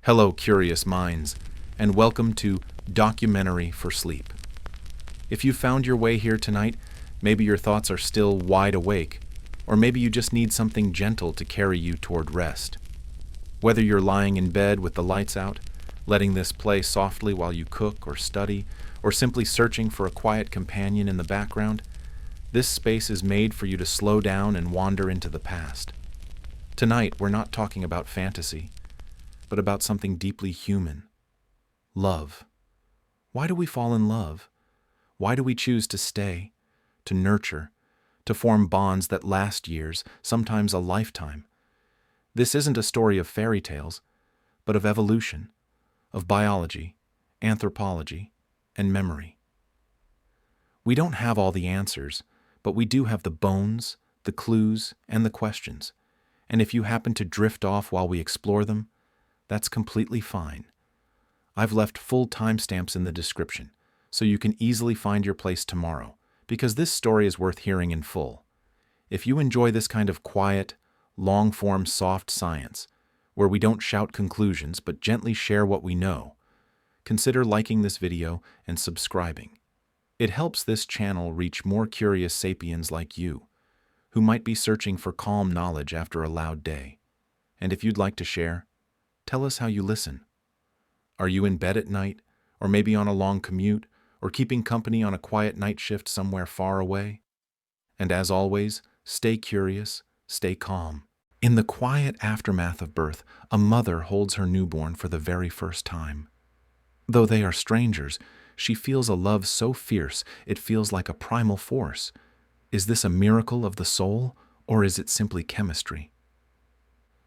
Hello, curious minds, and welcome to Documentary for Sleep. If you found your way here tonight, maybe your thoughts are still wide awake, or maybe you just need something gentle to carry you toward rest. Whether you're lying in bed with the lights out, letting this play softly while you cook or study, or simply searching for a quiet companion in the background, this space is made for you to slow down and wander into the past. Tonight, we're not talking about fantasy, but about something deeply human. Love. Why do we fall in love? Why do we choose to stay, to nurture, to form bonds that last years, sometimes a lifetime? This isn't a story of fairy tales, but of evolution, of biology, anthropology, and memory. We don't have all the answers, but we do have the bones, the clues, and the questions. And if you happen to drift off while we explore them, that's completely fine. I've left full timestamps in the description, so you can easily find your place tomorrow, because this story is worth hearing in full. If you enjoy this kind of quiet, long-form soft science, where we don't shout conclusions but gently share what we know, consider liking this video and subscribing. It helps this channel reach more curious sapiens like you, who might be searching for calm knowledge after a loud day. And if you'd like to share, tell us how you listen. Are you in bed at night, or maybe on a long commute, or keeping company on a quiet night shift somewhere far away? And as always, stay curious, stay calm. In the quiet aftermath of birth, a mother holds her newborn for the very first time. Though they are strangers, she feels a love so fierce it feels like a primal force. Is this a miracle of the soul, or is it simply chemistry?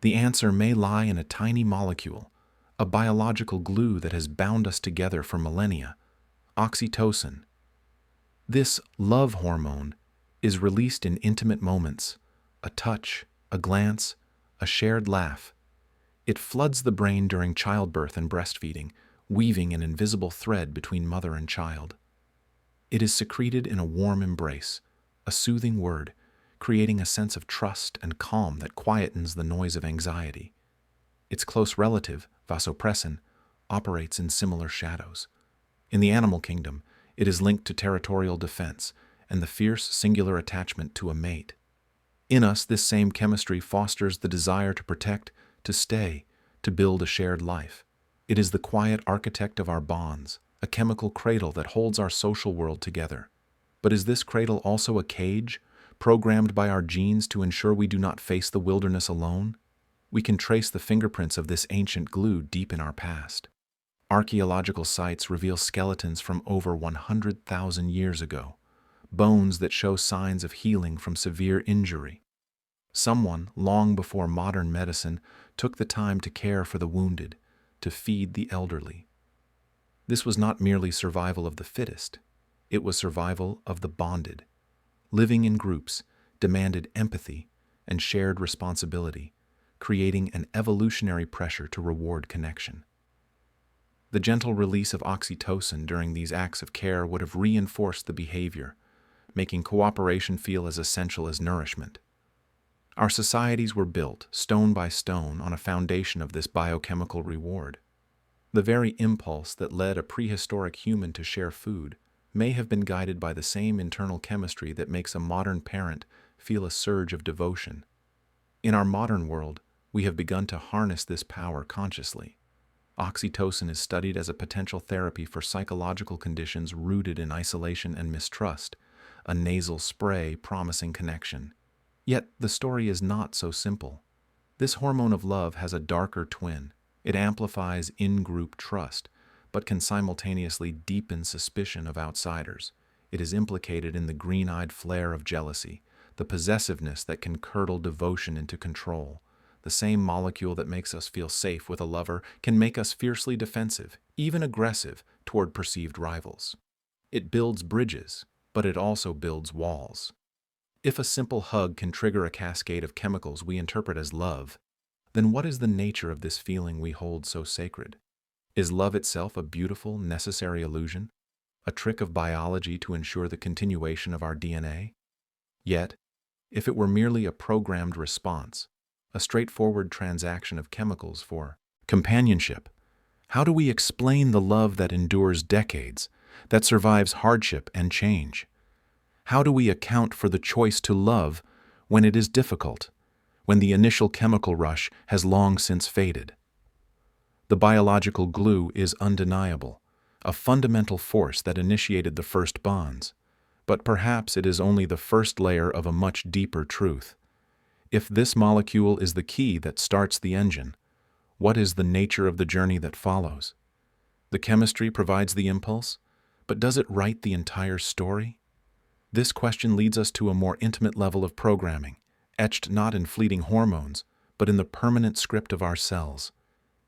The answer may lie in a tiny molecule, a biological glue that has bound us together for millennia: oxytocin. This love hormone is released in intimate moments: a touch, a glance, a shared laugh. It floods the brain during childbirth and breastfeeding, weaving an invisible thread between mother and child. It is secreted in a warm embrace, a soothing word, creating a sense of trust and calm that quietens the noise of anxiety. Its close relative, vasopressin, operates in similar shadows. In the animal kingdom, it is linked to territorial defense and the fierce singular attachment to a mate. In us, this same chemistry fosters the desire to protect, to stay, to build a shared life. It is the quiet architect of our bonds, a chemical cradle that holds our social world together. But is this cradle also a cage, programmed by our genes to ensure we do not face the wilderness alone? We can trace the fingerprints of this ancient glue deep in our past. Archaeological sites reveal skeletons from over 100,000 years ago, bones that show signs of healing from severe injury. Someone, long before modern medicine, took the time to care for the wounded, to feed the elderly. This was not merely survival of the fittest, it was survival of the bonded. Living in groups demanded empathy and shared responsibility, creating an evolutionary pressure to reward connection. The gentle release of oxytocin during these acts of care would have reinforced the behavior, making cooperation feel as essential as nourishment. Our societies were built, stone by stone, on a foundation of this biochemical reward. The very impulse that led a prehistoric human to share food may have been guided by the same internal chemistry that makes a modern parent feel a surge of devotion. In our modern world, we have begun to harness this power consciously. Oxytocin is studied as a potential therapy for psychological conditions rooted in isolation and mistrust, a nasal spray promising connection. Yet the story is not so simple. This hormone of love has a darker twin. It amplifies in-group trust, but can simultaneously deepen suspicion of outsiders. It is implicated in the green-eyed flare of jealousy, the possessiveness that can curdle devotion into control. The same molecule that makes us feel safe with a lover can make us fiercely defensive, even aggressive, toward perceived rivals. It builds bridges, but it also builds walls. If a simple hug can trigger a cascade of chemicals we interpret as love, then what is the nature of this feeling we hold so sacred? Is love itself a beautiful, necessary illusion, a trick of biology to ensure the continuation of our DNA? Yet, if it were merely a programmed response, a straightforward transaction of chemicals for Companionship. How do we explain the love that endures decades, that survives hardship and change? How do we account for the choice to love when it is difficult, when the initial chemical rush has long since faded? The biological glue is undeniable, a fundamental force that initiated the first bonds. But perhaps it is only the first layer of a much deeper truth. If this molecule is the key that starts the engine, what is the nature of the journey that follows? The chemistry provides the impulse, but does it write the entire story? This question leads us to a more intimate level of programming, etched not in fleeting hormones, but in the permanent script of our cells.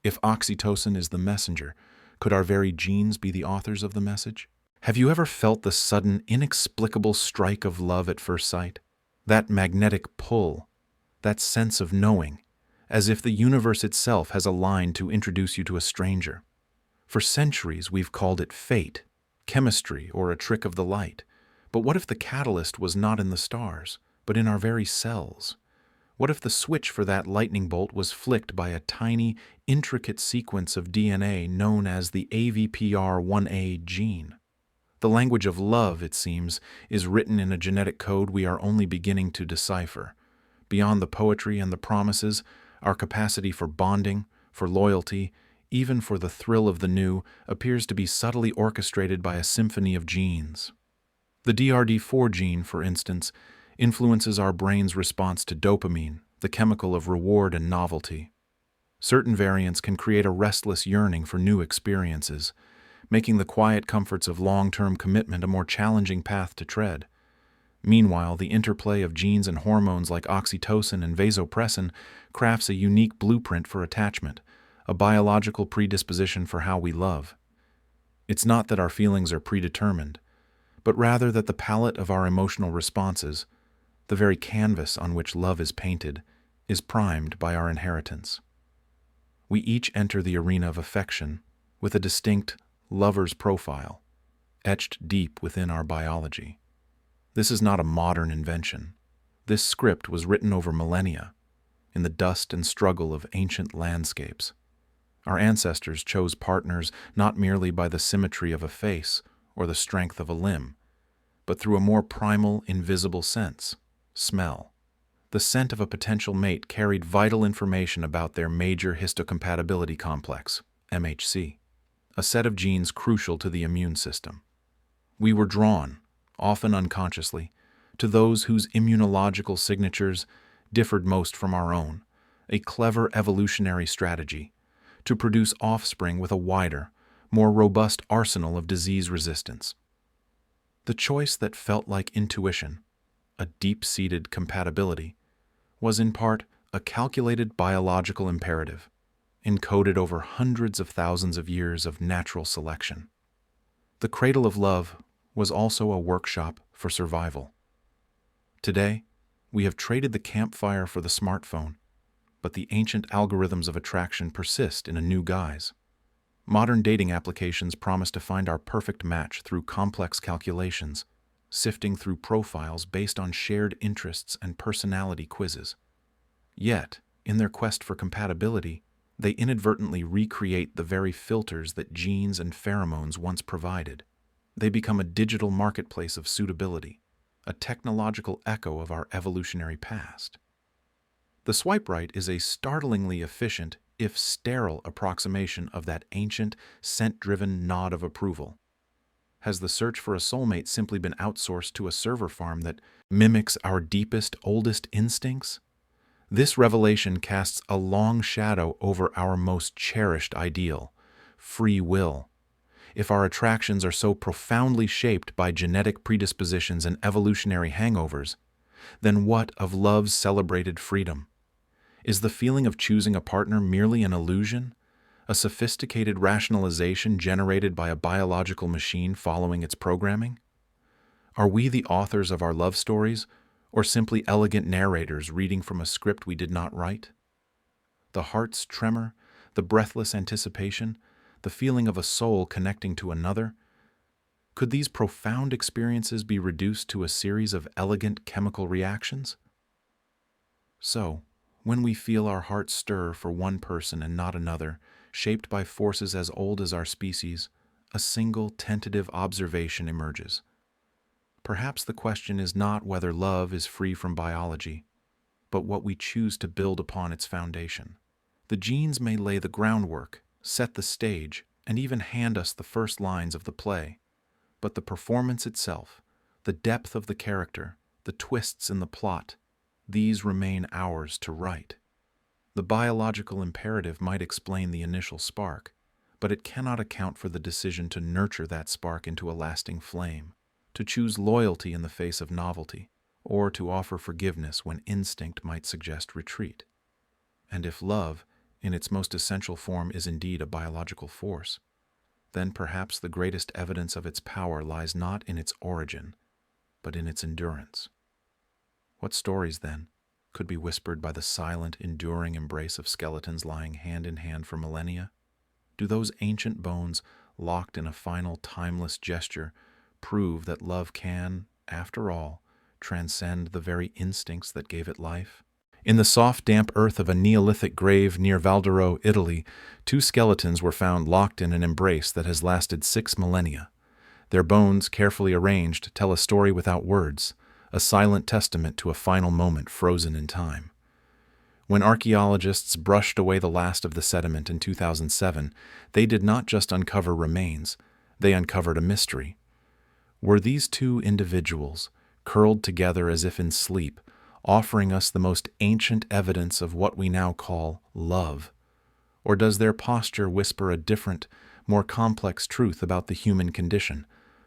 If oxytocin is the messenger, could our very genes be the authors of the message? Have you ever felt the sudden, inexplicable strike of love at first sight? That magnetic pull, that sense of knowing, as if the universe itself has aligned to introduce you to a stranger. For centuries, we've called it fate, chemistry, or a trick of the light. But what if the catalyst was not in the stars, but in our very cells? What if the switch for that lightning bolt was flicked by a tiny, intricate sequence of DNA known as the AVPR1A gene? The language of love, it seems, is written in a genetic code we are only beginning to decipher. Beyond the poetry and the promises, our capacity for bonding, for loyalty, even for the thrill of the new, appears to be subtly orchestrated by a symphony of genes. The DRD4 gene, for instance, influences our brain's response to dopamine, the chemical of reward and novelty. Certain variants can create a restless yearning for new experiences, making the quiet comforts of long-term commitment a more challenging path to tread. Meanwhile, the interplay of genes and hormones like oxytocin and vasopressin crafts a unique blueprint for attachment, a biological predisposition for how we love. It's not that our feelings are predetermined, but rather that the palette of our emotional responses, the very canvas on which love is painted, is primed by our inheritance. We each enter the arena of affection with a distinct lover's profile, etched deep within our biology. This is not a modern invention. This script was written over millennia, in the dust and struggle of ancient landscapes. Our ancestors chose partners not merely by the symmetry of a face or the strength of a limb, but through a more primal, invisible sense, smell. The scent of a potential mate carried vital information about their major histocompatibility complex, MHC, a set of genes crucial to the immune system. We were drawn, often unconsciously, to those whose immunological signatures differed most from our own, a clever evolutionary strategy to produce offspring with a wider, more robust arsenal of disease resistance. The choice that felt like intuition, a deep-seated compatibility, was in part a calculated biological imperative, encoded over hundreds of thousands of years of natural selection. The cradle of love was also a workshop for survival. Today, we have traded the campfire for the smartphone, but the ancient algorithms of attraction persist in a new guise. Modern dating applications promise to find our perfect match through complex calculations, sifting through profiles based on shared interests and personality quizzes. Yet, in their quest for compatibility, they inadvertently recreate the very filters that genes and pheromones once provided. They become a digital marketplace of suitability, a technological echo of our evolutionary past. The swipe right is a startlingly efficient, if sterile, approximation of that ancient, scent-driven nod of approval. Has the search for a soulmate simply been outsourced to a server farm that mimics our deepest, oldest instincts? This revelation casts a long shadow over our most cherished ideal, free will. If our attractions are so profoundly shaped by genetic predispositions and evolutionary hangovers, then what of love's celebrated freedom? Is the feeling of choosing a partner merely an illusion, a sophisticated rationalization generated by a biological machine following its programming? Are we the authors of our love stories, or simply elegant narrators reading from a script we did not write? The heart's tremor, the breathless anticipation, the feeling of a soul connecting to another, could these profound experiences be reduced to a series of elegant chemical reactions? So, When we feel our hearts stir for one person and not another, shaped by forces as old as our species, a single tentative observation emerges. Perhaps the question is not whether love is free from biology, but what we choose to build upon its foundation. The genes may lay the groundwork, set the stage, and even hand us the first lines of the play, but the performance itself, the depth of the character, the twists in the plot, these remain ours to write. The biological imperative might explain the initial spark, but it cannot account for the decision to nurture that spark into a lasting flame, to choose loyalty in the face of novelty, or to offer forgiveness when instinct might suggest retreat. And if love, in its most essential form, is indeed a biological force, then perhaps the greatest evidence of its power lies not in its origin, but in its endurance. What stories, then, could be whispered by the silent, enduring embrace of skeletons lying hand in hand for millennia? Do those ancient bones, locked in a final, timeless gesture, prove that love can, after all, transcend the very instincts that gave it life? In the soft, damp earth of a Neolithic grave near Valdaro, Italy, two skeletons were found locked in an embrace that has lasted 6 millennia. Their bones, carefully arranged, tell a story without words, a silent testament to a final moment frozen in time. When archaeologists brushed away the last of the sediment in 2007, they did not just uncover remains, they uncovered a mystery. Were these two individuals, curled together as if in sleep, offering us the most ancient evidence of what we now call love? Or does their posture whisper a different, more complex truth about the human condition,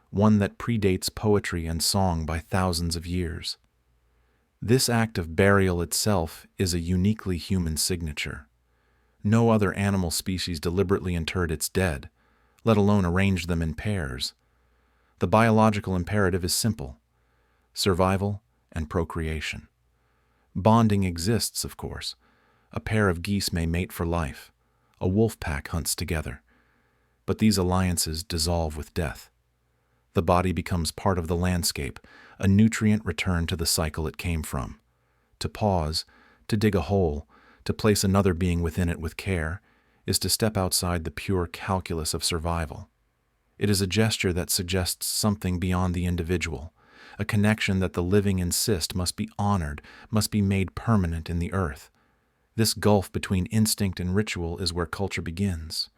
one that predates poetry and song by thousands of years? This act of burial itself is a uniquely human signature. No other animal species deliberately interred its dead, let alone arranged them in pairs. The biological imperative is simple: survival and procreation. Bonding exists, of course. A pair of geese may mate for life. A wolf pack hunts together. But these alliances dissolve with death. The body becomes part of the landscape, a nutrient return to the cycle it came from. To pause, to dig a hole, to place another being within it with care, is to step outside the pure calculus of survival. It is a gesture that suggests something beyond the individual, a connection that the living insist must be honored, must be made permanent in the earth. This gulf between instinct and ritual is where culture begins.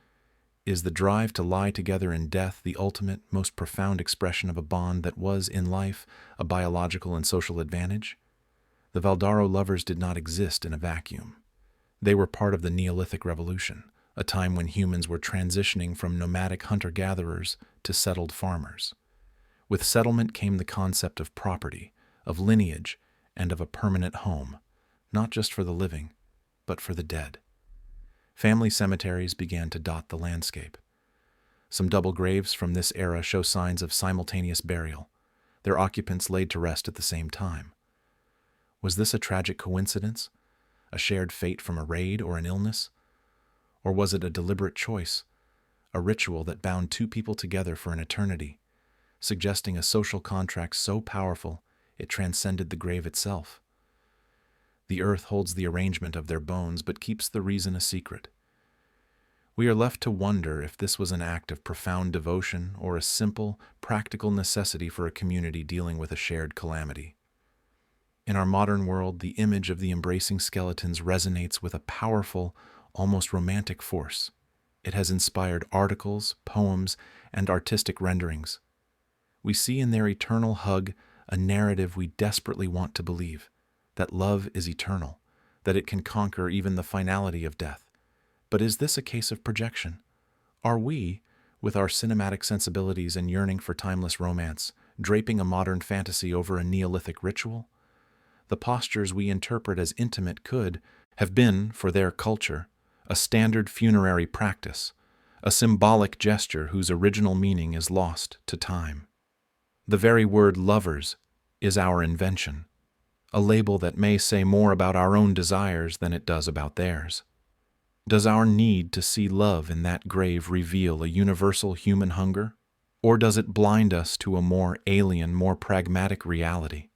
Is the drive to lie together in death the ultimate, most profound expression of a bond that was, in life, a biological and social advantage? The Valdaro lovers did not exist in a vacuum. They were part of the Neolithic Revolution, a time when humans were transitioning from nomadic hunter-gatherers to settled farmers. With settlement came the concept of property, of lineage, and of a permanent home, not just for the living, but for the dead. Family cemeteries began to dot the landscape. Some double graves from this era show signs of simultaneous burial, their occupants laid to rest at the same time. Was this a tragic coincidence? A shared fate from a raid or an illness? Or was it a deliberate choice, a ritual that bound two people together for an eternity, suggesting a social contract so powerful it transcended the grave itself? The earth holds the arrangement of their bones, but keeps the reason a secret. We are left to wonder if this was an act of profound devotion or a simple, practical necessity for a community dealing with a shared calamity. In our modern world, the image of the embracing skeletons resonates with a powerful, almost romantic force. It has inspired articles, poems, and artistic renderings. We see in their eternal hug a narrative we desperately want to believe, that love is eternal, that it can conquer even the finality of death. But is this a case of projection? Are we, with our cinematic sensibilities and yearning for timeless romance, draping a modern fantasy over a Neolithic ritual? The postures we interpret as intimate could have been, for their culture, a standard funerary practice, a symbolic gesture whose original meaning is lost to time. The very word lovers is our invention, a label that may say more about our own desires than it does about theirs. Does our need to see love in that grave reveal a universal human hunger, or does it blind us to a more alien, more pragmatic reality?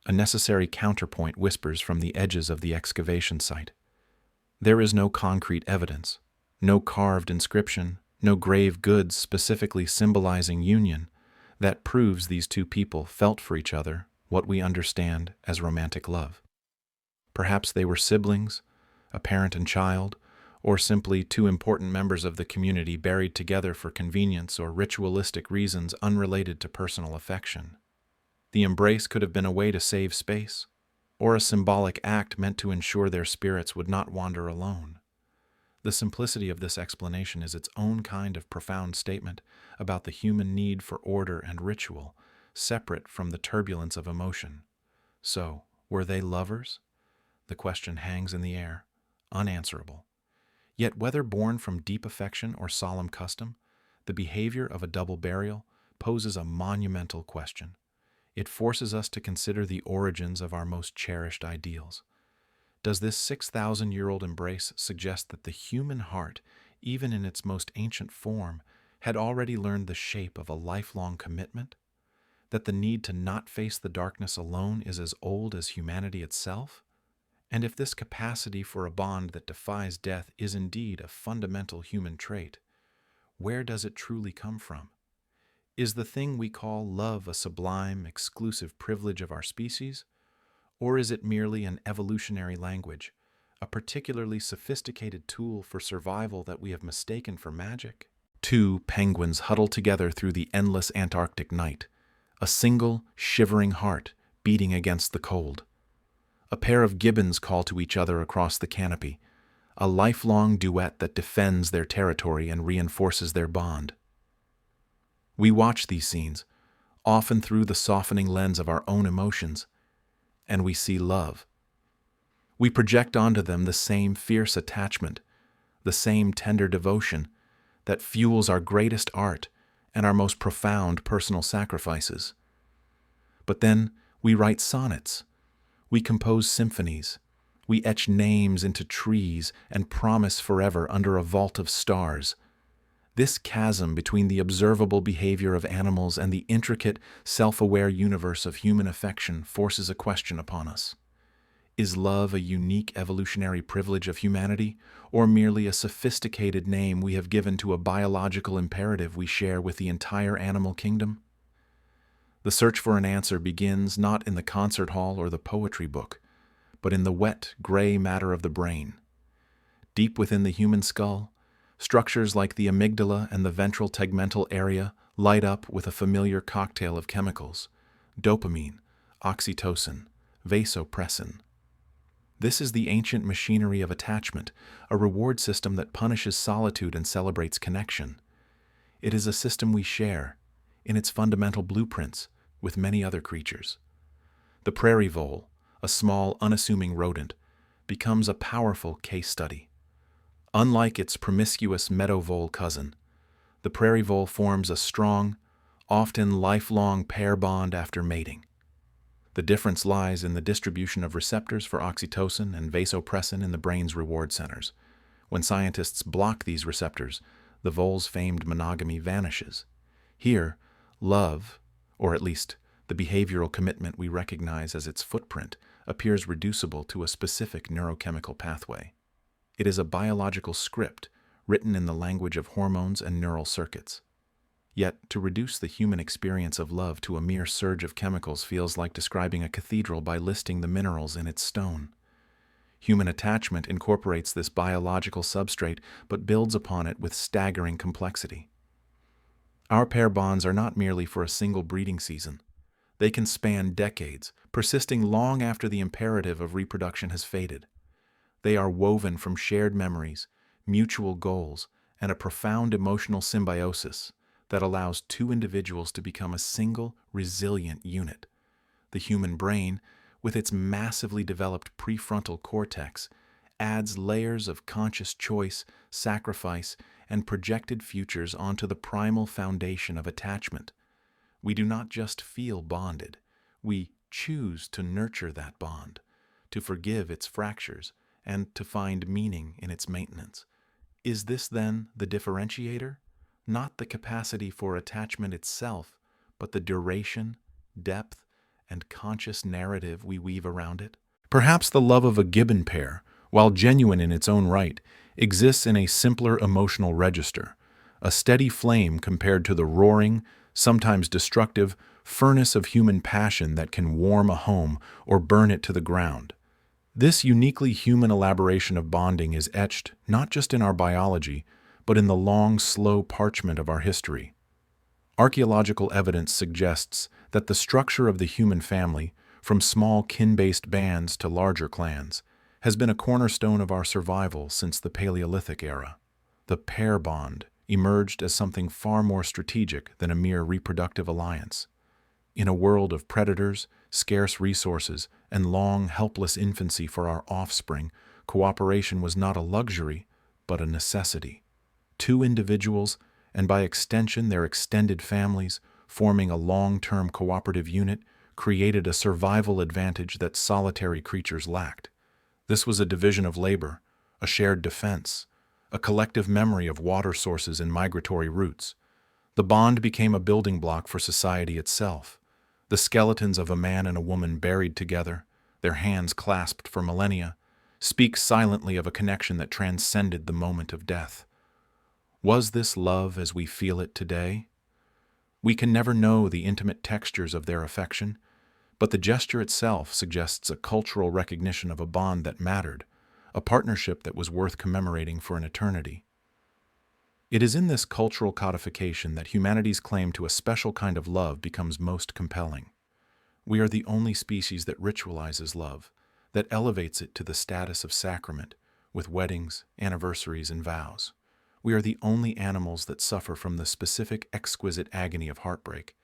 A necessary counterpoint whispers from the edges of the excavation site. There is no concrete evidence, no carved inscription, no grave goods specifically symbolizing union that proves these two people felt for each other what we understand as romantic love. Perhaps they were siblings, a parent and child, or simply two important members of the community buried together for convenience or ritualistic reasons unrelated to personal affection. The embrace could have been a way to save space, or a symbolic act meant to ensure their spirits would not wander alone. The simplicity of this explanation is its own kind of profound statement about the human need for order and ritual, separate from the turbulence of emotion. So, were they lovers? The question hangs in the air, unanswerable. Yet whether born from deep affection or solemn custom, the behavior of a double burial poses a monumental question. It forces us to consider the origins of our most cherished ideals. Does this 6,000-year-old embrace suggest that the human heart, even in its most ancient form, had already learned the shape of a lifelong commitment? That the need to not face the darkness alone is as old as humanity itself? And if this capacity for a bond that defies death is indeed a fundamental human trait, where does it truly come from? Is the thing we call love a sublime, exclusive privilege of our species? Or is it merely an evolutionary language, a particularly sophisticated tool for survival that we have mistaken for magic? Two penguins huddle together through the endless Antarctic night, a single, shivering heart beating against the cold. A pair of gibbons call to each other across the canopy, a lifelong duet that defends their territory and reinforces their bond. We watch these scenes, often through the softening lens of our own emotions, and we see love. We project onto them the same fierce attachment, the same tender devotion that fuels our greatest art and our most profound personal sacrifices. But then we write sonnets, we compose symphonies, we etch names into trees and promise forever under a vault of stars. This chasm between the observable behavior of animals and the intricate, self-aware universe of human affection forces a question upon us. Is love a unique evolutionary privilege of humanity, or merely a sophisticated name we have given to a biological imperative we share with the entire animal kingdom? The search for an answer begins not in the concert hall or the poetry book, but in the wet, gray matter of the brain. Deep within the human skull, structures like the amygdala and the ventral tegmental area light up with a familiar cocktail of chemicals: dopamine, oxytocin, vasopressin. This is the ancient machinery of attachment, a reward system that punishes solitude and celebrates connection. It is a system we share, in its fundamental blueprints, with many other creatures. The prairie vole, a small, unassuming rodent, becomes a powerful case study. Unlike its promiscuous meadow vole cousin, the prairie vole forms a strong, often lifelong pair bond after mating. The difference lies in the distribution of receptors for oxytocin and vasopressin in the brain's reward centers. When scientists block these receptors, the vole's famed monogamy vanishes. Here, love, or at least the behavioral commitment we recognize as its footprint, appears reducible to a specific neurochemical pathway. It is a biological script written in the language of hormones and neural circuits. Yet, to reduce the human experience of love to a mere surge of chemicals feels like describing a cathedral by listing the minerals in its stone. Human attachment incorporates this biological substrate but builds upon it with staggering complexity. Our pair bonds are not merely for a single breeding season. They can span decades, persisting long after the imperative of reproduction has faded. They are woven from shared memories, mutual goals, and a profound emotional symbiosis that allows two individuals to become a single, resilient unit. The human brain, with its massively developed prefrontal cortex, adds layers of conscious choice, sacrifice, and projected futures onto the primal foundation of attachment. We do not just feel bonded, we choose to nurture that bond, to forgive its fractures, and to find meaning in its maintenance. Is this then the differentiator? Not the capacity for attachment itself, but the duration, depth, and conscious narrative we weave around it? Perhaps the love of a gibbon pair, while genuine in its own right, exists in a simpler emotional register, a steady flame compared to the roaring, sometimes destructive, furnace of human passion that can warm a home or burn it to the ground. This uniquely human elaboration of bonding is etched not just in our biology, but in the long, slow parchment of our history. Archaeological evidence suggests that the structure of the human family, from small kin-based bands to larger clans, has been a cornerstone of our survival since the Paleolithic era. The pair bond emerged as something far more strategic than a mere reproductive alliance. In a world of predators, scarce resources, and long, helpless infancy for our offspring, cooperation was not a luxury, but a necessity. Two individuals, and by extension their extended families, forming a long-term cooperative unit, created a survival advantage that solitary creatures lacked. This was a division of labor, a shared defense, a collective memory of water sources and migratory routes. The bond became a building block for society itself. The skeletons of a man and a woman buried together, their hands clasped for millennia, speak silently of a connection that transcended the moment of death. Was this love as we feel it today? We can never know the intimate textures of their affection, but the gesture itself suggests a cultural recognition of a bond that mattered, a partnership that was worth commemorating for an eternity. It is in this cultural codification that humanity's claim to a special kind of love becomes most compelling. We are the only species that ritualizes love, that elevates it to the status of sacrament, with weddings, anniversaries, and vows. We are the only animals that suffer from the specific exquisite agony of heartbreak,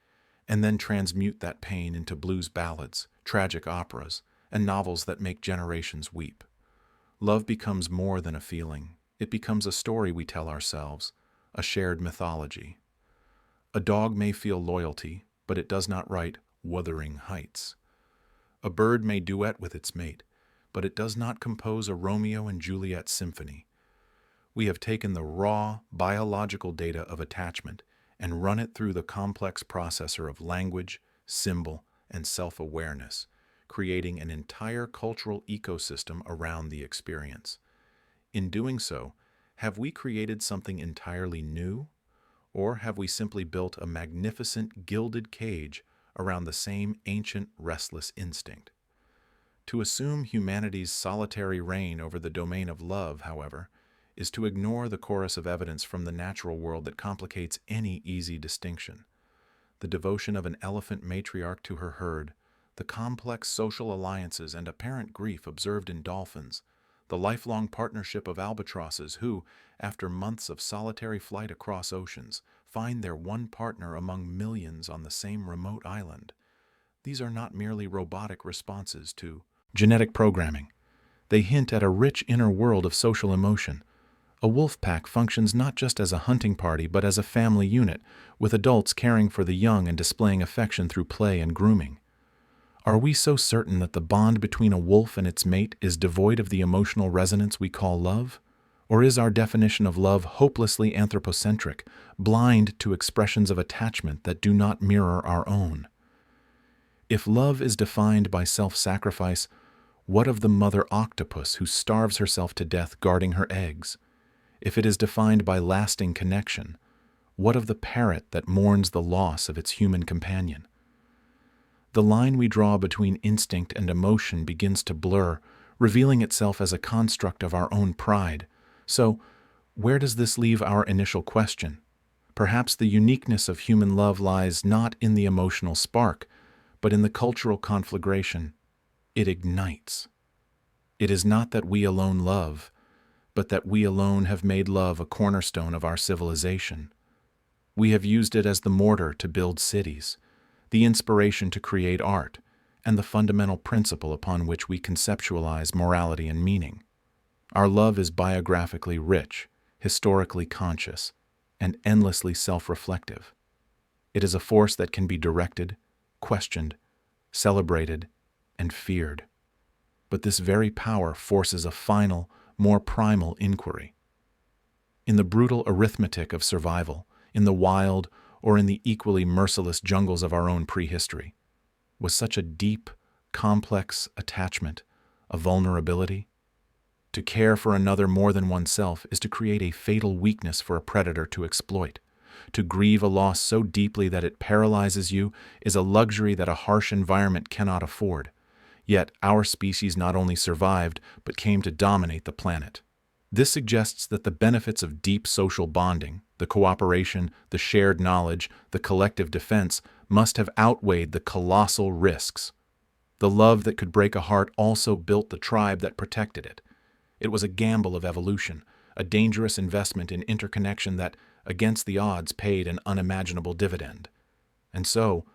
and then transmute that pain into blues ballads, tragic operas, and novels that make generations weep. Love becomes more than a feeling. It becomes a story we tell ourselves, a shared mythology. A dog may feel loyalty, but it does not write Wuthering Heights. A bird may duet with its mate, but it does not compose a Romeo and Juliet symphony. We have taken the raw, biological data of attachment and run it through the complex processor of language, symbol, and self-awareness, creating an entire cultural ecosystem around the experience. In doing so, have we created something entirely new, or have we simply built a magnificent gilded cage around the same ancient restless instinct? To assume humanity's solitary reign over the domain of love, however, is to ignore the chorus of evidence from the natural world that complicates any easy distinction. The devotion of an elephant matriarch to her herd, the complex social alliances and apparent grief observed in dolphins, the lifelong partnership of albatrosses who, after months of solitary flight across oceans, find their one partner among millions on the same remote island. These are not merely robotic responses to genetic programming. They hint at a rich inner world of social emotion. A wolf pack functions not just as a hunting party but as a family unit, with adults caring for the young and displaying affection through play and grooming. Are we so certain that the bond between a wolf and its mate is devoid of the emotional resonance we call love? Or is our definition of love hopelessly anthropocentric, blind to expressions of attachment that do not mirror our own? If love is defined by self-sacrifice, what of the mother octopus who starves herself to death guarding her eggs? If it is defined by lasting connection, what of the parrot that mourns the loss of its human companion? The line we draw between instinct and emotion begins to blur, revealing itself as a construct of our own pride. So, where does this leave our initial question? Perhaps the uniqueness of human love lies not in the emotional spark, but in the cultural conflagration. It ignites. It is not that we alone love, but that we alone have made love a cornerstone of our civilization. We have used it as the mortar to build cities, the inspiration to create art, and the fundamental principle upon which we conceptualize morality and meaning. Our love is biographically rich, historically conscious, and endlessly self-reflective. It is a force that can be directed, questioned, celebrated, and feared. But this very power forces a final, more primal inquiry. In the brutal arithmetic of survival, in the wild, or in the equally merciless jungles of our own prehistory, was such a deep, complex attachment, a vulnerability. To care for another more than oneself is to create a fatal weakness for a predator to exploit. To grieve a loss so deeply that it paralyzes you is a luxury that a harsh environment cannot afford. Yet our species not only survived, but came to dominate the planet. This suggests that the benefits of deep social bonding, the cooperation, the shared knowledge, the collective defense, must have outweighed the colossal risks. The love that could break a heart also built the tribe that protected it. It was a gamble of evolution, a dangerous investment in interconnection that, against the odds, paid an unimaginable dividend. And so,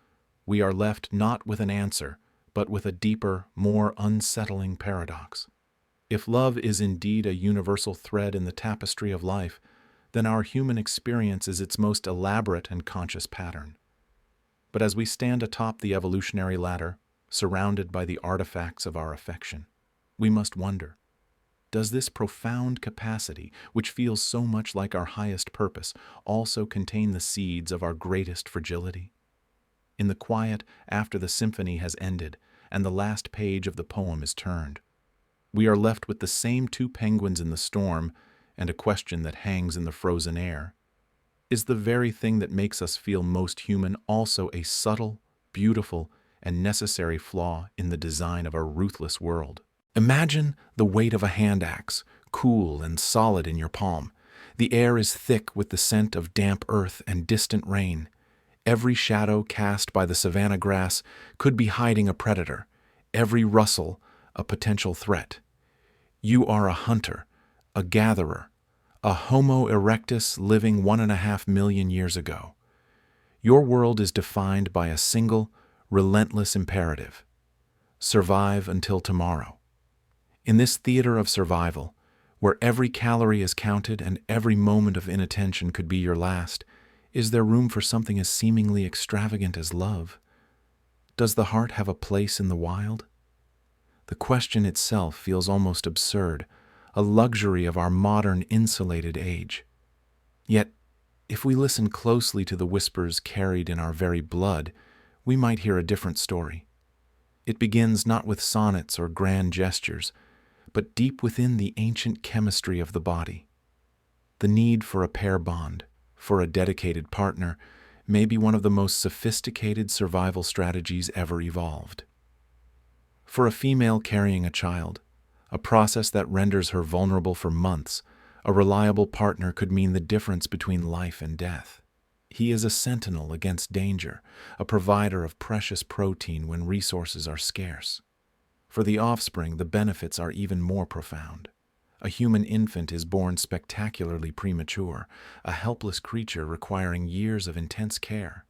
we are left not with an answer, but with a deeper, more unsettling paradox. If love is indeed a universal thread in the tapestry of life, then our human experience is its most elaborate and conscious pattern. But as we stand atop the evolutionary ladder, surrounded by the artifacts of our affection, we must wonder, does this profound capacity, which feels so much like our highest purpose, also contain the seeds of our greatest fragility? In the quiet after the symphony has ended and the last page of the poem is turned, we are left with the same two penguins in the storm and a question that hangs in the frozen air. Is the very thing that makes us feel most human also a subtle, beautiful, and necessary flaw in the design of a ruthless world? Imagine the weight of a hand axe, cool and solid in your palm. The air is thick with the scent of damp earth and distant rain. Every shadow cast by the savanna grass could be hiding a predator, every rustle a potential threat. You are a hunter, a gatherer, a Homo erectus living 1.5 million years ago. Your world is defined by a single, relentless imperative: survive until tomorrow. In this theater of survival, where every calorie is counted and every moment of inattention could be your last, is there room for something as seemingly extravagant as love? Does the heart have a place in the wild? The question itself feels almost absurd, a luxury of our modern insulated age. Yet, if we listen closely to the whispers carried in our very blood, we might hear a different story. It begins not with sonnets or grand gestures, but deep within the ancient chemistry of the body. The need for a pair bond, for a dedicated partner, may be one of the most sophisticated survival strategies ever evolved. For a female carrying a child, a process that renders her vulnerable for months, a reliable partner could mean the difference between life and death. He is a sentinel against danger, a provider of precious protein when resources are scarce. For the offspring, the benefits are even more profound. A human infant is born spectacularly premature, a helpless creature requiring years of intense care.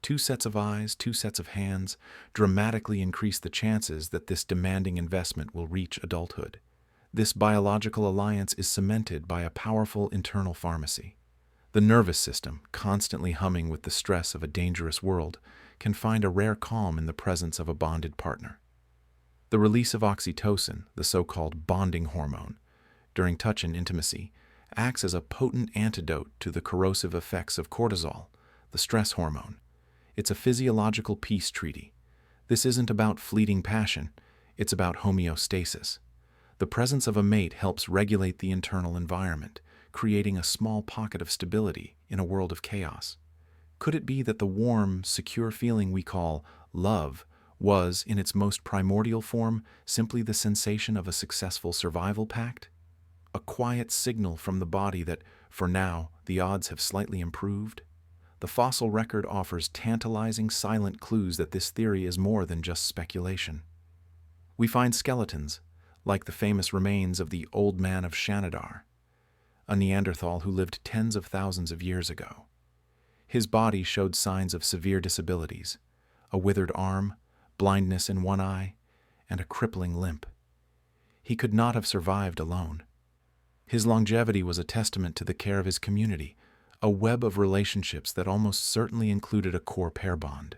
2 sets of eyes, 2 sets of hands, dramatically increase the chances that this demanding investment will reach adulthood. This biological alliance is cemented by a powerful internal pharmacy. The nervous system, constantly humming with the stress of a dangerous world, can find a rare calm in the presence of a bonded partner. The release of oxytocin, the so-called bonding hormone, during touch and intimacy, acts as a potent antidote to the corrosive effects of cortisol, the stress hormone. It's a physiological peace treaty. This isn't about fleeting passion, it's about homeostasis. The presence of a mate helps regulate the internal environment, creating a small pocket of stability in a world of chaos. Could it be that the warm, secure feeling we call love was, in its most primordial form, simply the sensation of a successful survival pact? A quiet signal from the body that, for now, the odds have slightly improved? The fossil record offers tantalizing silent clues that this theory is more than just speculation. We find skeletons, like the famous remains of the Old Man of Shanidar, a Neanderthal who lived tens of thousands of years ago. His body showed signs of severe disabilities: a withered arm, blindness in one eye, and a crippling limp. He could not have survived alone. His longevity was a testament to the care of his community, a web of relationships that almost certainly included a core pair bond.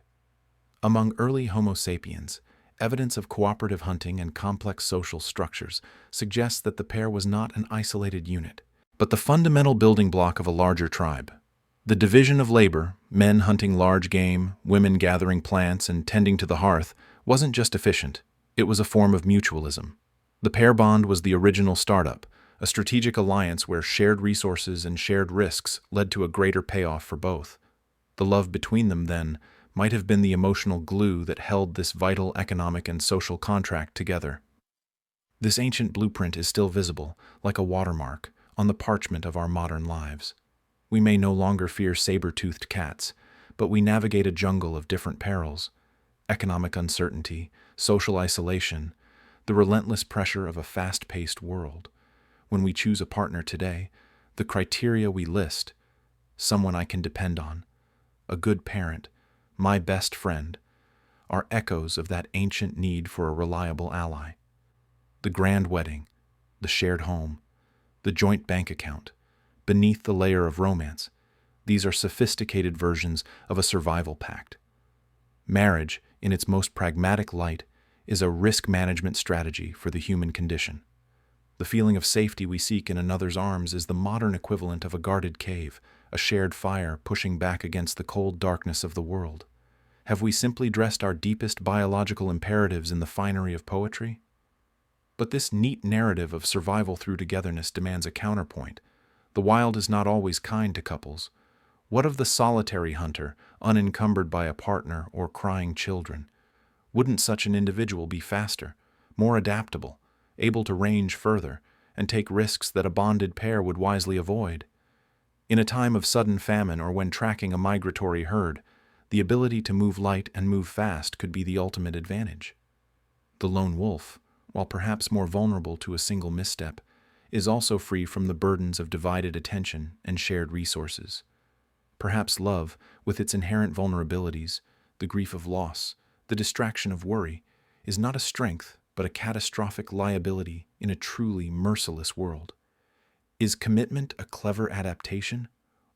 Among early Homo sapiens, evidence of cooperative hunting and complex social structures suggests that the pair was not an isolated unit, but the fundamental building block of a larger tribe. The division of labor, men hunting large game, women gathering plants and tending to the hearth, wasn't just efficient, it was a form of mutualism. The pair bond was the original startup, a strategic alliance where shared resources and shared risks led to a greater payoff for both. The love between them, then, might have been the emotional glue that held this vital economic and social contract together. This ancient blueprint is still visible, like a watermark, on the parchment of our modern lives. We may no longer fear saber-toothed cats, but we navigate a jungle of different perils: economic uncertainty, social isolation, the relentless pressure of a fast-paced world. When we choose a partner today, the criteria we list: someone I can depend on, a good parent, my best friend, are echoes of that ancient need for a reliable ally. The grand wedding, the shared home, the joint bank account, beneath the layer of romance, these are sophisticated versions of a survival pact. Marriage, in its most pragmatic light, is a risk management strategy for the human condition. The feeling of safety we seek in another's arms is the modern equivalent of a guarded cave, a shared fire pushing back against the cold darkness of the world. Have we simply dressed our deepest biological imperatives in the finery of poetry? But this neat narrative of survival through togetherness demands a counterpoint. The wild is not always kind to couples. What of the solitary hunter, unencumbered by a partner or crying children? Wouldn't such an individual be faster, more adaptable, able to range further, and take risks that a bonded pair would wisely avoid? In a time of sudden famine or when tracking a migratory herd, the ability to move light and move fast could be the ultimate advantage. The lone wolf, while perhaps more vulnerable to a single misstep, is also free from the burdens of divided attention and shared resources. Perhaps love, with its inherent vulnerabilities, the grief of loss, the distraction of worry, is not a strength but a catastrophic liability in a truly merciless world. Is commitment a clever adaptation,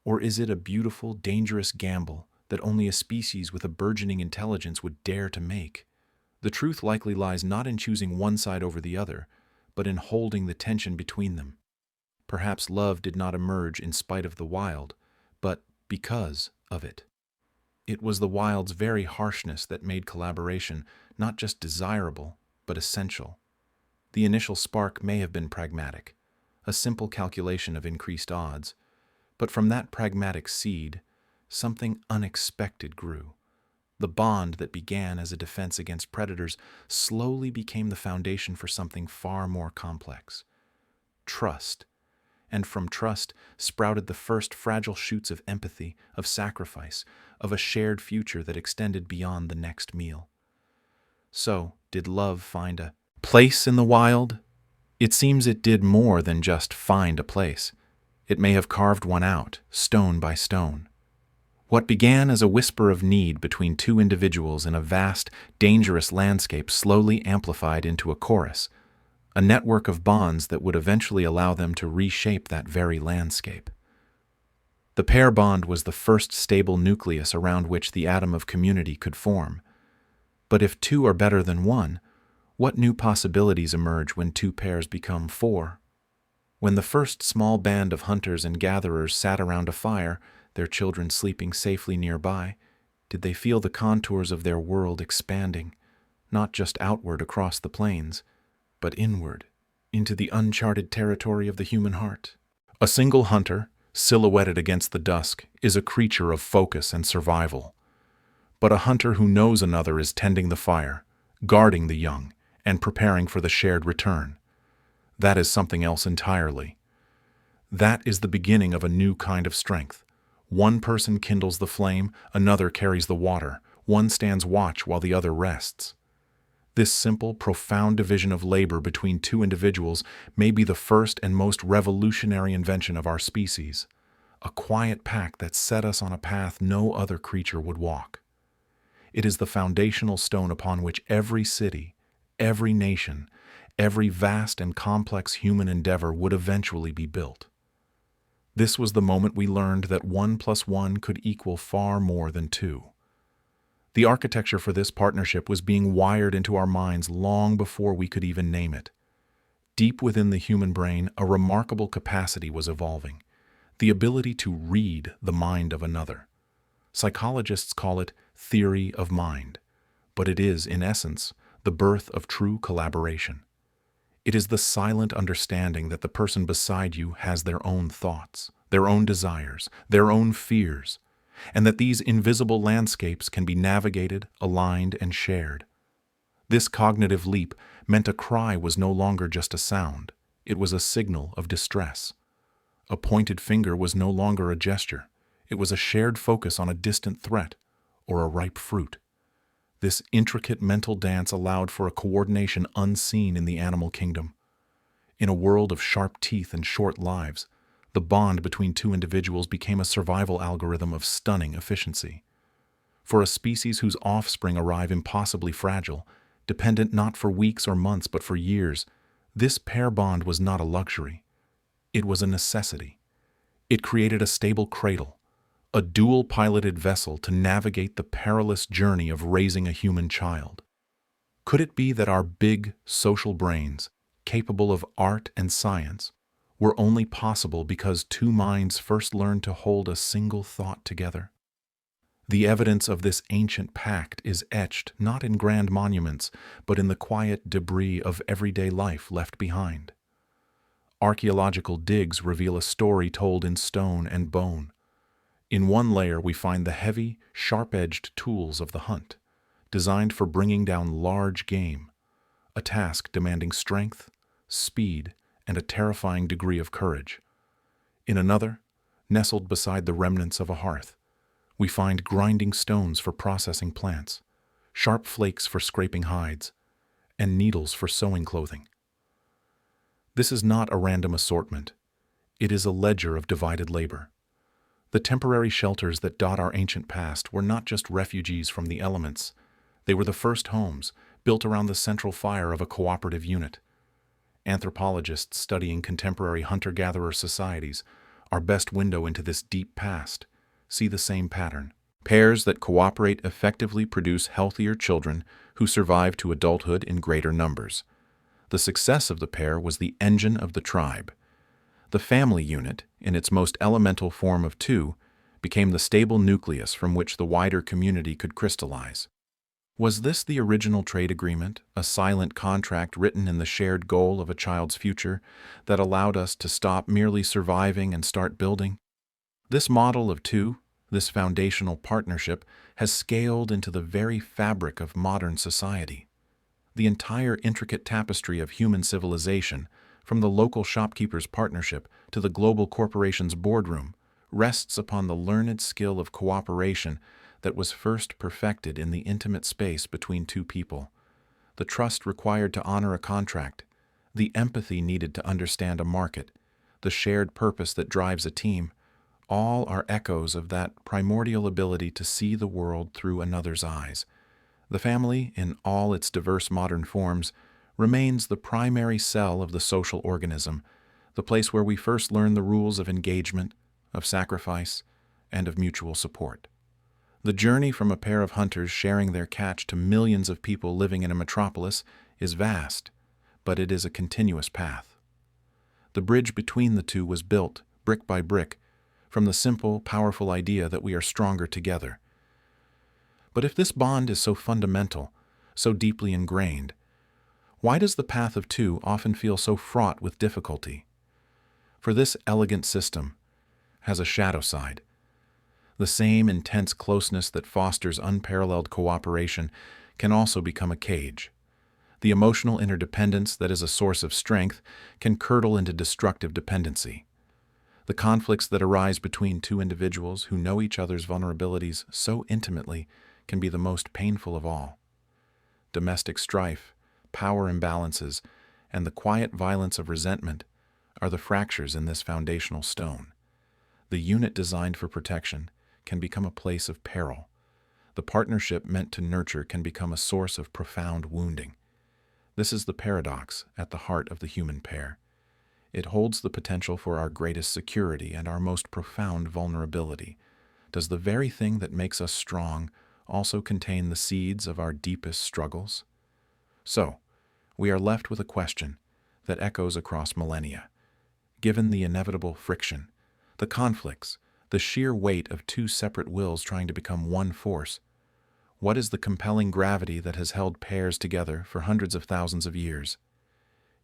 or is it a beautiful, dangerous gamble that only a species with a burgeoning intelligence would dare to make? The truth likely lies not in choosing one side over the other, but in holding the tension between them. Perhaps love did not emerge in spite of the wild, but because of it. It was the wild's very harshness that made collaboration not just desirable, but essential. The initial spark may have been pragmatic, a simple calculation of increased odds, but from that pragmatic seed, something unexpected grew. The bond that began as a defense against predators slowly became the foundation for something far more complex: trust. And from trust sprouted the first fragile shoots of empathy, of sacrifice, of a shared future that extended beyond the next meal. So, did love find a place in the wild? It seems it did more than just find a place. It may have carved one out, stone by stone. What began as a whisper of need between two individuals in a vast, dangerous landscape slowly amplified into a chorus, a network of bonds that would eventually allow them to reshape that very landscape. The pair bond was the first stable nucleus around which the atom of community could form. But if two are better than one, what new possibilities emerge when two pairs become four? When the first small band of hunters and gatherers sat around a fire, their children sleeping safely nearby, did they feel the contours of their world expanding, not just outward across the plains, but inward, into the uncharted territory of the human heart? A single hunter, silhouetted against the dusk, is a creature of focus and survival. But a hunter who knows another is tending the fire, guarding the young, and preparing for the shared return. That is something else entirely. That is the beginning of a new kind of strength. One person kindles the flame, another carries the water, one stands watch while the other rests. This simple, profound division of labor between two individuals may be the first and most revolutionary invention of our species, a quiet pact that set us on a path no other creature would walk. It is the foundational stone upon which every city, every nation, every vast and complex human endeavor would eventually be built. This was the moment we learned that 1 + 1 could equal far more than 2. The architecture for this partnership was being wired into our minds long before we could even name it. Deep within the human brain, a remarkable capacity was evolving, the ability to read the mind of another. Psychologists call it theory of mind, but it is, in essence, the birth of true collaboration. It is the silent understanding that the person beside you has their own thoughts, their own desires, their own fears, and that these invisible landscapes can be navigated, aligned, and shared. This cognitive leap meant a cry was no longer just a sound, it was a signal of distress. A pointed finger was no longer a gesture, it was a shared focus on a distant threat or a ripe fruit. This intricate mental dance allowed for a coordination unseen in the animal kingdom. In a world of sharp teeth and short lives, the bond between two individuals became a survival algorithm of stunning efficiency. For a species whose offspring arrive impossibly fragile, dependent not for weeks or months but for years, this pair bond was not a luxury. It was a necessity. It created a stable cradle, a dual-piloted vessel to navigate the perilous journey of raising a human child. Could it be that our big social brains, capable of art and science, were only possible because two minds first learned to hold a single thought together? The evidence of this ancient pact is etched not in grand monuments, but in the quiet debris of everyday life left behind. Archaeological digs reveal a story told in stone and bone. In one layer we find the heavy, sharp-edged tools of the hunt, designed for bringing down large game, a task demanding strength, speed, and a terrifying degree of courage. In another, nestled beside the remnants of a hearth, we find grinding stones for processing plants, sharp flakes for scraping hides, and needles for sewing clothing. This is not a random assortment. It is a ledger of divided labor. The temporary shelters that dot our ancient past were not just refugees from the elements. They were the first homes, built around the central fire of a cooperative unit. Anthropologists studying contemporary hunter-gatherer societies, our best window into this deep past, see the same pattern. Pairs that cooperate effectively produce healthier children who survive to adulthood in greater numbers. The success of the pair was the engine of the tribe. The family unit, in its most elemental form of two, became the stable nucleus from which the wider community could crystallize. Was this the original trade agreement, a silent contract written in the shared goal of a child's future that allowed us to stop merely surviving and start building? This model of two, this foundational partnership, has scaled into the very fabric of modern society. The entire intricate tapestry of human civilization, from the local shopkeeper's partnership to the global corporation's boardroom, rests upon the learned skill of cooperation that was first perfected in the intimate space between two people. The trust required to honor a contract, the empathy needed to understand a market, the shared purpose that drives a team, all are echoes of that primordial ability to see the world through another's eyes. The family, in all its diverse modern forms, remains the primary cell of the social organism, the place where we first learn the rules of engagement, of sacrifice, and of mutual support. The journey from a pair of hunters sharing their catch to millions of people living in a metropolis is vast, but it is a continuous path. The bridge between the two was built, brick by brick, from the simple, powerful idea that we are stronger together. But if this bond is so fundamental, so deeply ingrained, why does the path of two often feel so fraught with difficulty? For this elegant system has a shadow side. The same intense closeness that fosters unparalleled cooperation can also become a cage. The emotional interdependence that is a source of strength can curdle into destructive dependency. The conflicts that arise between two individuals who know each other's vulnerabilities so intimately can be the most painful of all. Domestic strife, power imbalances, and the quiet violence of resentment are the fractures in this foundational stone. The unit designed for protection can become a place of peril. The partnership meant to nurture can become a source of profound wounding. This is the paradox at the heart of the human pair. It holds the potential for our greatest security and our most profound vulnerability. Does the very thing that makes us strong also contain the seeds of our deepest struggles? So, we are left with a question that echoes across millennia. Given the inevitable friction, The conflicts, the sheer weight of two separate wills trying to become one force. What is the compelling gravity that has held pairs together for hundreds of thousands of years?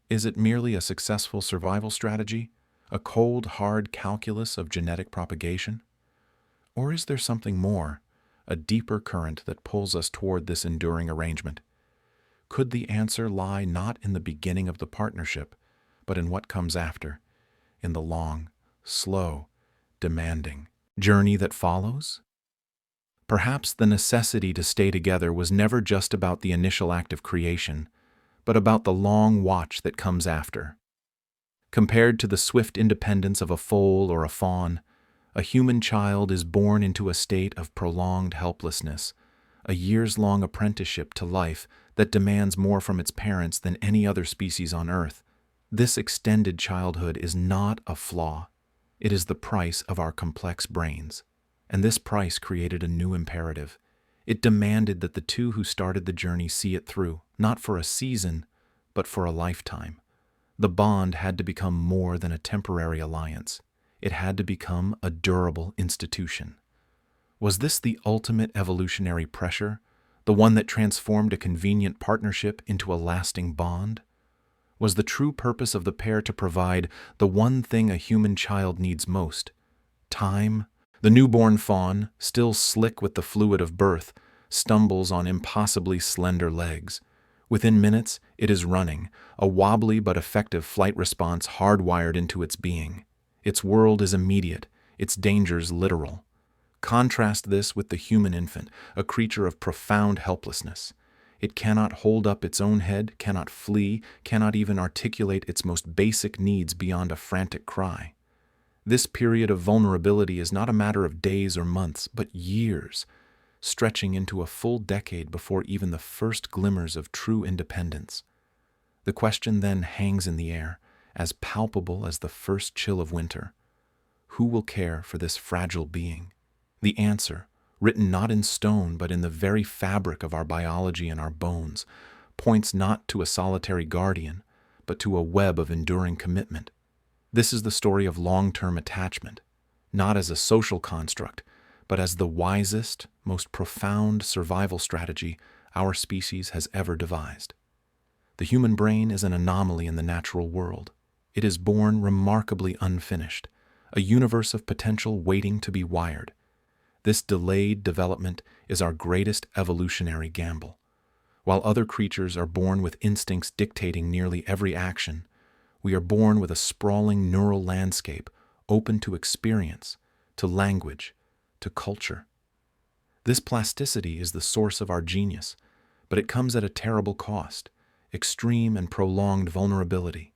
Is it merely a successful survival strategy, a cold, hard calculus of genetic propagation? Or is there something more, a deeper current that pulls us toward this enduring arrangement? Could the answer lie not in the beginning of the partnership, but in what comes after, in the long, slow, demanding journey that follows? Perhaps the necessity to stay together was never just about the initial act of creation, but about the long watch that comes after. Compared to the swift independence of a foal or a fawn, a human child is born into a state of prolonged helplessness, a years-long apprenticeship to life that demands more from its parents than any other species on Earth. This extended childhood is not a flaw. It is the price of our complex brains. And this price created a new imperative. It demanded that the two who started the journey see it through, not for a season, but for a lifetime. The bond had to become more than a temporary alliance. It had to become a durable institution. Was this the ultimate evolutionary pressure, the one that transformed a convenient partnership into a lasting bond? Was the true purpose of the pair to provide the one thing a human child needs most? Time? The newborn fawn, still slick with the fluid of birth, stumbles on impossibly slender legs. Within minutes, it is running, a wobbly but effective flight response hardwired into its being. Its world is immediate, its dangers literal. Contrast this with the human infant, a creature of profound helplessness. It cannot hold up its own head, cannot flee, cannot even articulate its most basic needs beyond a frantic cry. This period of vulnerability is not a matter of days or months, but years, stretching into a full decade before even the first glimmers of true independence. The question then hangs in the air, as palpable as the first chill of winter. Who will care for this fragile being? The answer, written not in stone but in the very fabric of our biology and our bones, points not to a solitary guardian, but to a web of enduring commitment. This is the story of long-term attachment, not as a social construct, but as the wisest, most profound survival strategy our species has ever devised. The human brain is an anomaly in the natural world. It is born remarkably unfinished, a universe of potential waiting to be wired. This delayed development is our greatest evolutionary gamble. While other creatures are born with instincts dictating nearly every action, we are born with a sprawling neural landscape open to experience, to language, to culture. This plasticity is the source of our genius, but it comes at a terrible cost, extreme and prolonged vulnerability.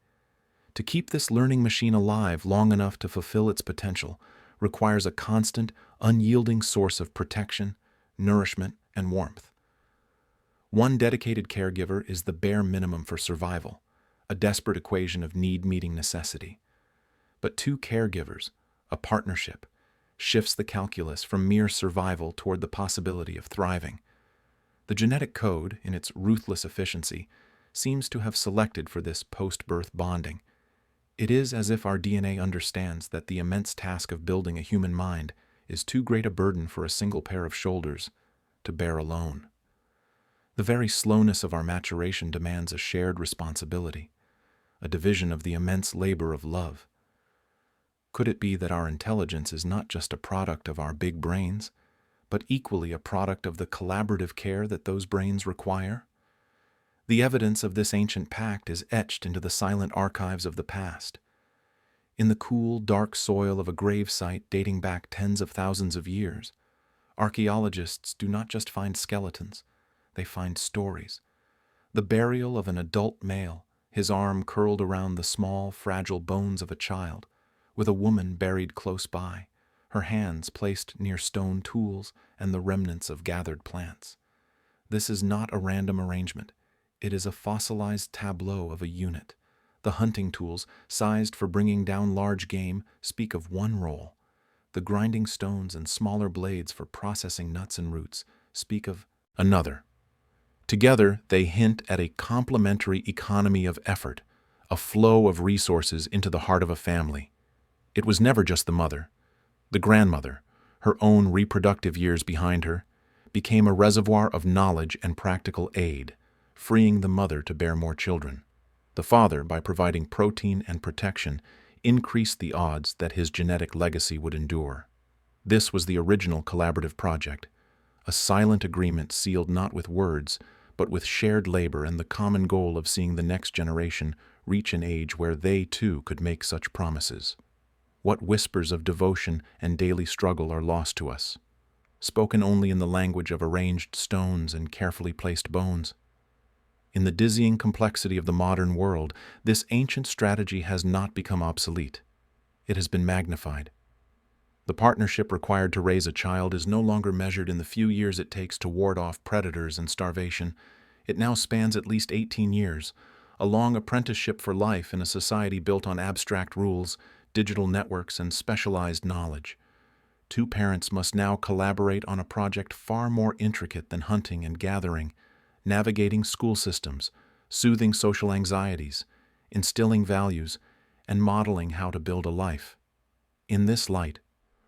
To keep this learning machine alive long enough to fulfill its potential requires a constant, unyielding source of protection, nourishment, and warmth. One dedicated caregiver is the bare minimum for survival, a desperate equation of need-meeting necessity. But two caregivers, a partnership, shifts the calculus from mere survival toward the possibility of thriving. The genetic code, in its ruthless efficiency, seems to have selected for this post-birth bonding. It is as if our DNA understands that the immense task of building a human mind is too great a burden for a single pair of shoulders to bear alone. The very slowness of our maturation demands a shared responsibility, a division of the immense labor of love. Could it be that our intelligence is not just a product of our big brains, but equally a product of the collaborative care that those brains require? The evidence of this ancient pact is etched into the silent archives of the past. In the cool, dark soil of a grave site dating back tens of thousands of years, archaeologists do not just find skeletons, they find stories. The burial of an adult male, his arm curled around the small, fragile bones of a child, with a woman buried close by, her hands placed near stone tools and the remnants of gathered plants. This is not a random arrangement. It is a fossilized tableau of a unit. The hunting tools, sized for bringing down large game, speak of one role. The grinding stones and smaller blades for processing nuts and roots speak of another. Together, they hint at a complementary economy of effort, a flow of resources into the heart of a family. It was never just the mother. The grandmother, her own reproductive years behind her, became a reservoir of knowledge and practical aid, freeing the mother to bear more children. The father, by providing protein and protection, increased the odds that his genetic legacy would endure. This was the original collaborative project, a silent agreement sealed not with words, but with shared labor and the common goal of seeing the next generation reach an age where they too could make such promises. What whispers of devotion and daily struggle are lost to us, spoken only in the language of arranged stones and carefully placed bones. In the dizzying complexity of the modern world, this ancient strategy has not become obsolete. It has been magnified. The partnership required to raise a child is no longer measured in the few years it takes to ward off predators and starvation. It now spans at least 18 years, a long apprenticeship for life in a society built on abstract rules, digital networks, and specialized knowledge. Two parents must now collaborate on a project far more intricate than hunting and gathering, navigating school systems, soothing social anxieties, instilling values, and modeling how to build a life. In this light,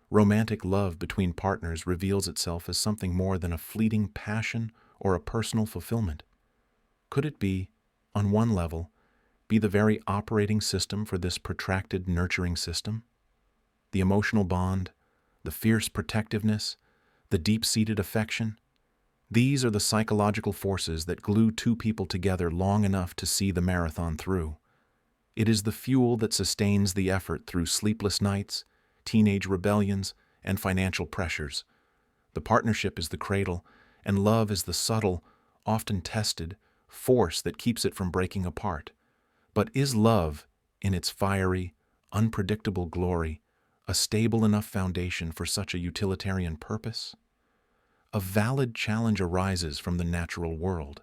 romantic love between partners reveals itself as something more than a fleeting passion or a personal fulfillment. Could it be, on one level, be the very operating system for this protracted nurturing system? The emotional bond, the fierce protectiveness, the deep-seated affection, these are the psychological forces that glue two people together long enough to see the marathon through. It is the fuel that sustains the effort through sleepless nights, teenage rebellions, and financial pressures. The partnership is the cradle, and love is the subtle, often tested, force that keeps it from breaking apart. But is love, in its fiery, unpredictable glory, a stable enough foundation for such a utilitarian purpose? A valid challenge arises from the natural world.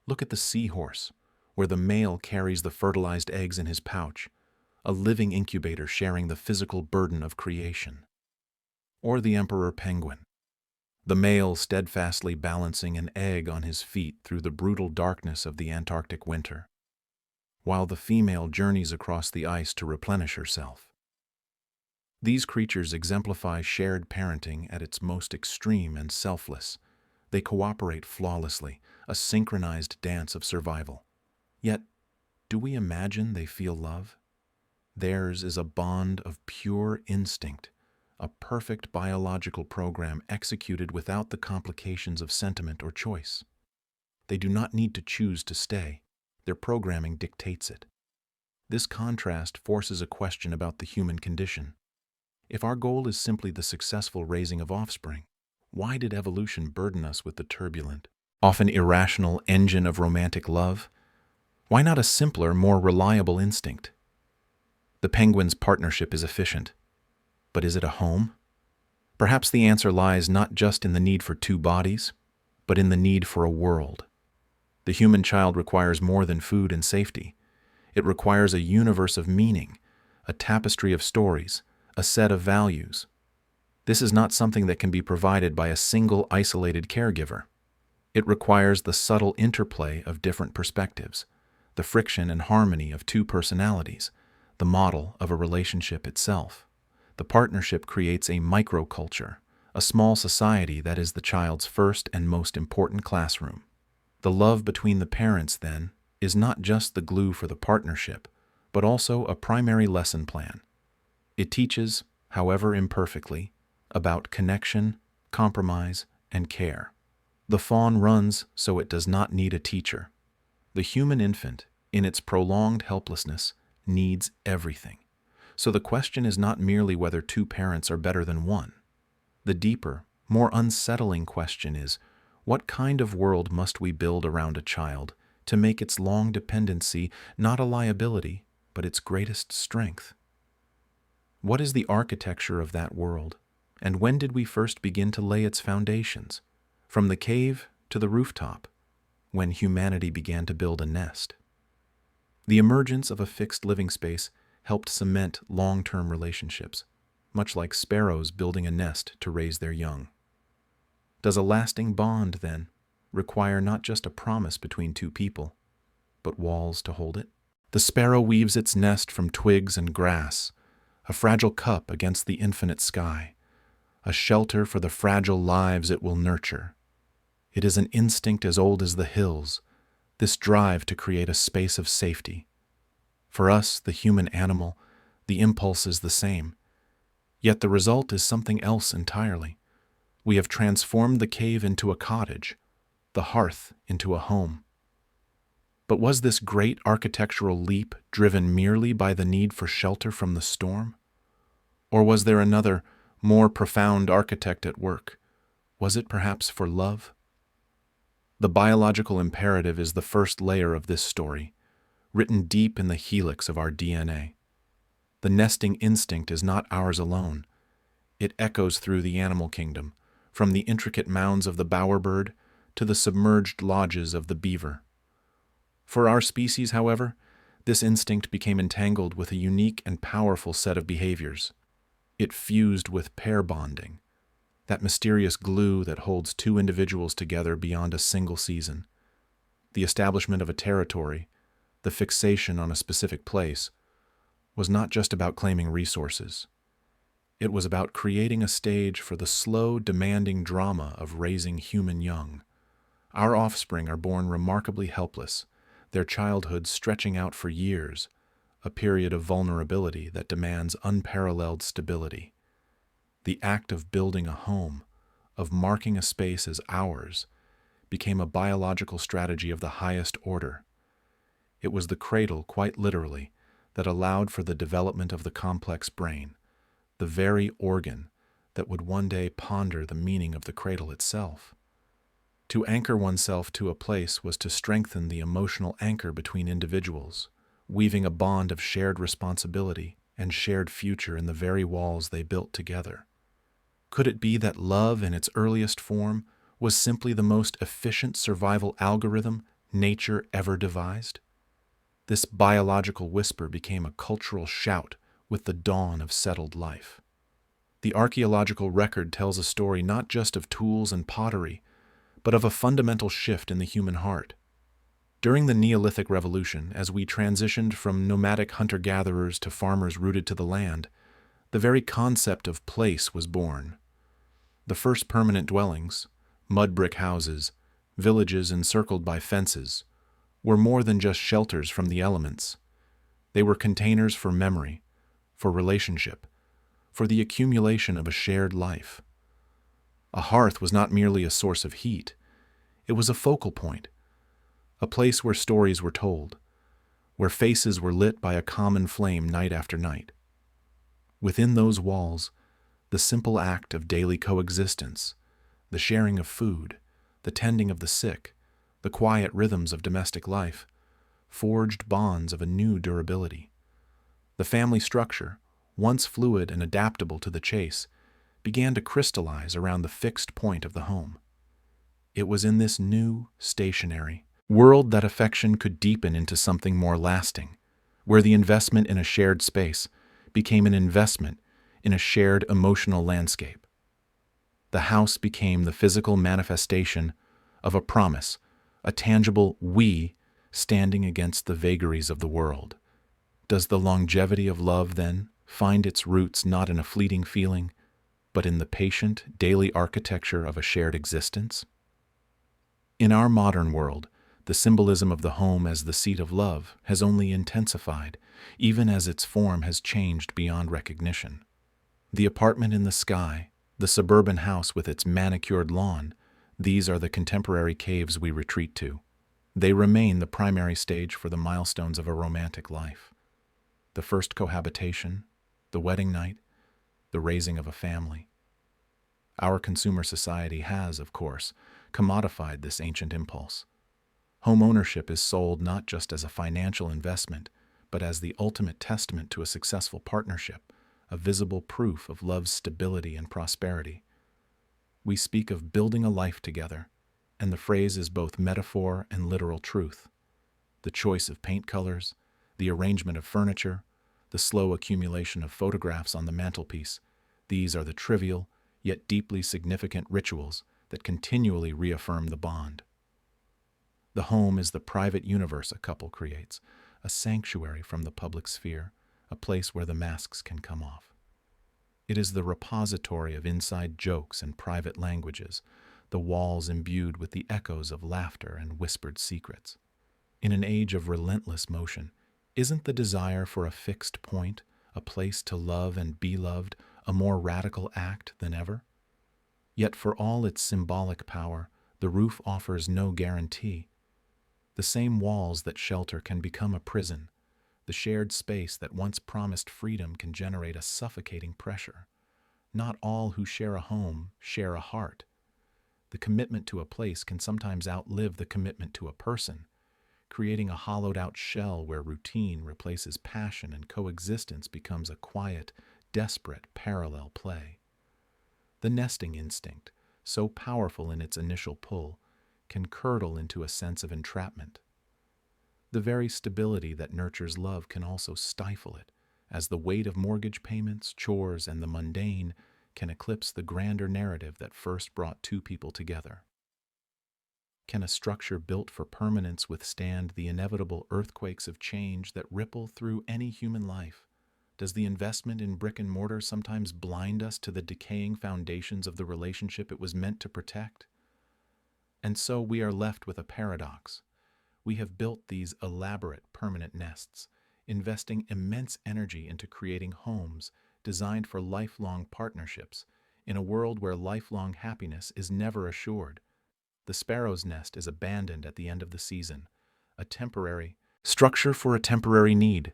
Look at the seahorse, where the male carries the fertilized eggs in his pouch, a living incubator sharing the physical burden of creation. Or the emperor penguin, the male steadfastly balancing an egg on his feet through the brutal darkness of the Antarctic winter, while the female journeys across the ice to replenish herself. These creatures exemplify shared parenting at its most extreme and selfless. They cooperate flawlessly, a synchronized dance of survival. Yet, do we imagine they feel love? Theirs is a bond of pure instinct, a perfect biological program executed without the complications of sentiment or choice. They do not need to choose to stay. Their programming dictates it. This contrast forces a question about the human condition. If our goal is simply the successful raising of offspring, why did evolution burden us with the turbulent, often irrational engine of romantic love? Why not a simpler, more reliable instinct? The penguin's partnership is efficient, but is it a home? Perhaps the answer lies not just in the need for two bodies, but in the need for a world. The human child requires more than food and safety. It requires a universe of meaning, a tapestry of stories, a set of values. This is not something that can be provided by a single isolated caregiver. It requires the subtle interplay of different perspectives, the friction and harmony of two personalities, the model of a relationship itself. The partnership creates a microculture, a small society that is the child's first and most important classroom. The love between the parents, then, is not just the glue for the partnership, but also a primary lesson plan. It teaches, however imperfectly, about connection, compromise, and care. The fawn runs so it does not need a teacher. The human infant, in its prolonged helplessness, needs everything. So the question is not merely whether two parents are better than one. The deeper, more unsettling question is, what kind of world must we build around a child to make its long dependency not a liability, but its greatest strength? What is the architecture of that world, and when did we first begin to lay its foundations, from the cave to the rooftop, when humanity began to build a nest? The emergence of a fixed living space helped cement long-term relationships, much like sparrows building a nest to raise their young. Does a lasting bond, then, require not just a promise between two people, but walls to hold it? The sparrow weaves its nest from twigs and grass, a fragile cup against the infinite sky, a shelter for the fragile lives it will nurture. It is an instinct as old as the hills, this drive to create a space of safety. For us, the human animal, the impulse is the same. Yet the result is something else entirely. We have transformed the cave into a cottage, the hearth into a home. But was this great architectural leap driven merely by the need for shelter from the storm? Or was there another, more profound architect at work? Was it perhaps for love? The biological imperative is the first layer of this story, written deep in the helix of our DNA. The nesting instinct is not ours alone. It echoes through the animal kingdom, from the intricate mounds of the bowerbird to the submerged lodges of the beaver. For our species, however, this instinct became entangled with a unique and powerful set of behaviors. It fused with pair bonding, that mysterious glue that holds two individuals together beyond a single season. The establishment of a territory, the fixation on a specific place, was not just about claiming resources. It was about creating a stage for the slow, demanding drama of raising human young. Our offspring are born remarkably helpless, their childhood stretching out for years, a period of vulnerability that demands unparalleled stability. The act of building a home, of marking a space as ours, became a biological strategy of the highest order. It was the cradle, quite literally, that allowed for the development of the complex brain, the very organ that would one day ponder the meaning of the cradle itself. To anchor oneself to a place was to strengthen the emotional anchor between individuals, weaving a bond of shared responsibility and shared future in the very walls they built together. Could it be that love in its earliest form was simply the most efficient survival algorithm nature ever devised? This biological whisper became a cultural shout with the dawn of settled life. The archaeological record tells a story not just of tools and pottery, but of a fundamental shift in the human heart. During the Neolithic Revolution, as we transitioned from nomadic hunter-gatherers to farmers rooted to the land, the very concept of place was born. The first permanent dwellings, mud brick houses, villages encircled by fences, were more than just shelters from the elements. They were containers for memory, for relationship, for the accumulation of a shared life. A hearth was not merely a source of heat. It was a focal point, a place where stories were told, where faces were lit by a common flame night after night. Within those walls, the simple act of daily coexistence, the sharing of food, the tending of the sick, the quiet rhythms of domestic life, forged bonds of a new durability. The family structure, once fluid and adaptable to the chase, began to crystallize around the fixed point of the home. It was in this new, stationary world that affection could deepen into something more lasting, where the investment in a shared space became an investment in a shared emotional landscape. The house became the physical manifestation of a promise, a tangible we standing against the vagaries of the world. Does the longevity of love, then, find its roots not in a fleeting feeling, but in the patient, daily architecture of a shared existence? In our modern world, the symbolism of the home as the seat of love has only intensified, even as its form has changed beyond recognition. The apartment in the sky, the suburban house with its manicured lawn, these are the contemporary caves we retreat to. They remain the primary stage for the milestones of a romantic life. The first cohabitation, the wedding night, the raising of a family. Our consumer society has, of course, commodified this ancient impulse. Home ownership is sold not just as a financial investment, but as the ultimate testament to a successful partnership, a visible proof of love's stability and prosperity. We speak of building a life together, and the phrase is both metaphor and literal truth. The choice of paint colors, the arrangement of furniture, the slow accumulation of photographs on the mantelpiece, these are the trivial, yet deeply significant rituals that continually reaffirm the bond. The home is the private universe a couple creates, a sanctuary from the public sphere, a place where the masks can come off. It is the repository of inside jokes and private languages, the walls imbued with the echoes of laughter and whispered secrets. In an age of relentless motion, isn't the desire for a fixed point, a place to love and be loved, a more radical act than ever? Yet for all its symbolic power, the roof offers no guarantee. The same walls that shelter can become a prison. The shared space that once promised freedom can generate a suffocating pressure. Not all who share a home share a heart. The commitment to a place can sometimes outlive the commitment to a person, creating a hollowed-out shell where routine replaces passion and coexistence becomes a quiet, desperate parallel play. The nesting instinct, so powerful in its initial pull, can curdle into a sense of entrapment. The very stability that nurtures love can also stifle it, as the weight of mortgage payments, chores, and the mundane can eclipse the grander narrative that first brought two people together. Can a structure built for permanence withstand the inevitable earthquakes of change that ripple through any human life? Does the investment in brick and mortar sometimes blind us to the decaying foundations of the relationship it was meant to protect? And so we are left with a paradox. We have built these elaborate permanent nests, investing immense energy into creating homes designed for lifelong partnerships in a world where lifelong happiness is never assured. The sparrow's nest is abandoned at the end of the season, a temporary structure for a temporary need.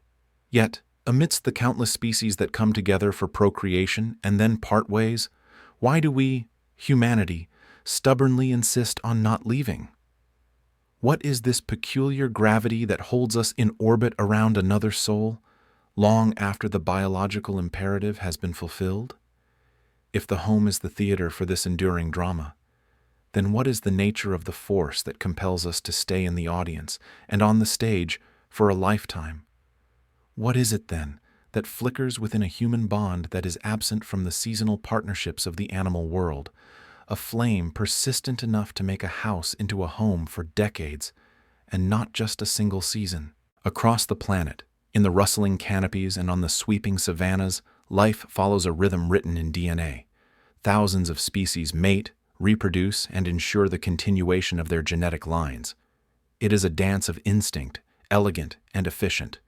Yet, amidst the countless species that come together for procreation and then part ways, why do we, humanity, stubbornly insist on not leaving? What is this peculiar gravity that holds us in orbit around another soul, long after the biological imperative has been fulfilled? If the home is the theater for this enduring drama, then what is the nature of the force that compels us to stay in the audience and on the stage for a lifetime? What is it, then, that flickers within a human bond that is absent from the seasonal partnerships of the animal world, a flame persistent enough to make a house into a home for decades, and not just a single season? Across the planet, in the rustling canopies and on the sweeping savannas, life follows a rhythm written in DNA. Thousands of species mate, reproduce, and ensure the continuation of their genetic lines. It is a dance of instinct, elegant and efficient.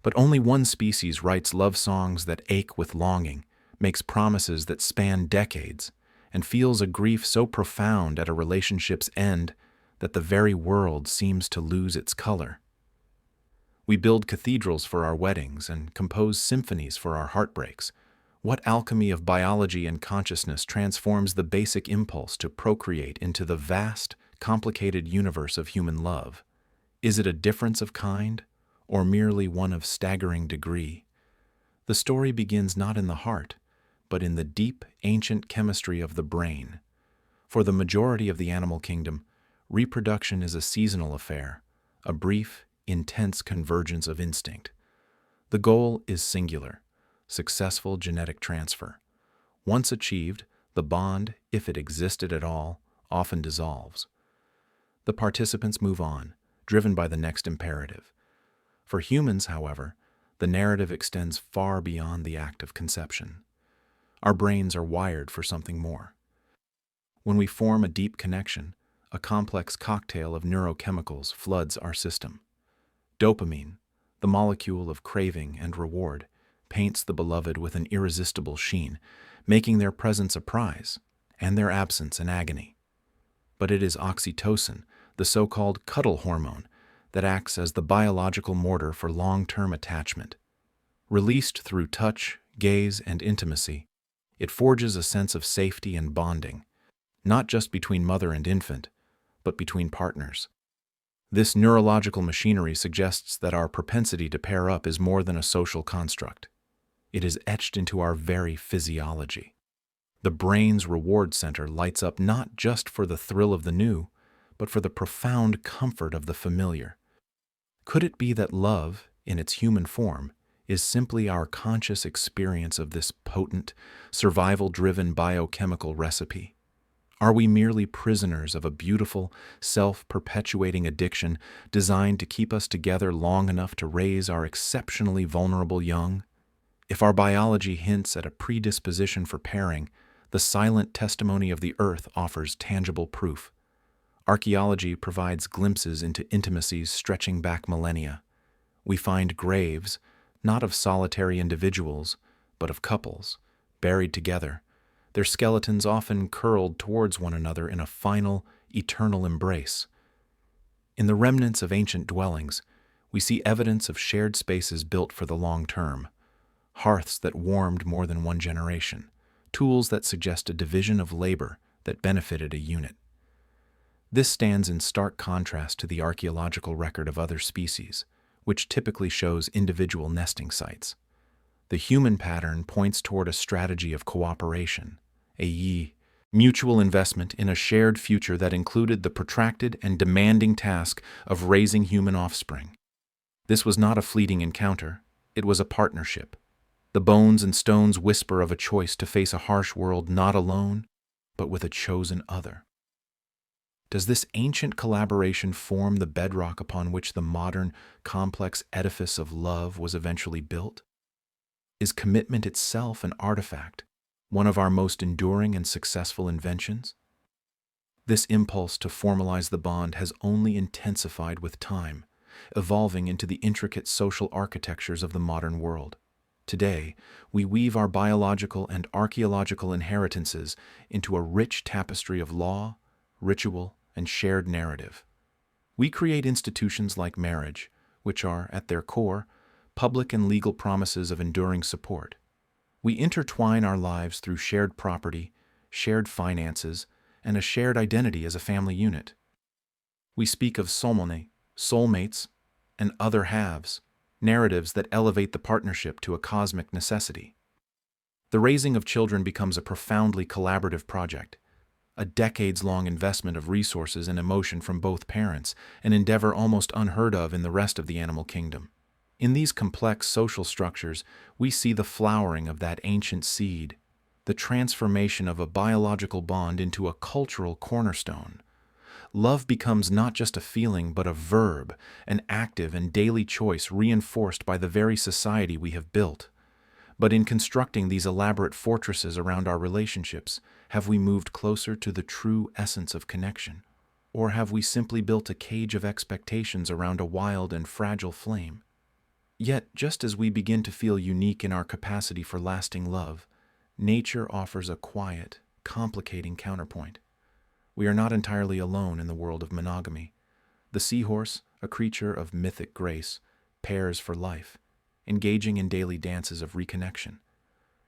But only one species writes love songs that ache with longing, makes promises that span decades, and feels a grief so profound at a relationship's end that the very world seems to lose its color. We build cathedrals for our weddings and compose symphonies for our heartbreaks. What alchemy of biology and consciousness transforms the basic impulse to procreate into the vast, complicated universe of human love? Is it a difference of kind, or merely one of staggering degree? The story begins not in the heart, but in the deep, ancient chemistry of the brain. For the majority of the animal kingdom, reproduction is a seasonal affair, a brief, intense convergence of instinct. The goal is singular: successful genetic transfer. Once achieved, the bond, if it existed at all, often dissolves. The participants move on, driven by the next imperative. For humans, however, the narrative extends far beyond the act of conception. Our brains are wired for something more. When we form a deep connection, a complex cocktail of neurochemicals floods our system. Dopamine, the molecule of craving and reward, paints the beloved with an irresistible sheen, making their presence a prize and their absence an agony. But it is oxytocin, the so-called cuddle hormone, that acts as the biological mortar for long-term attachment. Released through touch, gaze, and intimacy, it forges a sense of safety and bonding, not just between mother and infant, but between partners. This neurological machinery suggests that our propensity to pair up is more than a social construct. It is etched into our very physiology. The brain's reward center lights up not just for the thrill of the new, but for the profound comfort of the familiar. Could it be that love, in its human form, is simply our conscious experience of this potent, survival-driven biochemical recipe? Are we merely prisoners of a beautiful, self-perpetuating addiction designed to keep us together long enough to raise our exceptionally vulnerable young? If our biology hints at a predisposition for pairing, the silent testimony of the earth offers tangible proof. Archaeology provides glimpses into intimacies stretching back millennia. We find graves, not of solitary individuals, but of couples, buried together, their skeletons often curled towards one another in a final, eternal embrace. In the remnants of ancient dwellings, we see evidence of shared spaces built for the long term, hearths that warmed more than one generation, tools that suggest a division of labor that benefited a unit. This stands in stark contrast to the archaeological record of other species, which typically shows individual nesting sites. The human pattern points toward a strategy of cooperation, mutual investment in a shared future that included the protracted and demanding task of raising human offspring. This was not a fleeting encounter, it was a partnership. The bones and stones whisper of a choice to face a harsh world not alone, but with a chosen other. Does this ancient collaboration form the bedrock upon which the modern, complex edifice of love was eventually built? Is commitment itself an artifact, one of our most enduring and successful inventions? This impulse to formalize the bond has only intensified with time, evolving into the intricate social architectures of the modern world. Today, we weave our biological and archaeological inheritances into a rich tapestry of law, ritual, and shared narrative. We create institutions like marriage, which are, at their core, public and legal promises of enduring support. We intertwine our lives through shared property, shared finances, and a shared identity as a family unit. We speak of soulmates, and other halves, narratives that elevate the partnership to a cosmic necessity. The raising of children becomes a profoundly collaborative project, a decades-long investment of resources and emotion from both parents, an endeavor almost unheard of in the rest of the animal kingdom. In these complex social structures, we see the flowering of that ancient seed, the transformation of a biological bond into a cultural cornerstone. Love becomes not just a feeling, but a verb, an active and daily choice reinforced by the very society we have built. But in constructing these elaborate fortresses around our relationships, have we moved closer to the true essence of connection? Or have we simply built a cage of expectations around a wild and fragile flame? Yet, just as we begin to feel unique in our capacity for lasting love, nature offers a quiet, complicating counterpoint. We are not entirely alone in the world of monogamy. The seahorse, a creature of mythic grace, pairs for life, engaging in daily dances of reconnection.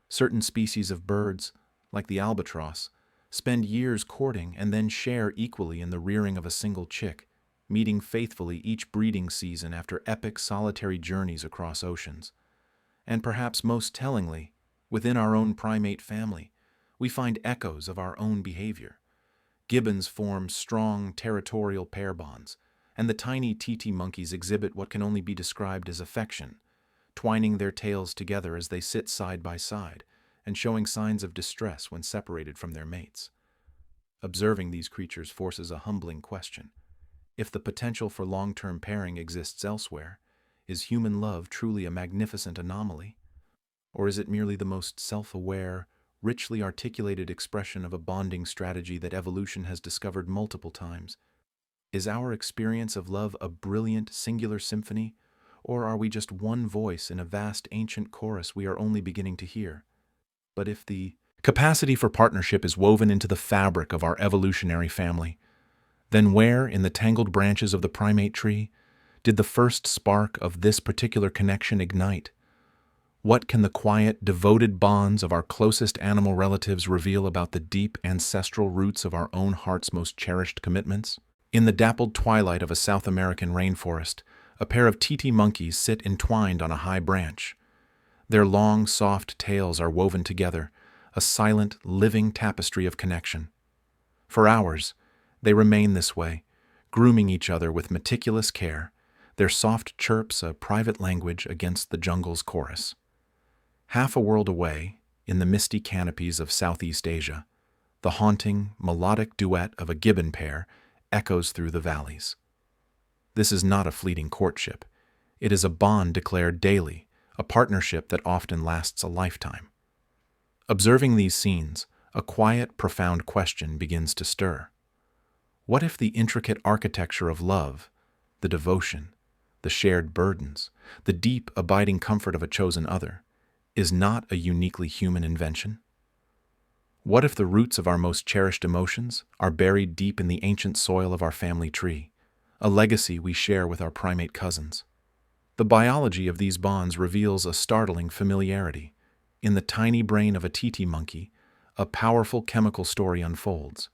Certain species of birds, like the albatross, spend years courting and then share equally in the rearing of a single chick, meeting faithfully each breeding season after epic solitary journeys across oceans. And perhaps most tellingly, within our own primate family, we find echoes of our own behavior. Gibbons form strong territorial pair bonds, and the tiny titi monkeys exhibit what can only be described as affection, twining their tails together as they sit side by side, and showing signs of distress when separated from their mates. Observing these creatures forces a humbling question. If the potential for long-term pairing exists elsewhere, is human love truly a magnificent anomaly? Or is it merely the most self-aware, richly articulated expression of a bonding strategy that evolution has discovered multiple times? Is our experience of love a brilliant, singular symphony, or are we just one voice in a vast ancient chorus we are only beginning to hear? But if the capacity for partnership is woven into the fabric of our evolutionary family, then where, in the tangled branches of the primate tree, did the first spark of this particular connection ignite? What can the quiet, devoted bonds of our closest animal relatives reveal about the deep ancestral roots of our own heart's most cherished commitments? In the dappled twilight of a South American rainforest, a pair of titi monkeys sit entwined on a high branch. Their long, soft tails are woven together, a silent, living tapestry of connection. For hours, they remain this way, grooming each other with meticulous care, their soft chirps a private language against the jungle's chorus. Half a world away, in the misty canopies of Southeast Asia, the haunting, melodic duet of a gibbon pair echoes through the valleys. This is not a fleeting courtship. It is a bond declared daily, a partnership that often lasts a lifetime. Observing these scenes, a quiet, profound question begins to stir. What if the intricate architecture of love, the devotion, the shared burdens, the deep, abiding comfort of a chosen other, is not a uniquely human invention? What if the roots of our most cherished emotions are buried deep in the ancient soil of our family tree, a legacy we share with our primate cousins? The biology of these bonds reveals a startling familiarity. In the tiny brain of a titi monkey, a powerful chemical story unfolds.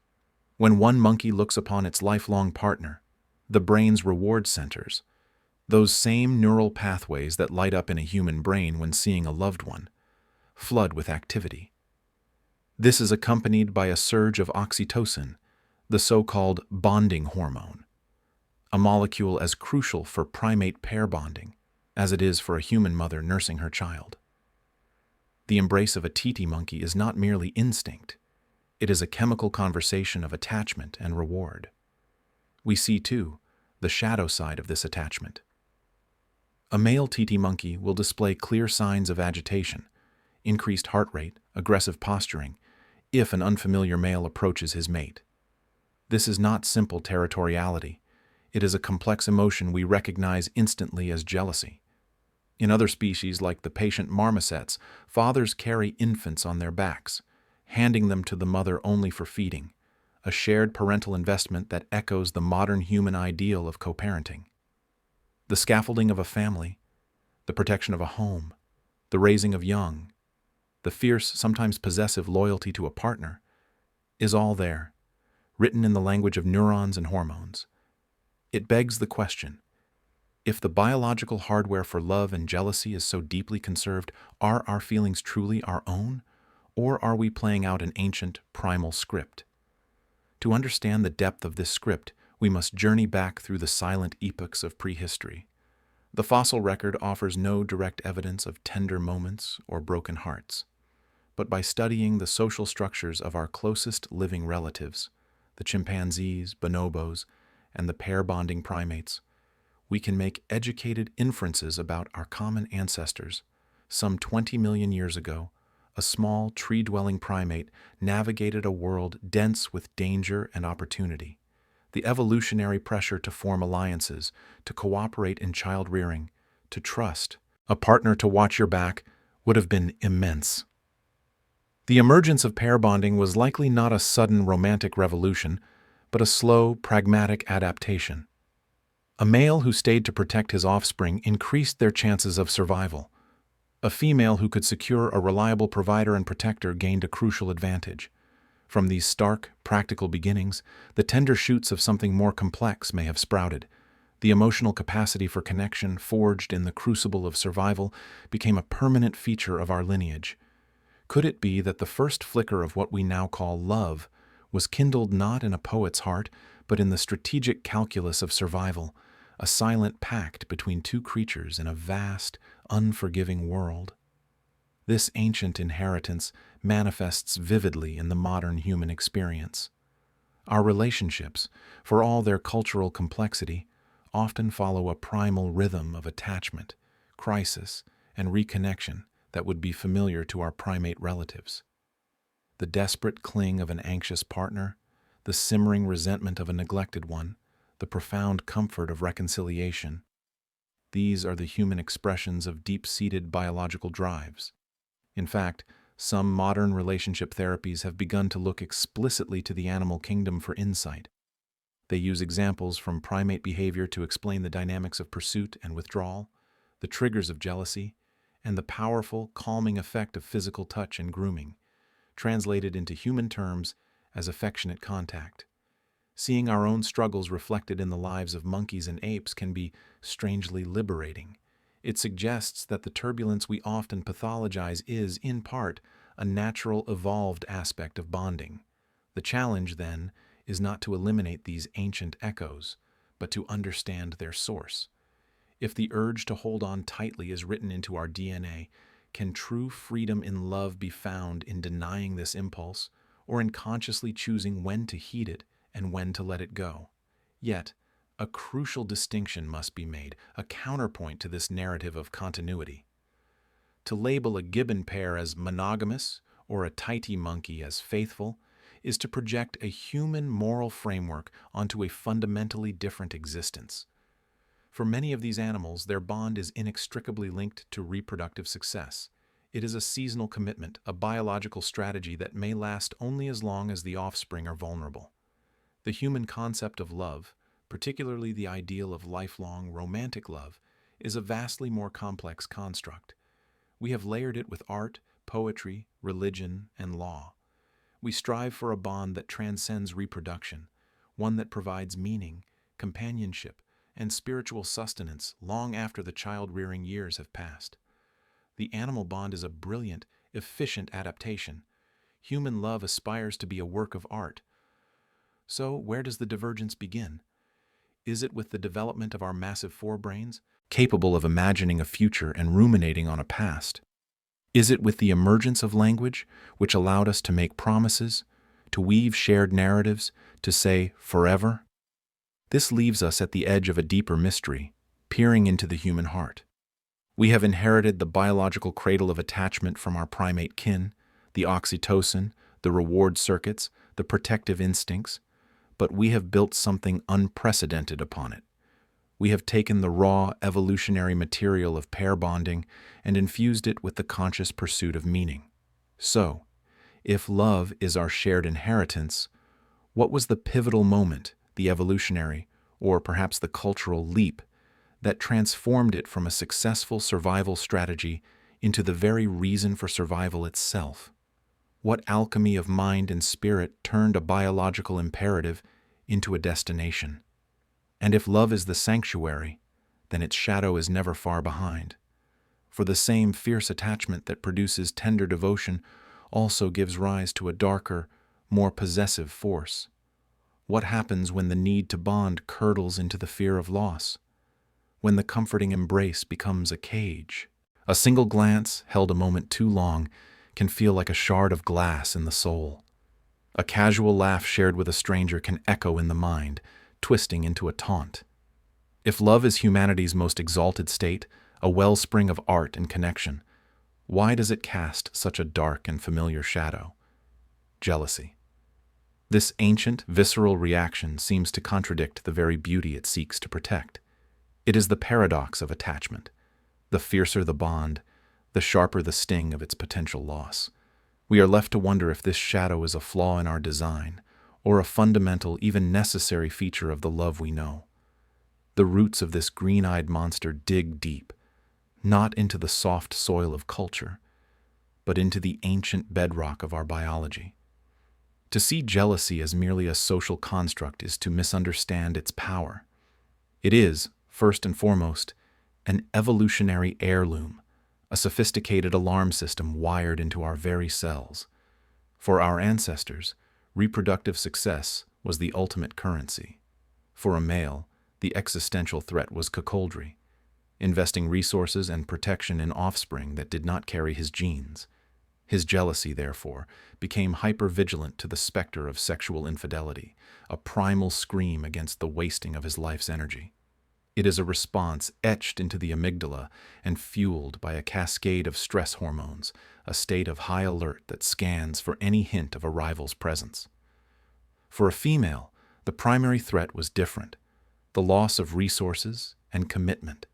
When one monkey looks upon its lifelong partner, the brain's reward centers, those same neural pathways that light up in a human brain when seeing a loved one, flood with activity. This is accompanied by a surge of oxytocin, the so-called bonding hormone, a molecule as crucial for primate pair bonding as it is for a human mother nursing her child. The embrace of a titi monkey is not merely instinct. It is a chemical conversation of attachment and reward. We see, too, the shadow side of this attachment. A male titi monkey will display clear signs of agitation, increased heart rate, aggressive posturing, if an unfamiliar male approaches his mate. This is not simple territoriality. It is a complex emotion we recognize instantly as jealousy. In other species, like the patient marmosets, fathers carry infants on their backs, handing them to the mother only for feeding, a shared parental investment that echoes the modern human ideal of co-parenting. The scaffolding of a family, the protection of a home, the raising of young, the fierce, sometimes possessive loyalty to a partner, is all there, written in the language of neurons and hormones. It begs the question, if the biological hardware for love and jealousy is so deeply conserved, are our feelings truly our own, or are we playing out an ancient, primal script? To understand the depth of this script, we must journey back through the silent epochs of prehistory. The fossil record offers no direct evidence of tender moments or broken hearts. But by studying the social structures of our closest living relatives, the chimpanzees, bonobos, and the pair-bonding primates, we can make educated inferences about our common ancestors. Some 20 million years ago, a small tree-dwelling primate navigated a world dense with danger and opportunity. The evolutionary pressure to form alliances, to cooperate in child-rearing, to trust a partner to watch your back would have been immense. The emergence of pair bonding was likely not a sudden romantic revolution, but a slow, pragmatic adaptation. A male who stayed to protect his offspring increased their chances of survival. A female who could secure a reliable provider and protector gained a crucial advantage. From these stark, practical beginnings, the tender shoots of something more complex may have sprouted. The emotional capacity for connection, forged in the crucible of survival, became a permanent feature of our lineage. Could it be that the first flicker of what we now call love was kindled not in a poet's heart, but in the strategic calculus of survival, a silent pact between two creatures in a vast, unforgiving world? This ancient inheritance manifests vividly in the modern human experience. Our relationships, for all their cultural complexity, often follow a primal rhythm of attachment, crisis, and reconnection that would be familiar to our primate relatives. The desperate cling of an anxious partner, the simmering resentment of a neglected one, the profound comfort of reconciliation. These are the human expressions of deep-seated biological drives. In fact, some modern relationship therapies have begun to look explicitly to the animal kingdom for insight. They use examples from primate behavior to explain the dynamics of pursuit and withdrawal, the triggers of jealousy, and the powerful, calming effect of physical touch and grooming, translated into human terms as affectionate contact. Seeing our own struggles reflected in the lives of monkeys and apes can be strangely liberating. It suggests that the turbulence we often pathologize is, in part, a natural, evolved aspect of bonding. The challenge, then, is not to eliminate these ancient echoes, but to understand their source. If the urge to hold on tightly is written into our DNA, can true freedom in love be found in denying this impulse, or in consciously choosing when to heed it and when to let it go? Yet, a crucial distinction must be made, a counterpoint to this narrative of continuity. To label a gibbon pair as monogamous or a Tahiti monkey as faithful is to project a human moral framework onto a fundamentally different existence. For many of these animals, their bond is inextricably linked to reproductive success. It is a seasonal commitment, a biological strategy that may last only as long as the offspring are vulnerable. The human concept of love, particularly the ideal of lifelong romantic love, is a vastly more complex construct. We have layered it with art, poetry, religion, and law. We strive for a bond that transcends reproduction, one that provides meaning, companionship, and spiritual sustenance long after the child-rearing years have passed. The animal bond is a brilliant, efficient adaptation. Human love aspires to be a work of art. So, where does the divergence begin? Is it with the development of our massive forebrains, capable of imagining a future and ruminating on a past? Is it with the emergence of language, which allowed us to make promises, to weave shared narratives, to say forever? This leaves us at the edge of a deeper mystery, peering into the human heart. We have inherited the biological cradle of attachment from our primate kin, the oxytocin, the reward circuits, the protective instincts, but we have built something unprecedented upon it. We have taken the raw evolutionary material of pair bonding and infused it with the conscious pursuit of meaning. So, if love is our shared inheritance, what was the pivotal moment, the evolutionary, or perhaps the cultural leap, that transformed it from a successful survival strategy into the very reason for survival itself? What alchemy of mind and spirit turned a biological imperative into a destination? And if love is the sanctuary, then its shadow is never far behind. For the same fierce attachment that produces tender devotion also gives rise to a darker, more possessive force. What happens when the need to bond curdles into the fear of loss? When the comforting embrace becomes a cage? A single glance, held a moment too long, can feel like a shard of glass in the soul. A casual laugh shared with a stranger can echo in the mind, twisting into a taunt. If love is humanity's most exalted state, a wellspring of art and connection, why does it cast such a dark and familiar shadow? Jealousy. This ancient, visceral reaction seems to contradict the very beauty it seeks to protect. It is the paradox of attachment. The fiercer the bond, the sharper the sting of its potential loss. We are left to wonder if this shadow is a flaw in our design, or a fundamental, even necessary feature of the love we know. The roots of this green-eyed monster dig deep, not into the soft soil of culture, but into the ancient bedrock of our biology. To see jealousy as merely a social construct is to misunderstand its power. It is, first and foremost, an evolutionary heirloom, a sophisticated alarm system wired into our very cells. For our ancestors, reproductive success was the ultimate currency. For a male, the existential threat was cuckoldry, investing resources and protection in offspring that did not carry his genes. His jealousy, therefore, became hypervigilant to the specter of sexual infidelity, a primal scream against the wasting of his life's energy. It is a response etched into the amygdala and fueled by a cascade of stress hormones, a state of high alert that scans for any hint of a rival's presence. For a female, the primary threat was different: the loss of resources and commitment.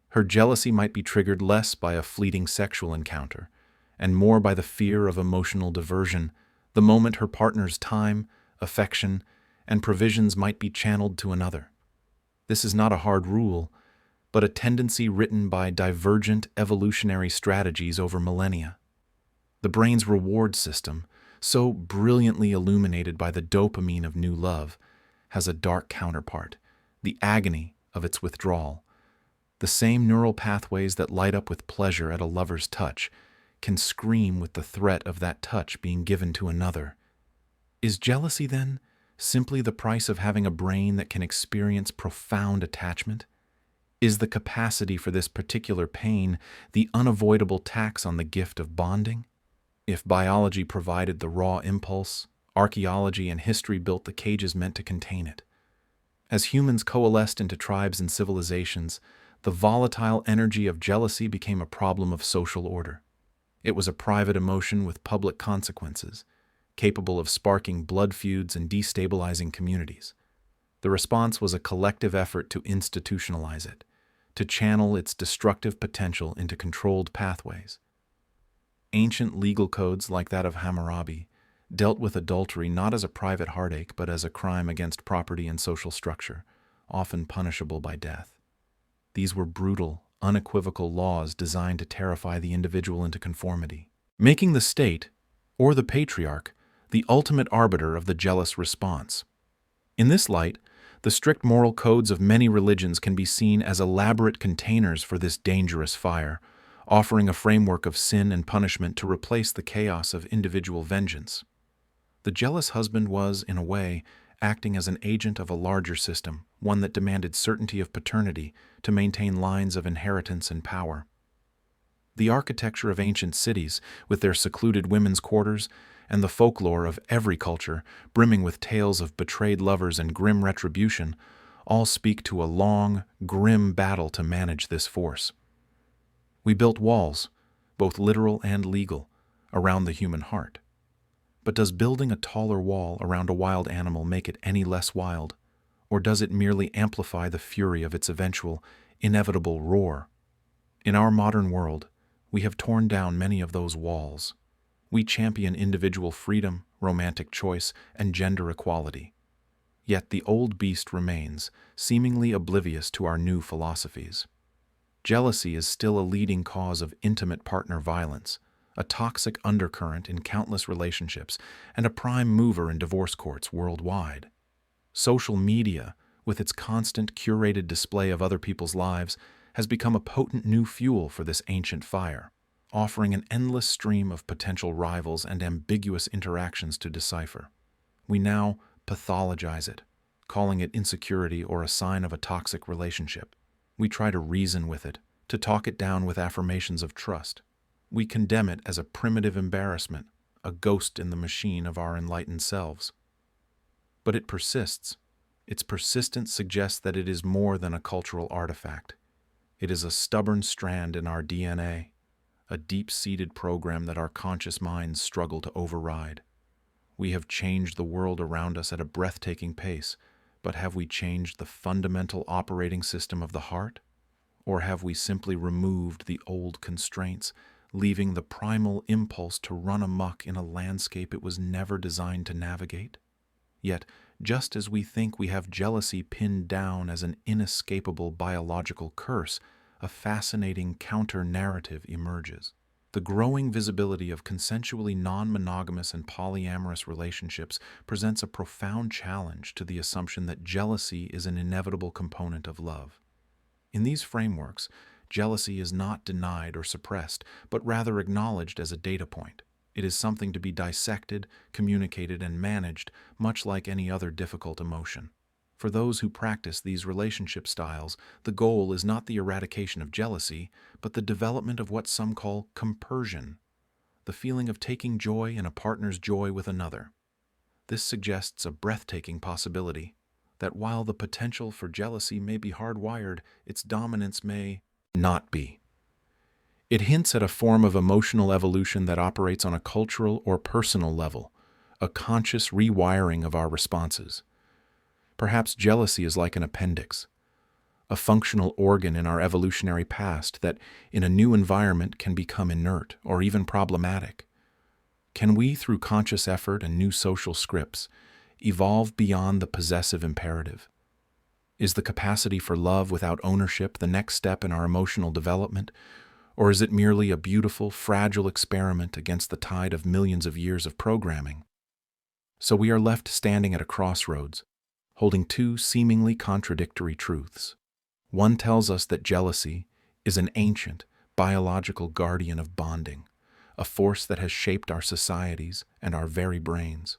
Her jealousy might be triggered less by a fleeting sexual encounter, and more by the fear of emotional diversion, the moment her partner's time, affection, and provisions might be channeled to another. This is not a hard rule, but a tendency written by divergent evolutionary strategies over millennia. The brain's reward system, so brilliantly illuminated by the dopamine of new love, has a dark counterpart, the agony of its withdrawal. The same neural pathways that light up with pleasure at a lover's touch can scream with the threat of that touch being given to another. Is jealousy, then, simply the price of having a brain that can experience profound attachment? Is the capacity for this particular pain the unavoidable tax on the gift of bonding? If biology provided the raw impulse, archaeology and history built the cages meant to contain it. As humans coalesced into tribes and civilizations, the volatile energy of jealousy became a problem of social order. It was a private emotion with public consequences, capable of sparking blood feuds and destabilizing communities. The response was a collective effort to institutionalize it, to channel its destructive potential into controlled pathways. Ancient legal codes like that of Hammurabi dealt with adultery not as a private heartache but as a crime against property and social structure, often punishable by death. These were brutal, unequivocal laws designed to terrify the individual into conformity, making the state, or the patriarch, the ultimate arbiter of the jealous response. In this light, the strict moral codes of many religions can be seen as elaborate containers for this dangerous fire, offering a framework of sin and punishment to replace the chaos of individual vengeance. The jealous husband was, in a way, acting as an agent of a larger system, one that demanded certainty of paternity to maintain lines of inheritance and power. The architecture of ancient cities, with their secluded women's quarters, and the folklore of every culture, brimming with tales of betrayed lovers and grim retribution, all speak to a long, grim battle to manage this force. We built walls, both literal and legal, around the human heart. But does building a taller wall around a wild animal make it any less wild, or does it merely amplify the fury of its eventual, inevitable roar? In our modern world, we have torn down many of those walls. We champion individual freedom, romantic choice, and gender equality. Yet the old beast remains, seemingly oblivious to our new philosophies. Jealousy is still a leading cause of intimate partner violence, a toxic undercurrent in countless relationships, and a prime mover in divorce courts worldwide. Social media, with its constant curated display of other people's lives, has become a potent new fuel for this ancient fire, offering an endless stream of potential rivals and ambiguous interactions to decipher. We now pathologize it, calling it insecurity or a sign of a toxic relationship. We try to reason with it, to talk it down with affirmations of trust. We condemn it as a primitive embarrassment, a ghost in the machine of our enlightened selves. But it persists. Its persistence suggests that it is more than a cultural artifact. It is a stubborn strand in our DNA, a deep-seated program that our conscious minds struggle to override. We have changed the world around us at a breathtaking pace, but have we changed the fundamental operating system of the heart? Or have we simply removed the old constraints, leaving the primal impulse to run amok in a landscape it was never designed to navigate? Yet, just as we think we have jealousy pinned down as an inescapable biological curse, a fascinating counter-narrative emerges. The growing visibility of consensually non-monogamous and polyamorous relationships presents a profound challenge to the assumption that jealousy is an inevitable component of love. In these frameworks, jealousy is not denied or suppressed, but rather acknowledged as a data point. It is something to be dissected, communicated, and managed, much like any other difficult emotion. For those who practice these relationship styles, the goal is not the eradication of jealousy, but the development of what some call compersion, the feeling of taking joy in a partner's joy with another. This suggests a breathtaking possibility, that while the potential for jealousy may be hardwired, its dominance may not be. It hints at a form of emotional evolution that operates on a cultural or personal level, a conscious rewiring of our responses. Perhaps jealousy is like an appendix, a functional organ in our evolutionary past that, in a new environment, can become inert or even problematic. Can we, through conscious effort and new social scripts, evolve beyond the possessive imperative? Is the capacity for love without ownership the next step in our emotional development, or is it merely a beautiful, fragile experiment against the tide of millions of years of programming? So we are left standing at a crossroads, holding two seemingly contradictory truths. One tells us that jealousy is an ancient, biological guardian of bonding, a force that has shaped our societies and our very brains.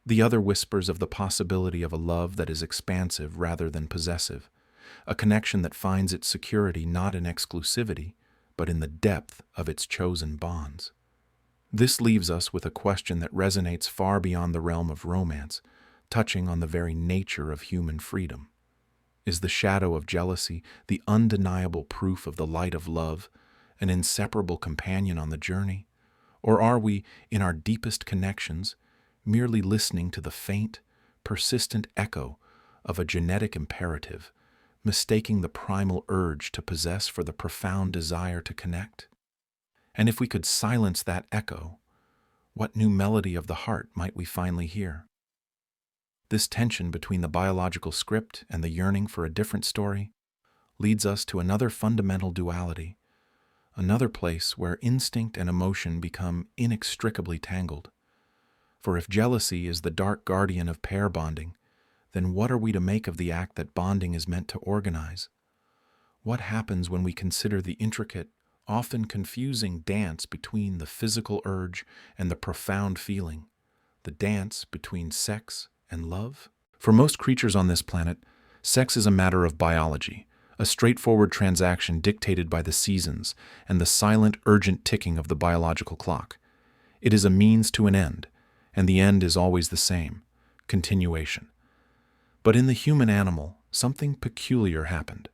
The other whispers of the possibility of a love that is expansive rather than possessive, a connection that finds its security not in exclusivity, but in the depth of its chosen bonds. This leaves us with a question that resonates far beyond the realm of romance, touching on the very nature of human freedom. Is the shadow of jealousy the undeniable proof of the light of love, an inseparable companion on the journey? Or are we, in our deepest connections, merely listening to the faint, persistent echo of a genetic imperative, mistaking the primal urge to possess for the profound desire to connect? And if we could silence that echo, what new melody of the heart might we finally hear? This tension between the biological script and the yearning for a different story leads us to another fundamental duality, another place where instinct and emotion become inextricably tangled. For if jealousy is the dark guardian of pair bonding, then what are we to make of the act that bonding is meant to organize? What happens when we consider the intricate, often confusing dance between the physical urge and the profound feeling, the dance between sex and love? For most creatures on this planet, sex is a matter of biology, a straightforward transaction dictated by the seasons and the silent, urgent ticking of the biological clock. It is a means to an end, and the end is always the same: continuation. But in the human animal, something peculiar happened.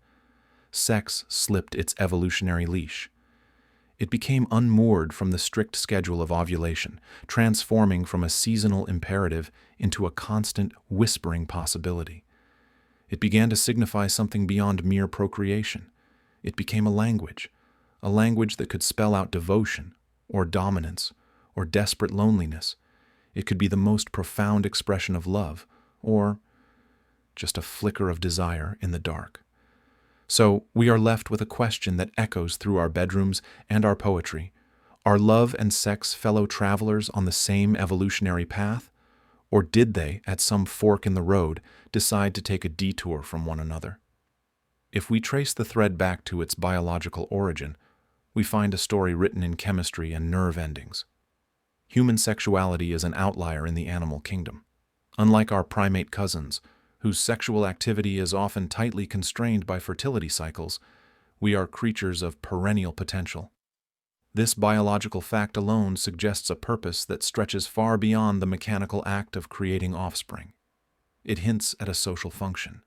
Sex slipped its evolutionary leash. It became unmoored from the strict schedule of ovulation, transforming from a seasonal imperative into a constant, whispering possibility. It began to signify something beyond mere procreation. It became a language that could spell out devotion, or dominance, or desperate loneliness. It could be the most profound expression of love, or just a flicker of desire in the dark. So we are left with a question that echoes through our bedrooms and our poetry. Are love and sex fellow travelers on the same evolutionary path? Or did they, at some fork in the road, decide to take a detour from one another? If we trace the thread back to its biological origin, we find a story written in chemistry and nerve endings. Human sexuality is an outlier in the animal kingdom. Unlike our primate cousins, whose sexual activity is often tightly constrained by fertility cycles, we are creatures of perennial potential. This biological fact alone suggests a purpose that stretches far beyond the mechanical act of creating offspring. It hints at a social function.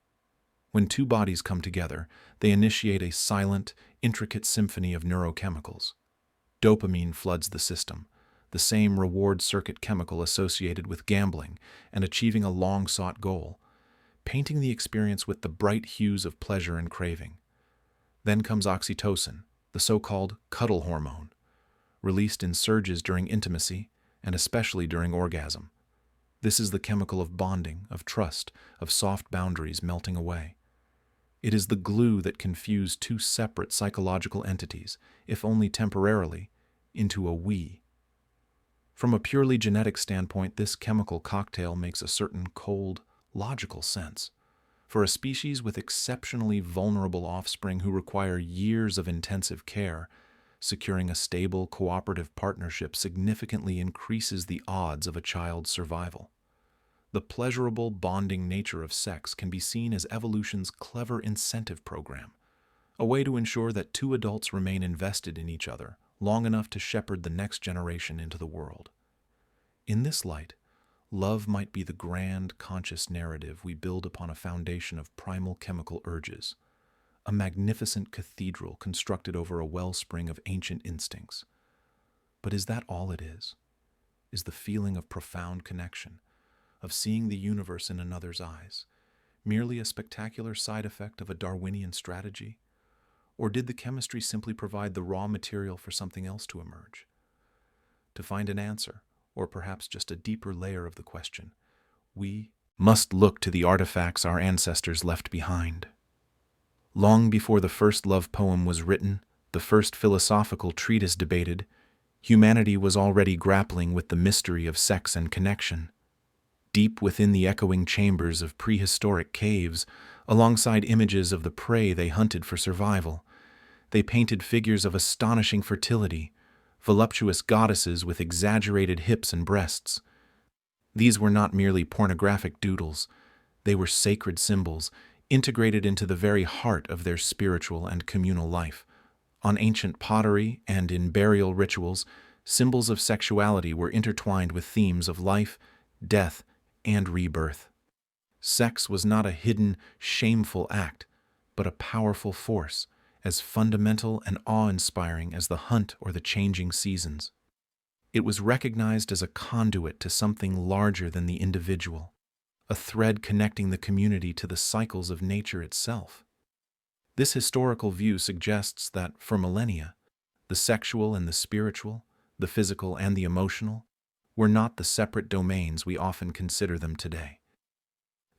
When two bodies come together, they initiate a silent, intricate symphony of neurochemicals. Dopamine floods the system, the same reward circuit chemical associated with gambling and achieving a long-sought goal, painting the experience with the bright hues of pleasure and craving. Then comes oxytocin, the so-called cuddle hormone, released in surges during intimacy and especially during orgasm. This is the chemical of bonding, of trust, of soft boundaries melting away. It is the glue that can fuse two separate psychological entities, if only temporarily, into a we. From a purely genetic standpoint, this chemical cocktail makes a certain cold, logical sense. For a species with exceptionally vulnerable offspring who require years of intensive care, securing a stable, cooperative partnership significantly increases the odds of a child's survival. The pleasurable, bonding nature of sex can be seen as evolution's clever incentive program, a way to ensure that two adults remain invested in each other long enough to shepherd the next generation into the world. In this light, love might be the grand, conscious narrative we build upon a foundation of primal chemical urges, a magnificent cathedral constructed over a wellspring of ancient instincts. But is that all it is? Is the feeling of profound connection, of seeing the universe in another's eyes, merely a spectacular side effect of a Darwinian strategy? Or did the chemistry simply provide the raw material for something else to emerge? To find an answer, or perhaps just a deeper layer of the question, we must look to the artifacts our ancestors left behind. Long before the first love poem was written, the first philosophical treatise debated, humanity was already grappling with the mystery of sex and connection. Deep within the echoing chambers of prehistoric caves, alongside images of the prey they hunted for survival, they painted figures of astonishing fertility, voluptuous goddesses with exaggerated hips and breasts. These were not merely pornographic doodles, they were sacred symbols, integrated into the very heart of their spiritual and communal life. On ancient pottery and in burial rituals, symbols of sexuality were intertwined with themes of life, death, and rebirth. Sex was not a hidden, shameful act, but a powerful force, as fundamental and awe-inspiring as the hunt or the changing seasons. It was recognized as a conduit to something larger than the individual, a thread connecting the community to the cycles of nature itself. This historical view suggests that, for millennia, the sexual and the spiritual, the physical and the emotional, were not the separate domains we often consider them today.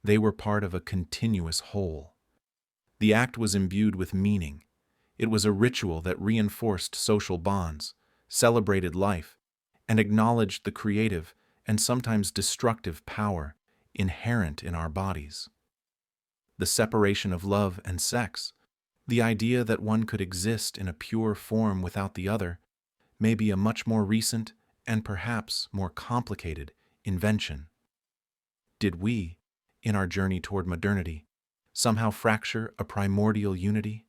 They were part of a continuous whole. The act was imbued with meaning. It was a ritual that reinforced social bonds, celebrated life, and acknowledged the creative and sometimes destructive power inherent in our bodies. The separation of love and sex, the idea that one could exist in a pure form without the other, may be a much more recent and perhaps more complicated invention. Did we, in our journey toward modernity, somehow fracture a primordial unity?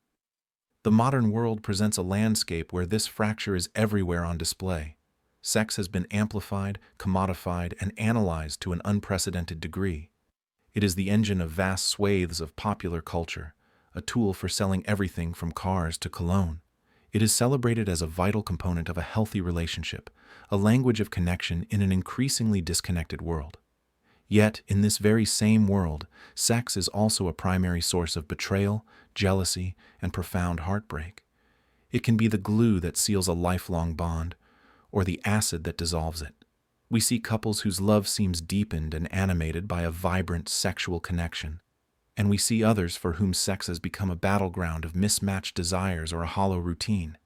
The modern world presents a landscape where this fracture is everywhere on display. Sex has been amplified, commodified, and analyzed to an unprecedented degree. It is the engine of vast swathes of popular culture, a tool for selling everything from cars to cologne. It is celebrated as a vital component of a healthy relationship, a language of connection in an increasingly disconnected world. Yet, in this very same world, sex is also a primary source of betrayal, jealousy, and profound heartbreak. It can be the glue that seals a lifelong bond, or the acid that dissolves it. We see couples whose love seems deepened and animated by a vibrant sexual connection, and we see others for whom sex has become a battleground of mismatched desires or a hollow routine.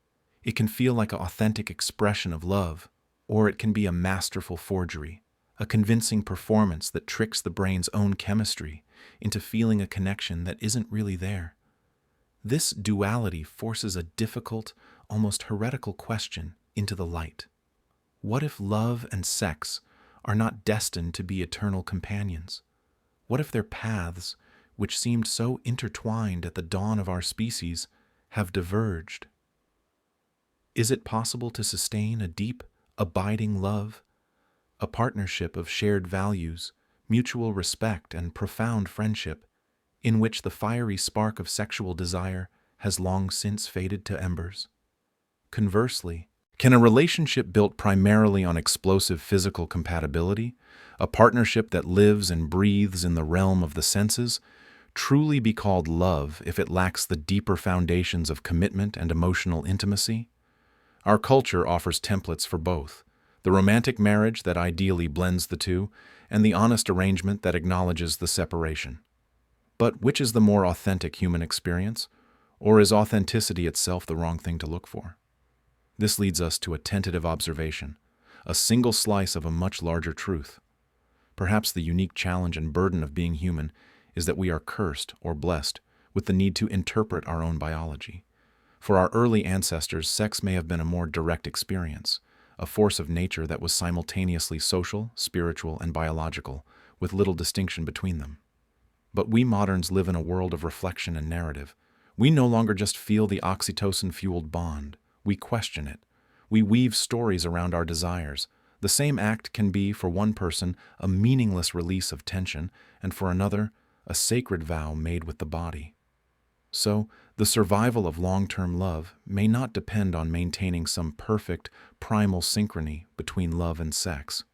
It can feel like an authentic expression of love, or it can be a masterful forgery, a convincing performance that tricks the brain's own chemistry into feeling a connection that isn't really there. This duality forces a difficult, almost heretical question into the light. What if love and sex are not destined to be eternal companions? What if their paths, which seemed so intertwined at the dawn of our species, have diverged? Is it possible to sustain a deep, abiding love, a partnership of shared values, mutual respect, and profound friendship, in which the fiery spark of sexual desire has long since faded to embers? Conversely, can a relationship built primarily on explosive physical compatibility, a partnership that lives and breathes in the realm of the senses, truly be called love if it lacks the deeper foundations of commitment and emotional intimacy? Our culture offers templates for both: the romantic marriage that ideally blends the two, and the honest arrangement that acknowledges the separation. But which is the more authentic human experience? Or is authenticity itself the wrong thing to look for? This leads us to a tentative observation, a single slice of a much larger truth. Perhaps the unique challenge and burden of being human is that we are cursed or blessed with the need to interpret our own biology. For our early ancestors, sex may have been a more direct experience, a force of nature that was simultaneously social, spiritual, and biological, with little distinction between them. But we moderns live in a world of reflection and narrative. We no longer just feel the oxytocin-fueled bond. We question it. We weave stories around our desires. The same act can be, for one person, a meaningless release of tension, and for another, a sacred vow made with the body. So, the survival of long-term love may not depend on maintaining some perfect, primal synchrony between love and sex.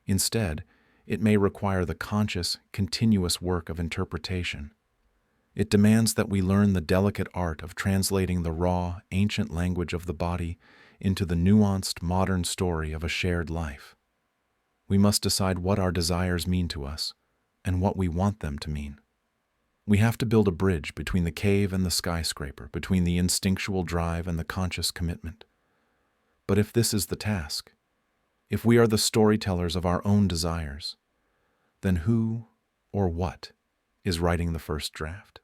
Instead, it may require the conscious, continuous work of interpretation. It demands that we learn the delicate art of translating the raw, ancient language of the body into the nuanced, modern story of a shared life. We must decide what our desires mean to us and what we want them to mean. We have to build a bridge between the cave and the skyscraper, between the instinctual drive and the conscious commitment. But if this is the task, if we are the storytellers of our own desires, then who or what is writing the first draft?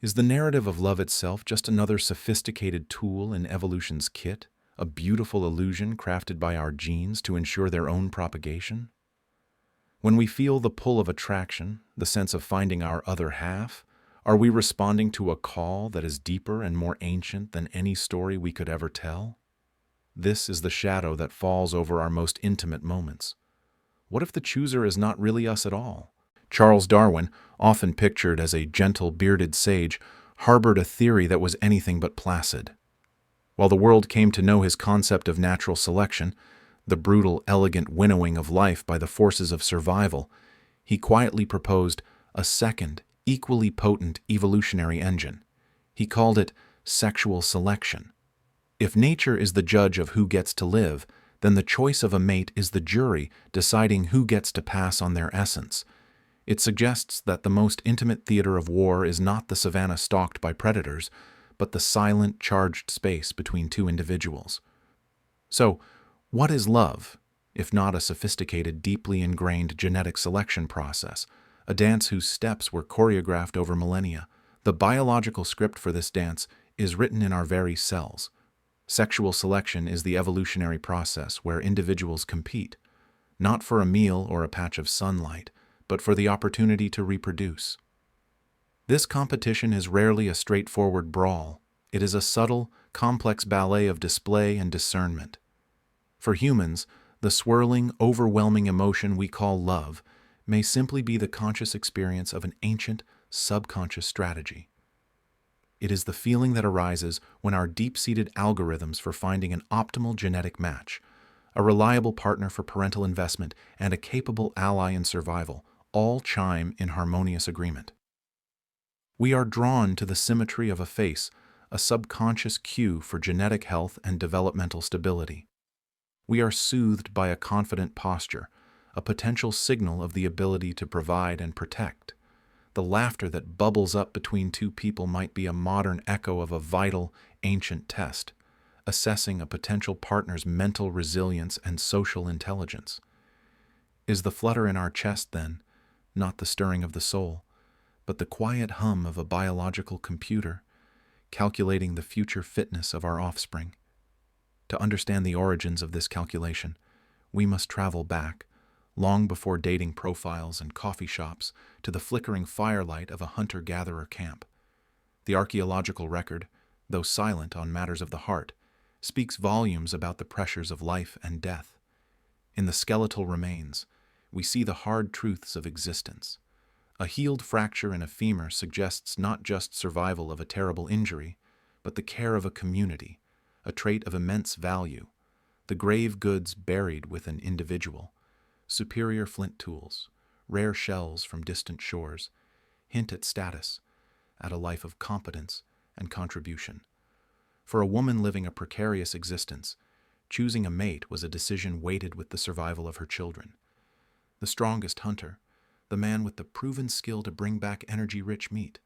Is the narrative of love itself just another sophisticated tool in evolution's kit, a beautiful illusion crafted by our genes to ensure their own propagation? When we feel the pull of attraction, the sense of finding our other half, are we responding to a call that is deeper and more ancient than any story we could ever tell? This is the shadow that falls over our most intimate moments. What if the chooser is not really us at all? Charles Darwin, often pictured as a gentle, bearded sage, harbored a theory that was anything but placid. While the world came to know his concept of natural selection, the brutal, elegant winnowing of life by the forces of survival, he quietly proposed a second, equally potent evolutionary engine. He called it sexual selection. If nature is the judge of who gets to live, then the choice of a mate is the jury deciding who gets to pass on their essence. It suggests that the most intimate theater of war is not the savannah stalked by predators, but the silent, charged space between two individuals. So, what is love, if not a sophisticated, deeply ingrained genetic selection process, a dance whose steps were choreographed over millennia? The biological script for this dance is written in our very cells. Sexual selection is the evolutionary process where individuals compete, not for a meal or a patch of sunlight, but for the opportunity to reproduce. This competition is rarely a straightforward brawl. It is a subtle, complex ballet of display and discernment. For humans, the swirling, overwhelming emotion we call love may simply be the conscious experience of an ancient, subconscious strategy. It is the feeling that arises when our deep-seated algorithms for finding an optimal genetic match, a reliable partner for parental investment, and a capable ally in survival all chime in harmonious agreement. We are drawn to the symmetry of a face, a subconscious cue for genetic health and developmental stability. We are soothed by a confident posture, a potential signal of the ability to provide and protect. The laughter that bubbles up between two people might be a modern echo of a vital, ancient test, assessing a potential partner's mental resilience and social intelligence. Is the flutter in our chest, then, not the stirring of the soul, but the quiet hum of a biological computer, calculating the future fitness of our offspring? To understand the origins of this calculation, we must travel back, long before dating profiles and coffee shops, to the flickering firelight of a hunter-gatherer camp. The archaeological record, though silent on matters of the heart, speaks volumes about the pressures of life and death. In the skeletal remains, we see the hard truths of existence. A healed fracture in a femur suggests not just survival of a terrible injury, but the care of a community, a trait of immense value. The grave goods buried with an individual, superior flint tools, rare shells from distant shores, hint at status, at a life of competence and contribution. For a woman living a precarious existence, choosing a mate was a decision weighted with the survival of her children. The strongest hunter, the man with the proven skill to bring back energy-rich meat,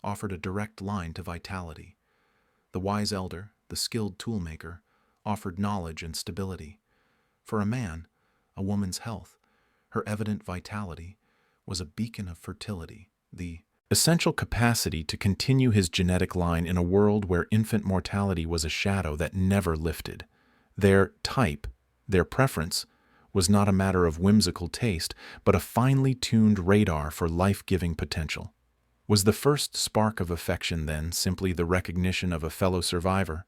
offered a direct line to vitality. The wise elder, the skilled toolmaker, offered knowledge and stability. For a man, a woman's health, her evident vitality, was a beacon of fertility, the essential capacity to continue his genetic line in a world where infant mortality was a shadow that never lifted. Their type, their preference, was not a matter of whimsical taste, but a finely tuned radar for life-giving potential. Was the first spark of affection, then, simply the recognition of a fellow survivor,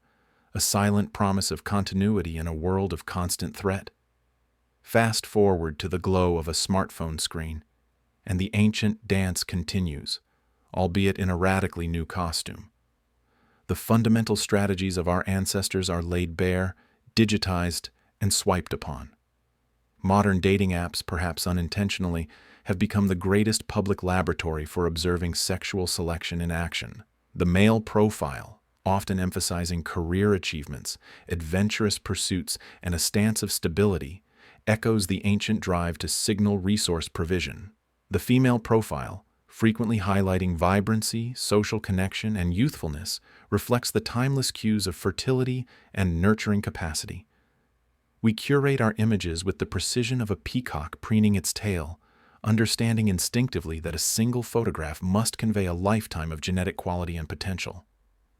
a silent promise of continuity in a world of constant threat? Fast forward to the glow of a smartphone screen, and the ancient dance continues, albeit in a radically new costume. The fundamental strategies of our ancestors are laid bare, digitized, and swiped upon. Modern dating apps, perhaps unintentionally, have become the greatest public laboratory for observing sexual selection in action. The male profile, often emphasizing career achievements, adventurous pursuits, and a stance of stability, echoes the ancient drive to signal resource provision. The female profile, frequently highlighting vibrancy, social connection, and youthfulness, reflects the timeless cues of fertility and nurturing capacity. We curate our images with the precision of a peacock preening its tail, understanding instinctively that a single photograph must convey a lifetime of genetic quality and potential.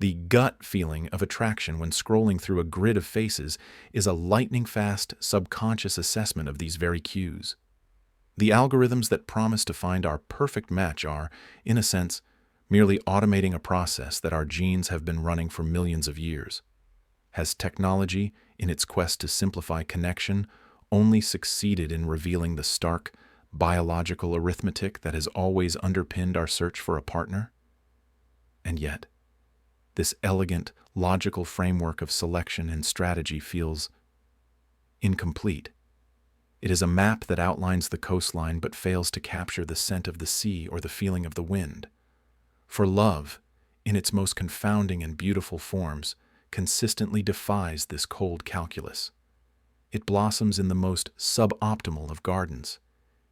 The gut feeling of attraction when scrolling through a grid of faces is a lightning-fast, subconscious assessment of these very cues. The algorithms that promise to find our perfect match are, in a sense, merely automating a process that our genes have been running for millions of years. Has technology, in its quest to simplify connection, only succeeded in revealing the stark, biological arithmetic that has always underpinned our search for a partner? And yet, this elegant, logical framework of selection and strategy feels incomplete. It is a map that outlines the coastline but fails to capture the scent of the sea or the feeling of the wind. For love, in its most confounding and beautiful forms, consistently defies this cold calculus. It blossoms in the most suboptimal of gardens.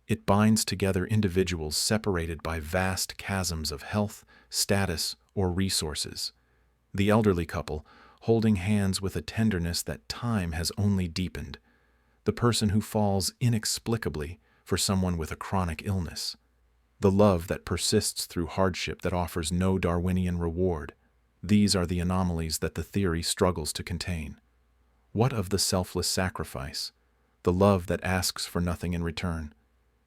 It binds together individuals separated by vast chasms of health, status, or resources. The elderly couple, holding hands with a tenderness that time has only deepened. The person who falls inexplicably for someone with a chronic illness. The love that persists through hardship that offers no Darwinian reward. These are the anomalies that the theory struggles to contain. What of the selfless sacrifice? The love that asks for nothing in return?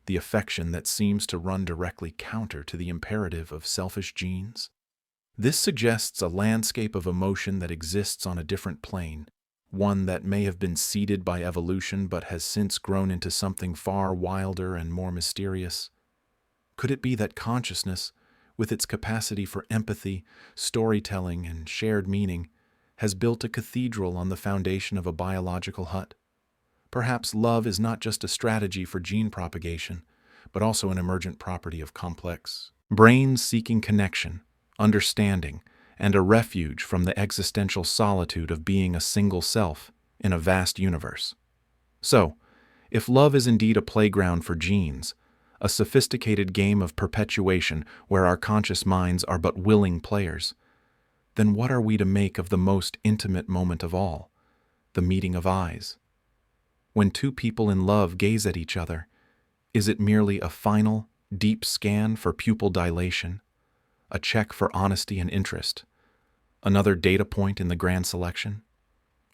The affection that seems to run directly counter to the imperative of selfish genes? This suggests a landscape of emotion that exists on a different plane, one that may have been seeded by evolution but has since grown into something far wilder and more mysterious. Could it be that consciousness, with its capacity for empathy, storytelling, and shared meaning, has built a cathedral on the foundation of a biological hut? Perhaps love is not just a strategy for gene propagation, but also an emergent property of complex brains seeking connection, understanding, and a refuge from the existential solitude of being a single self in a vast universe. So, if love is indeed a playground for genes, a sophisticated game of perpetuation where our conscious minds are but willing players, then what are we to make of the most intimate moment of all, the meeting of eyes? When two people in love gaze at each other, is it merely a final, deep scan for pupil dilation, a check for honesty and interest, another data point in the grand selection?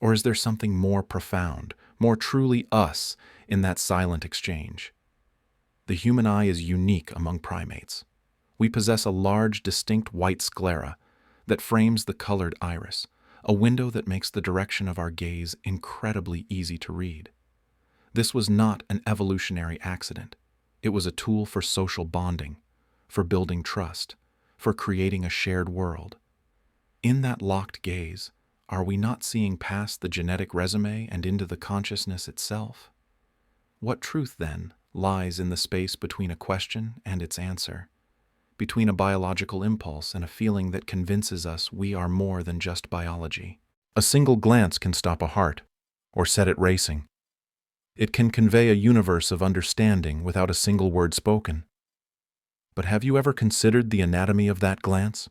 Or is there something more profound, more truly us, in that silent exchange? The human eye is unique among primates. We possess a large, distinct white sclera that frames the colored iris, a window that makes the direction of our gaze incredibly easy to read. This was not an evolutionary accident. It was a tool for social bonding, for building trust, for creating a shared world. In that locked gaze, are we not seeing past the genetic resume and into the consciousness itself? What truth, then, lies in the space between a question and its answer, between a biological impulse and a feeling that convinces us we are more than just biology? A single glance can stop a heart, or set it racing. It can convey a universe of understanding without a single word spoken. But have you ever considered the anatomy of that glance?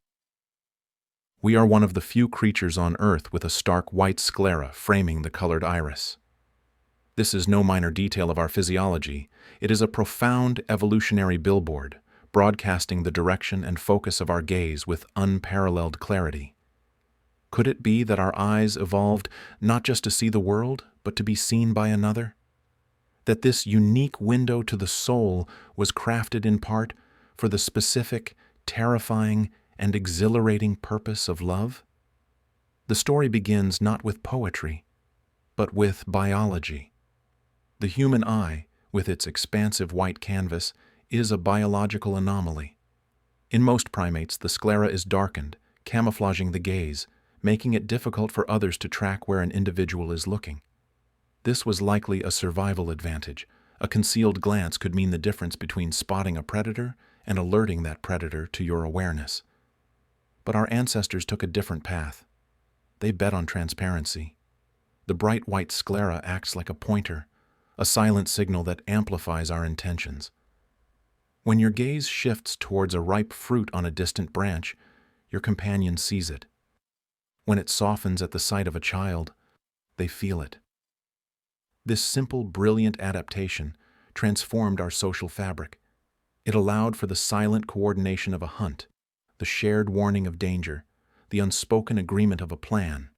We are one of the few creatures on Earth with a stark white sclera framing the colored iris. This is no minor detail of our physiology. It is a profound evolutionary billboard, broadcasting the direction and focus of our gaze with unparalleled clarity. Could it be that our eyes evolved not just to see the world, but to be seen by another? That this unique window to the soul was crafted in part for the specific, terrifying, and exhilarating purpose of love? The story begins not with poetry, but with biology. The human eye, with its expansive white canvas, is a biological anomaly. In most primates, the sclera is darkened, camouflaging the gaze, making it difficult for others to track where an individual is looking. This was likely a survival advantage. A concealed glance could mean the difference between spotting a predator and alerting that predator to your awareness. But our ancestors took a different path. They bet on transparency. The bright white sclera acts like a pointer, a silent signal that amplifies our intentions. When your gaze shifts towards a ripe fruit on a distant branch, your companion sees it. When it softens at the sight of a child, they feel it. This simple, brilliant adaptation transformed our social fabric. It allowed for the silent coordination of a hunt, the shared warning of danger, the unspoken agreement of a plan.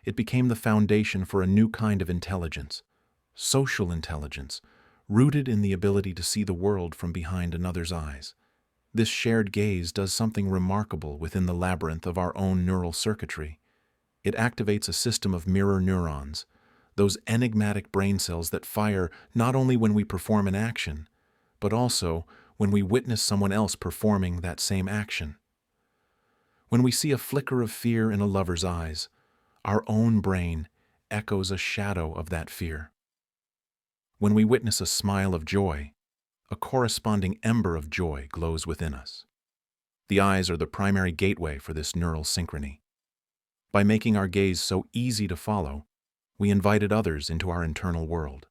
It became the foundation for a new kind of intelligence, social intelligence, rooted in the ability to see the world from behind another's eyes. This shared gaze does something remarkable within the labyrinth of our own neural circuitry. It activates a system of mirror neurons, those enigmatic brain cells that fire not only when we perform an action, but also when we witness someone else performing that same action. When we see a flicker of fear in a lover's eyes, our own brain echoes a shadow of that fear. When we witness a smile of joy, a corresponding ember of joy glows within us. The eyes are the primary gateway for this neural synchrony. By making our gaze so easy to follow, we invited others into our internal world.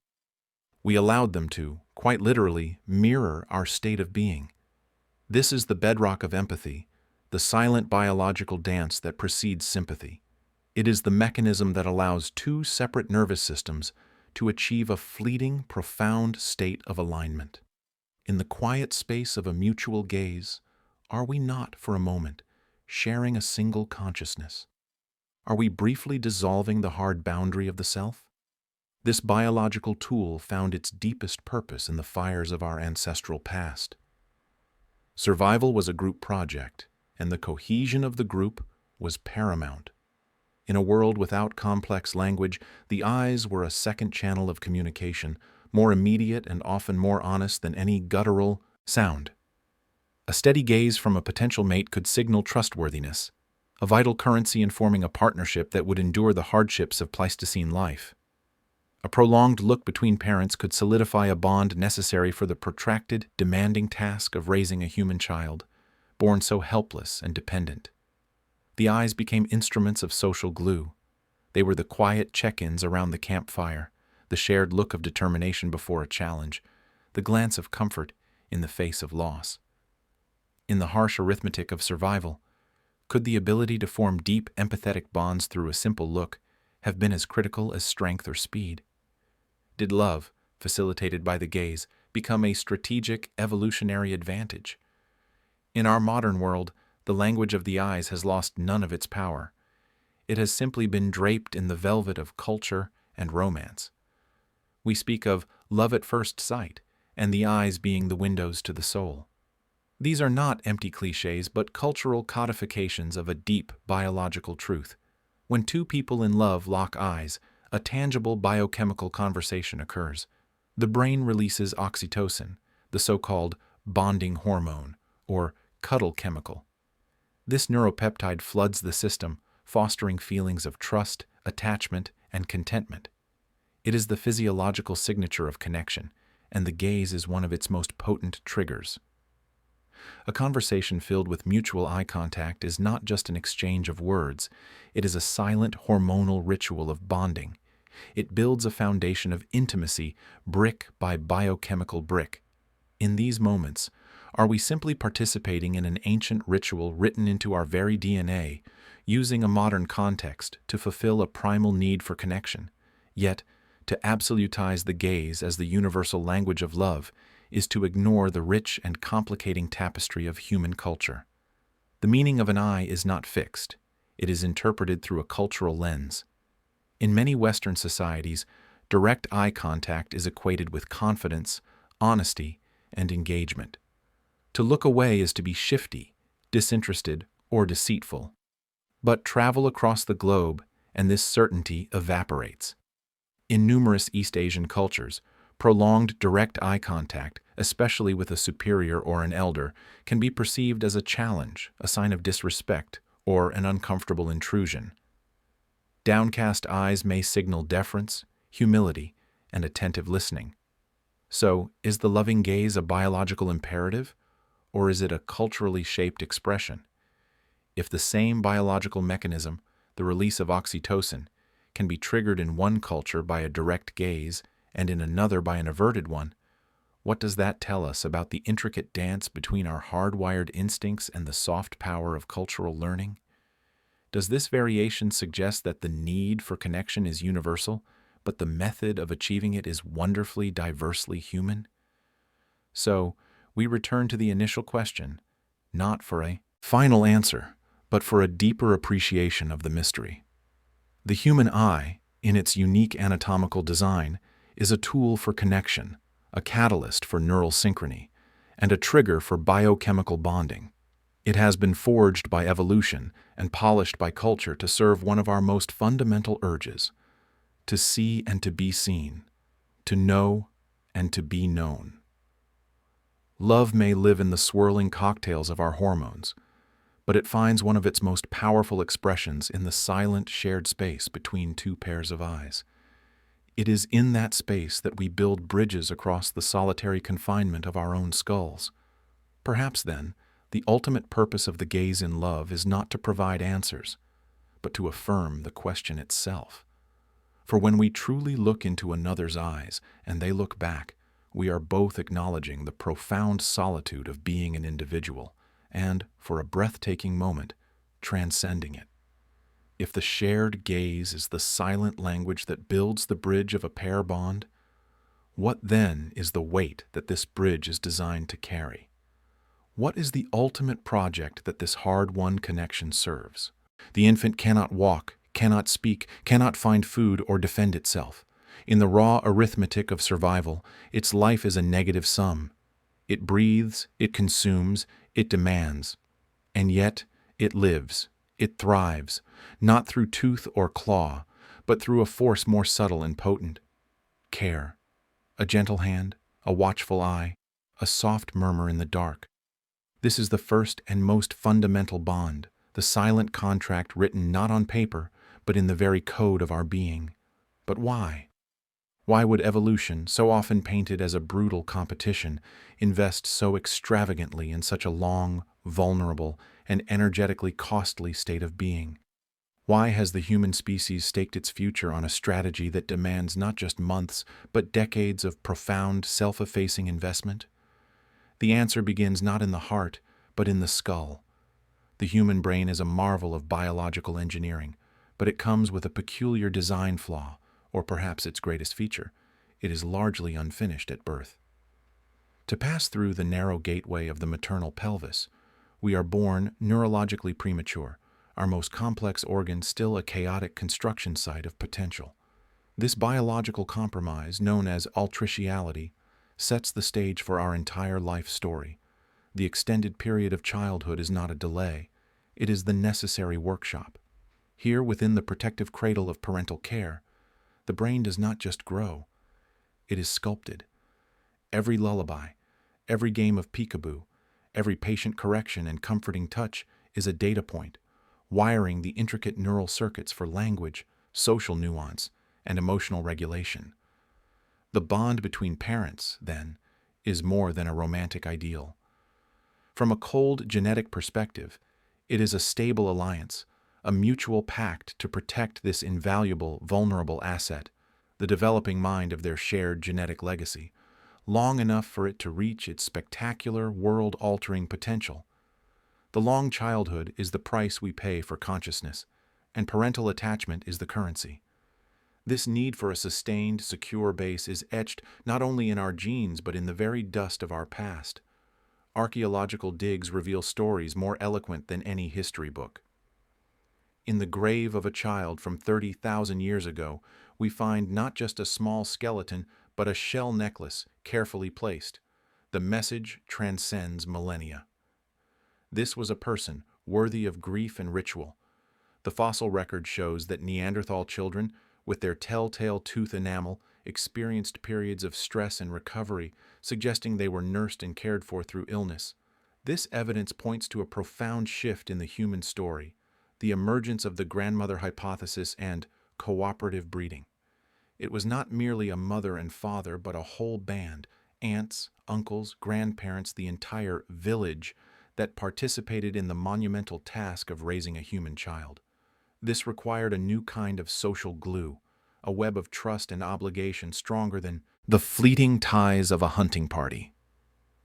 We allowed them to, quite literally, mirror our state of being. This is the bedrock of empathy, the silent biological dance that precedes sympathy. It is the mechanism that allows two separate nervous systems to achieve a fleeting, profound state of alignment. In the quiet space of a mutual gaze, are we not, for a moment, sharing a single consciousness? Are we briefly dissolving the hard boundary of the self? This biological tool found its deepest purpose in the fires of our ancestral past. Survival was a group project, and the cohesion of the group was paramount. In a world without complex language, the eyes were a second channel of communication, more immediate and often more honest than any guttural sound. A steady gaze from a potential mate could signal trustworthiness, a vital currency in forming a partnership that would endure the hardships of Pleistocene life. A prolonged look between parents could solidify a bond necessary for the protracted, demanding task of raising a human child, born so helpless and dependent. The eyes became instruments of social glue. They were the quiet check-ins around the campfire, the shared look of determination before a challenge, the glance of comfort in the face of loss. In the harsh arithmetic of survival, could the ability to form deep, empathetic bonds through a simple look have been as critical as strength or speed? Did love, facilitated by the gaze, become a strategic, evolutionary advantage? In our modern world, the language of the eyes has lost none of its power. It has simply been draped in the velvet of culture and romance. We speak of love at first sight, and the eyes being the windows to the soul. These are not empty cliches, but cultural codifications of a deep biological truth. When two people in love lock eyes, a tangible biochemical conversation occurs. The brain releases oxytocin, the so-called bonding hormone, or cuddle chemical. This neuropeptide floods the system, fostering feelings of trust, attachment, and contentment. It is the physiological signature of connection, and the gaze is one of its most potent triggers. A conversation filled with mutual eye contact is not just an exchange of words, it is a silent hormonal ritual of bonding. It builds a foundation of intimacy, brick by biochemical brick. In these moments, are we simply participating in an ancient ritual written into our very DNA, using a modern context to fulfill a primal need for connection? Yet, to absolutize the gaze as the universal language of love is to ignore the rich and complicating tapestry of human culture. The meaning of an eye is not fixed. It is interpreted through a cultural lens. In many Western societies, direct eye contact is equated with confidence, honesty, and engagement. To look away is to be shifty, disinterested, or deceitful. But travel across the globe, and this certainty evaporates. In numerous East Asian cultures, prolonged direct eye contact, especially with a superior or an elder, can be perceived as a challenge, a sign of disrespect, or an uncomfortable intrusion. Downcast eyes may signal deference, humility, and attentive listening. So, is the loving gaze a biological imperative, or is it a culturally shaped expression? If the same biological mechanism, the release of oxytocin, can be triggered in one culture by a direct gaze and in another by an averted one, what does that tell us about the intricate dance between our hardwired instincts and the soft power of cultural learning? Does this variation suggest that the need for connection is universal, but the method of achieving it is wonderfully diversely human? So, we return to the initial question, not for a final answer, but for a deeper appreciation of the mystery. The human eye, in its unique anatomical design, is a tool for connection, a catalyst for neural synchrony, and a trigger for biochemical bonding. It has been forged by evolution and polished by culture to serve one of our most fundamental urges: to see and to be seen, to know and to be known. Love may live in the swirling cocktails of our hormones, but it finds one of its most powerful expressions in the silent shared space between two pairs of eyes. It is in that space that we build bridges across the solitary confinement of our own skulls. Perhaps, then, the ultimate purpose of the gaze in love is not to provide answers, but to affirm the question itself. For when we truly look into another's eyes and they look back, we are both acknowledging the profound solitude of being an individual and, for a breathtaking moment, transcending it. If the shared gaze is the silent language that builds the bridge of a pair bond, what then is the weight that this bridge is designed to carry? What is the ultimate project that this hard-won connection serves? The infant cannot walk, cannot speak, cannot find food or defend itself. In the raw arithmetic of survival, its life is a negative sum. It breathes, it consumes, it demands. And yet, it lives, it thrives, not through tooth or claw, but through a force more subtle and potent. Care. A gentle hand, a watchful eye, a soft murmur in the dark. This is the first and most fundamental bond, the silent contract written not on paper, but in the very code of our being. But why? Why would evolution, so often painted as a brutal competition, invest so extravagantly in such a long, vulnerable, and energetically costly state of being? Why has the human species staked its future on a strategy that demands not just months, but decades of profound, self-effacing investment? The answer begins not in the heart, but in the skull. The human brain is a marvel of biological engineering, but it comes with a peculiar design flaw, or perhaps its greatest feature. It is largely unfinished at birth. To pass through the narrow gateway of the maternal pelvis, we are born neurologically premature, our most complex organ still a chaotic construction site of potential. This biological compromise, known as altriciality, sets the stage for our entire life story. The extended period of childhood is not a delay, it is the necessary workshop. Here, within the protective cradle of parental care, the brain does not just grow, it is sculpted. Every lullaby, every game of peekaboo, every patient correction and comforting touch is a data point, wiring the intricate neural circuits for language, social nuance, and emotional regulation. The bond between parents, then, is more than a romantic ideal. From a cold genetic perspective, it is a stable alliance, a mutual pact to protect this invaluable, vulnerable asset, the developing mind of their shared genetic legacy, long enough for it to reach its spectacular, world-altering potential. The long childhood is the price we pay for consciousness, and parental attachment is the currency. This need for a sustained, secure base is etched not only in our genes but in the very dust of our past. Archaeological digs reveal stories more eloquent than any history book. In the grave of a child from 30,000 years ago, we find not just a small skeleton, but a shell necklace carefully placed. The message transcends millennia. This was a person worthy of grief and ritual. The fossil record shows that Neanderthal children, with their telltale tooth enamel, experienced periods of stress and recovery, suggesting they were nursed and cared for through illness. This evidence points to a profound shift in the human story, the emergence of the grandmother hypothesis and cooperative breeding. It was not merely a mother and father, but a whole band, aunts, uncles, grandparents, the entire village, that participated in the monumental task of raising a human child. This required a new kind of social glue, a web of trust and obligation stronger than the fleeting ties of a hunting party.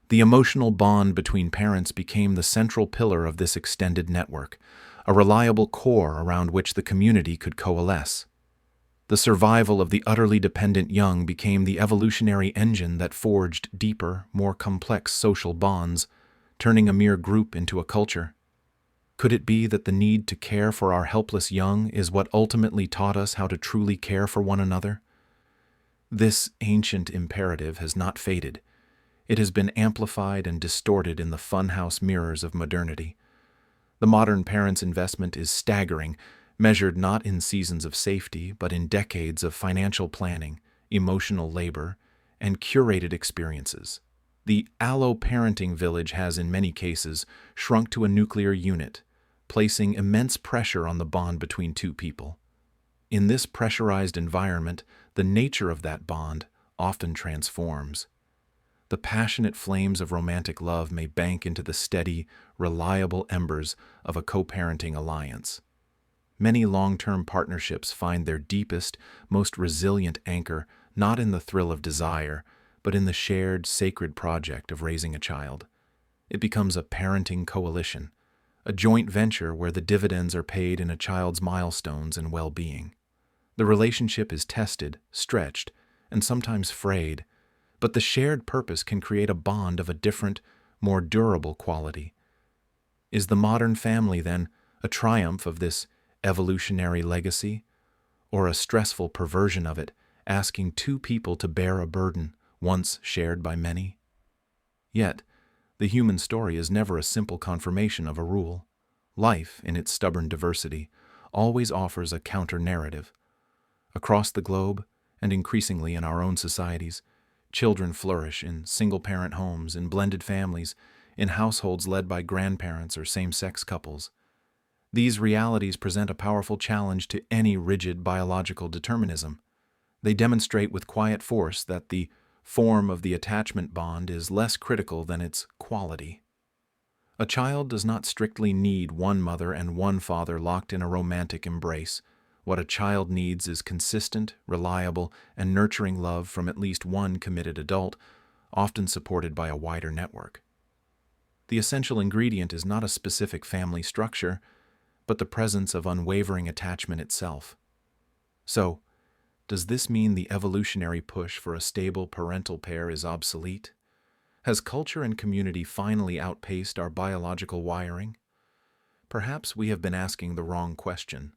The emotional bond between parents became the central pillar of this extended network, a reliable core around which the community could coalesce. The survival of the utterly dependent young became the evolutionary engine that forged deeper, more complex social bonds, turning a mere group into a culture. Could it be that the need to care for our helpless young is what ultimately taught us how to truly care for one another? This ancient imperative has not faded. It has been amplified and distorted in the funhouse mirrors of modernity. The modern parent's investment is staggering, measured not in seasons of safety, but in decades of financial planning, emotional labor, and curated experiences. The allo-parenting village has, in many cases, shrunk to a nuclear unit, placing immense pressure on the bond between two people. In this pressurized environment, the nature of that bond often transforms. The passionate flames of romantic love may bank into the steady, reliable embers of a co-parenting alliance. Many long-term partnerships find their deepest, most resilient anchor not in the thrill of desire, but in the shared, sacred project of raising a child. It becomes a parenting coalition, a joint venture where the dividends are paid in a child's milestones and well-being. The relationship is tested, stretched, and sometimes frayed, but the shared purpose can create a bond of a different, more durable quality. Is the modern family, then, a triumph of this evolutionary legacy, or a stressful perversion of it, asking two people to bear a burden once shared by many? Yet, the human story is never a simple confirmation of a rule. Life, in its stubborn diversity, always offers a counter-narrative. Across the globe, and increasingly in our own societies, children flourish in single-parent homes, in blended families, in households led by grandparents or same-sex couples. These realities present a powerful challenge to any rigid biological determinism. They demonstrate with quiet force that the form of the attachment bond is less critical than its quality. A child does not strictly need one mother and one father locked in a romantic embrace. What a child needs is consistent, reliable, and nurturing love from at least one committed adult, often supported by a wider network. The essential ingredient is not a specific family structure, but the presence of unwavering attachment itself. So, does this mean the evolutionary push for a stable parental pair is obsolete? Has culture and community finally outpaced our biological wiring? Perhaps we have been asking the wrong question.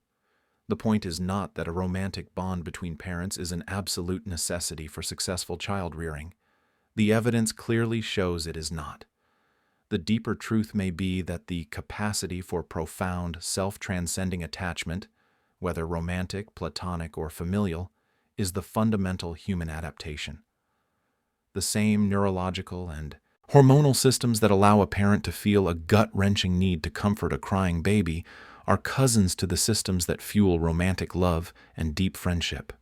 The point is not that a romantic bond between parents is an absolute necessity for successful child rearing. The evidence clearly shows it is not. The deeper truth may be that the capacity for profound, self-transcending attachment, whether romantic, platonic, or familial, is the fundamental human adaptation. The same neurological and hormonal systems that allow a parent to feel a gut-wrenching need to comfort a crying baby are cousins to the systems that fuel romantic love and deep friendship.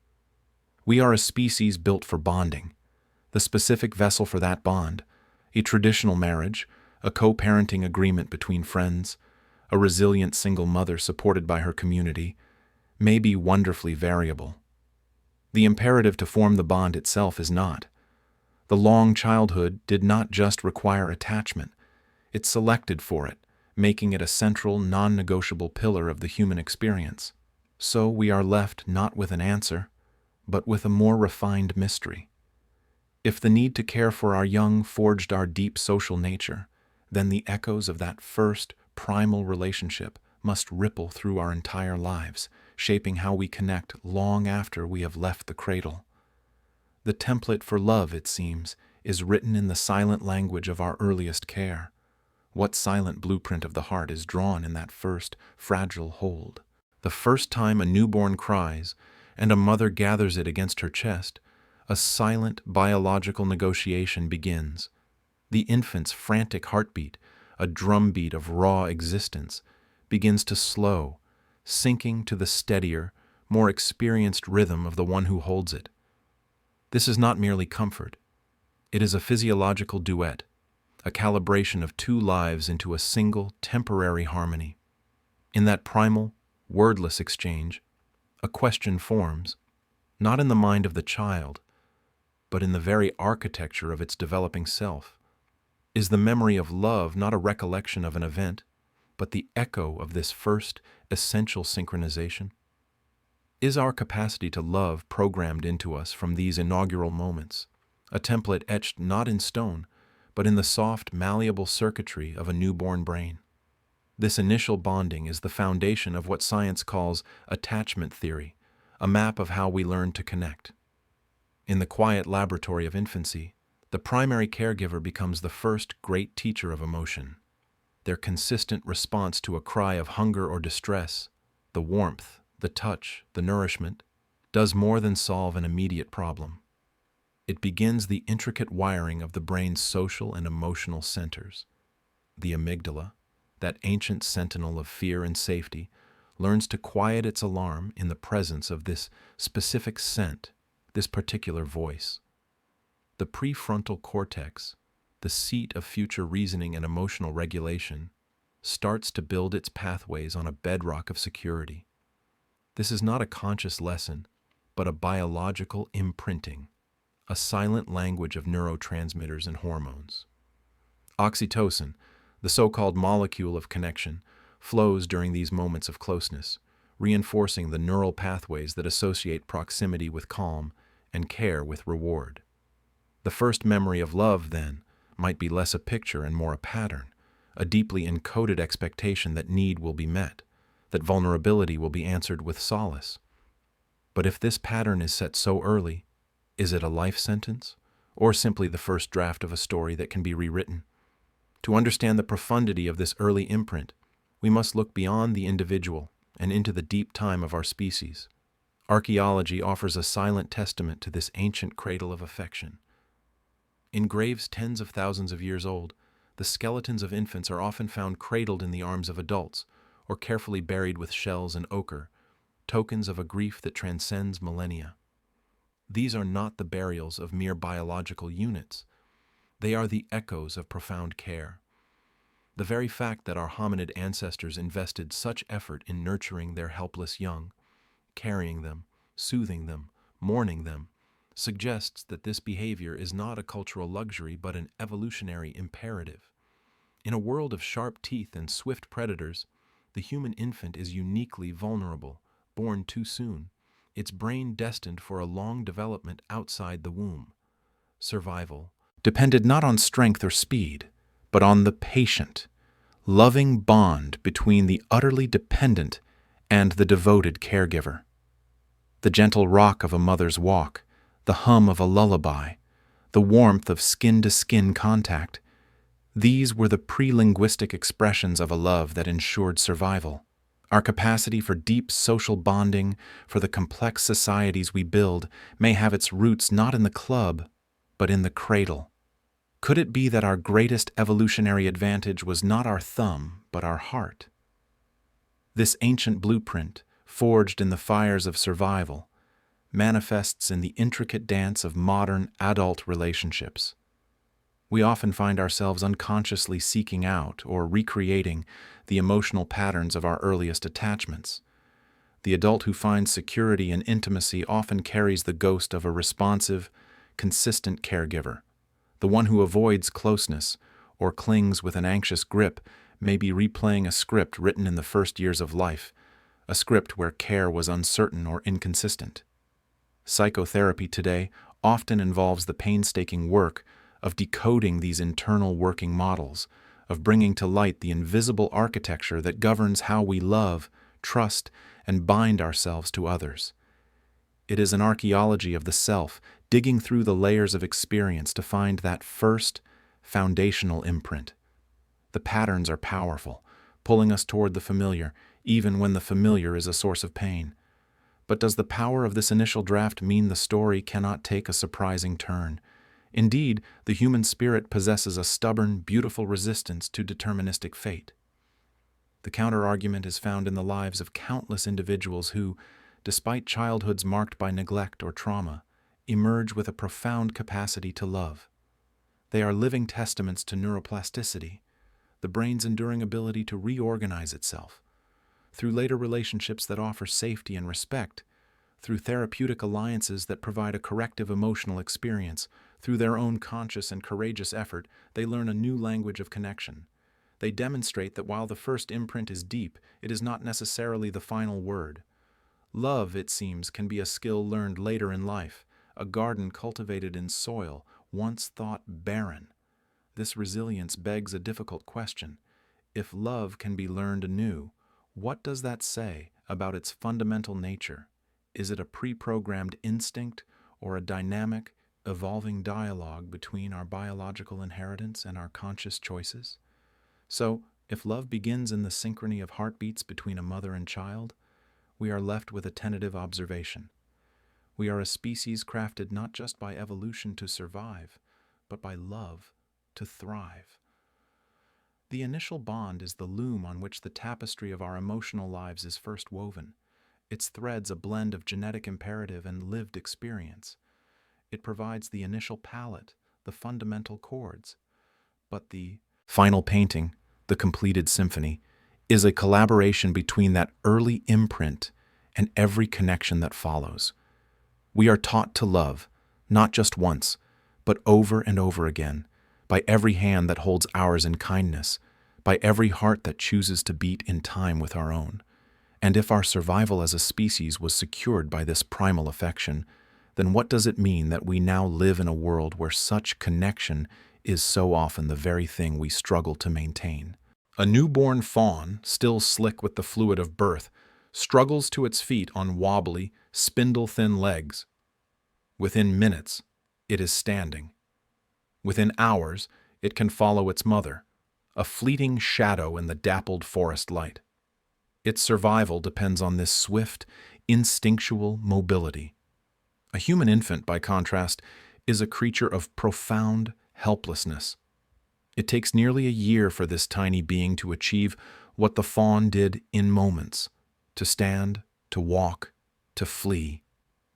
We are a species built for bonding. The specific vessel for that bond, a traditional marriage, a co-parenting agreement between friends, a resilient single mother supported by her community, may be wonderfully variable. The imperative to form the bond itself is not. The long childhood did not just require attachment, it selected for it, making it a central, non-negotiable pillar of the human experience. So we are left not with an answer, but with a more refined mystery. If the need to care for our young forged our deep social nature, then the echoes of that first, primal relationship must ripple through our entire lives, shaping how we connect long after we have left the cradle. The template for love, it seems, is written in the silent language of our earliest care. What silent blueprint of the heart is drawn in that first, fragile hold? The first time a newborn cries, and a mother gathers it against her chest, a silent biological negotiation begins. The infant's frantic heartbeat, a drumbeat of raw existence, begins to slow, sinking to the steadier, more experienced rhythm of the one who holds it. This is not merely comfort. It is a physiological duet, a calibration of two lives into a single, temporary harmony. In that primal, wordless exchange, a question forms, not in the mind of the child, but in the very architecture of its developing self. Is the memory of love not a recollection of an event, but the echo of this first, essential synchronization? Is our capacity to love programmed into us from these inaugural moments, a template etched not in stone, but in the soft, malleable circuitry of a newborn brain? This initial bonding is the foundation of what science calls attachment theory, a map of how we learn to connect. In the quiet laboratory of infancy, the primary caregiver becomes the first great teacher of emotion. Their consistent response to a cry of hunger or distress, the warmth, the touch, the nourishment, does more than solve an immediate problem. It begins the intricate wiring of the brain's social and emotional centers. The amygdala, that ancient sentinel of fear and safety, learns to quiet its alarm in the presence of this specific scent, this particular voice. The prefrontal cortex, the seat of future reasoning and emotional regulation, starts to build its pathways on a bedrock of security. This is not a conscious lesson, but a biological imprinting, a silent language of neurotransmitters and hormones. Oxytocin, the so-called molecule of connection, flows during these moments of closeness, reinforcing the neural pathways that associate proximity with calm and care with reward. The first memory of love, then, might be less a picture and more a pattern, a deeply encoded expectation that need will be met, that vulnerability will be answered with solace. But if this pattern is set so early, is it a life sentence, or simply the first draft of a story that can be rewritten? To understand the profundity of this early imprint, we must look beyond the individual and into the deep time of our species. Archaeology offers a silent testament to this ancient cradle of affection. In graves tens of thousands of years old, the skeletons of infants are often found cradled in the arms of adults, or carefully buried with shells and ochre, tokens of a grief that transcends millennia. These are not the burials of mere biological units. They are the echoes of profound care. The very fact that our hominid ancestors invested such effort in nurturing their helpless young, carrying them, soothing them, mourning them, suggests that this behavior is not a cultural luxury but an evolutionary imperative. In a world of sharp teeth and swift predators, the human infant is uniquely vulnerable, born too soon, its brain destined for a long development outside the womb. Survival depended not on strength or speed, but on the patient, loving bond between the utterly dependent and the devoted caregiver. The gentle rock of a mother's walk, the hum of a lullaby, the warmth of skin-to-skin contact, these were the pre-linguistic expressions of a love that ensured survival. Our capacity for deep social bonding, for the complex societies we build, may have its roots not in the club, but in the cradle. Could it be that our greatest evolutionary advantage was not our thumb, but our heart? This ancient blueprint, forged in the fires of survival, manifests in the intricate dance of modern adult relationships. We often find ourselves unconsciously seeking out or recreating the emotional patterns of our earliest attachments. The adult who finds security and intimacy often carries the ghost of a responsive, consistent caregiver. The one who avoids closeness or clings with an anxious grip may be replaying a script written in the first years of life, a script where care was uncertain or inconsistent. Psychotherapy today often involves the painstaking work of decoding these internal working models, of bringing to light the invisible architecture that governs how we love, trust, and bind ourselves to others. It is an archaeology of the self, digging through the layers of experience to find that first, foundational imprint. The patterns are powerful, pulling us toward the familiar, even when the familiar is a source of pain. But does the power of this initial draft mean the story cannot take a surprising turn? Indeed, the human spirit possesses a stubborn, beautiful resistance to deterministic fate. The counter-argument is found in the lives of countless individuals who, despite childhoods marked by neglect or trauma, emerge with a profound capacity to love. They are living testaments to neuroplasticity, the brain's enduring ability to reorganize itself. Through later relationships that offer safety and respect, through therapeutic alliances that provide a corrective emotional experience, through their own conscious and courageous effort, they learn a new language of connection. They demonstrate that while the first imprint is deep, it is not necessarily the final word. Love, it seems, can be a skill learned later in life, a garden cultivated in soil once thought barren. This resilience begs a difficult question. If love can be learned anew, what does that say about its fundamental nature? Is it a pre-programmed instinct or a dynamic, evolving dialogue between our biological inheritance and our conscious choices? So, if love begins in the synchrony of heartbeats between a mother and child, we are left with a tentative observation. We are a species crafted not just by evolution to survive, but by love to thrive. The initial bond is the loom on which the tapestry of our emotional lives is first woven. Its threads a blend of genetic imperative and lived experience. It provides the initial palette, the fundamental chords. But the final painting, the completed symphony, is a collaboration between that early imprint and every connection that follows. We are taught to love, not just once, but over and over again, by every hand that holds ours in kindness, by every heart that chooses to beat in time with our own. And if our survival as a species was secured by this primal affection, then what does it mean that we now live in a world where such connection is so often the very thing we struggle to maintain? A newborn fawn, still slick with the fluid of birth, struggles to its feet on wobbly, spindle-thin legs. Within minutes, it is standing. Within hours, it can follow its mother, a fleeting shadow in the dappled forest light. Its survival depends on this swift, instinctual mobility. A human infant, by contrast, is a creature of profound helplessness. It takes nearly a year for this tiny being to achieve what the fawn did in moments: to stand, to walk, to flee.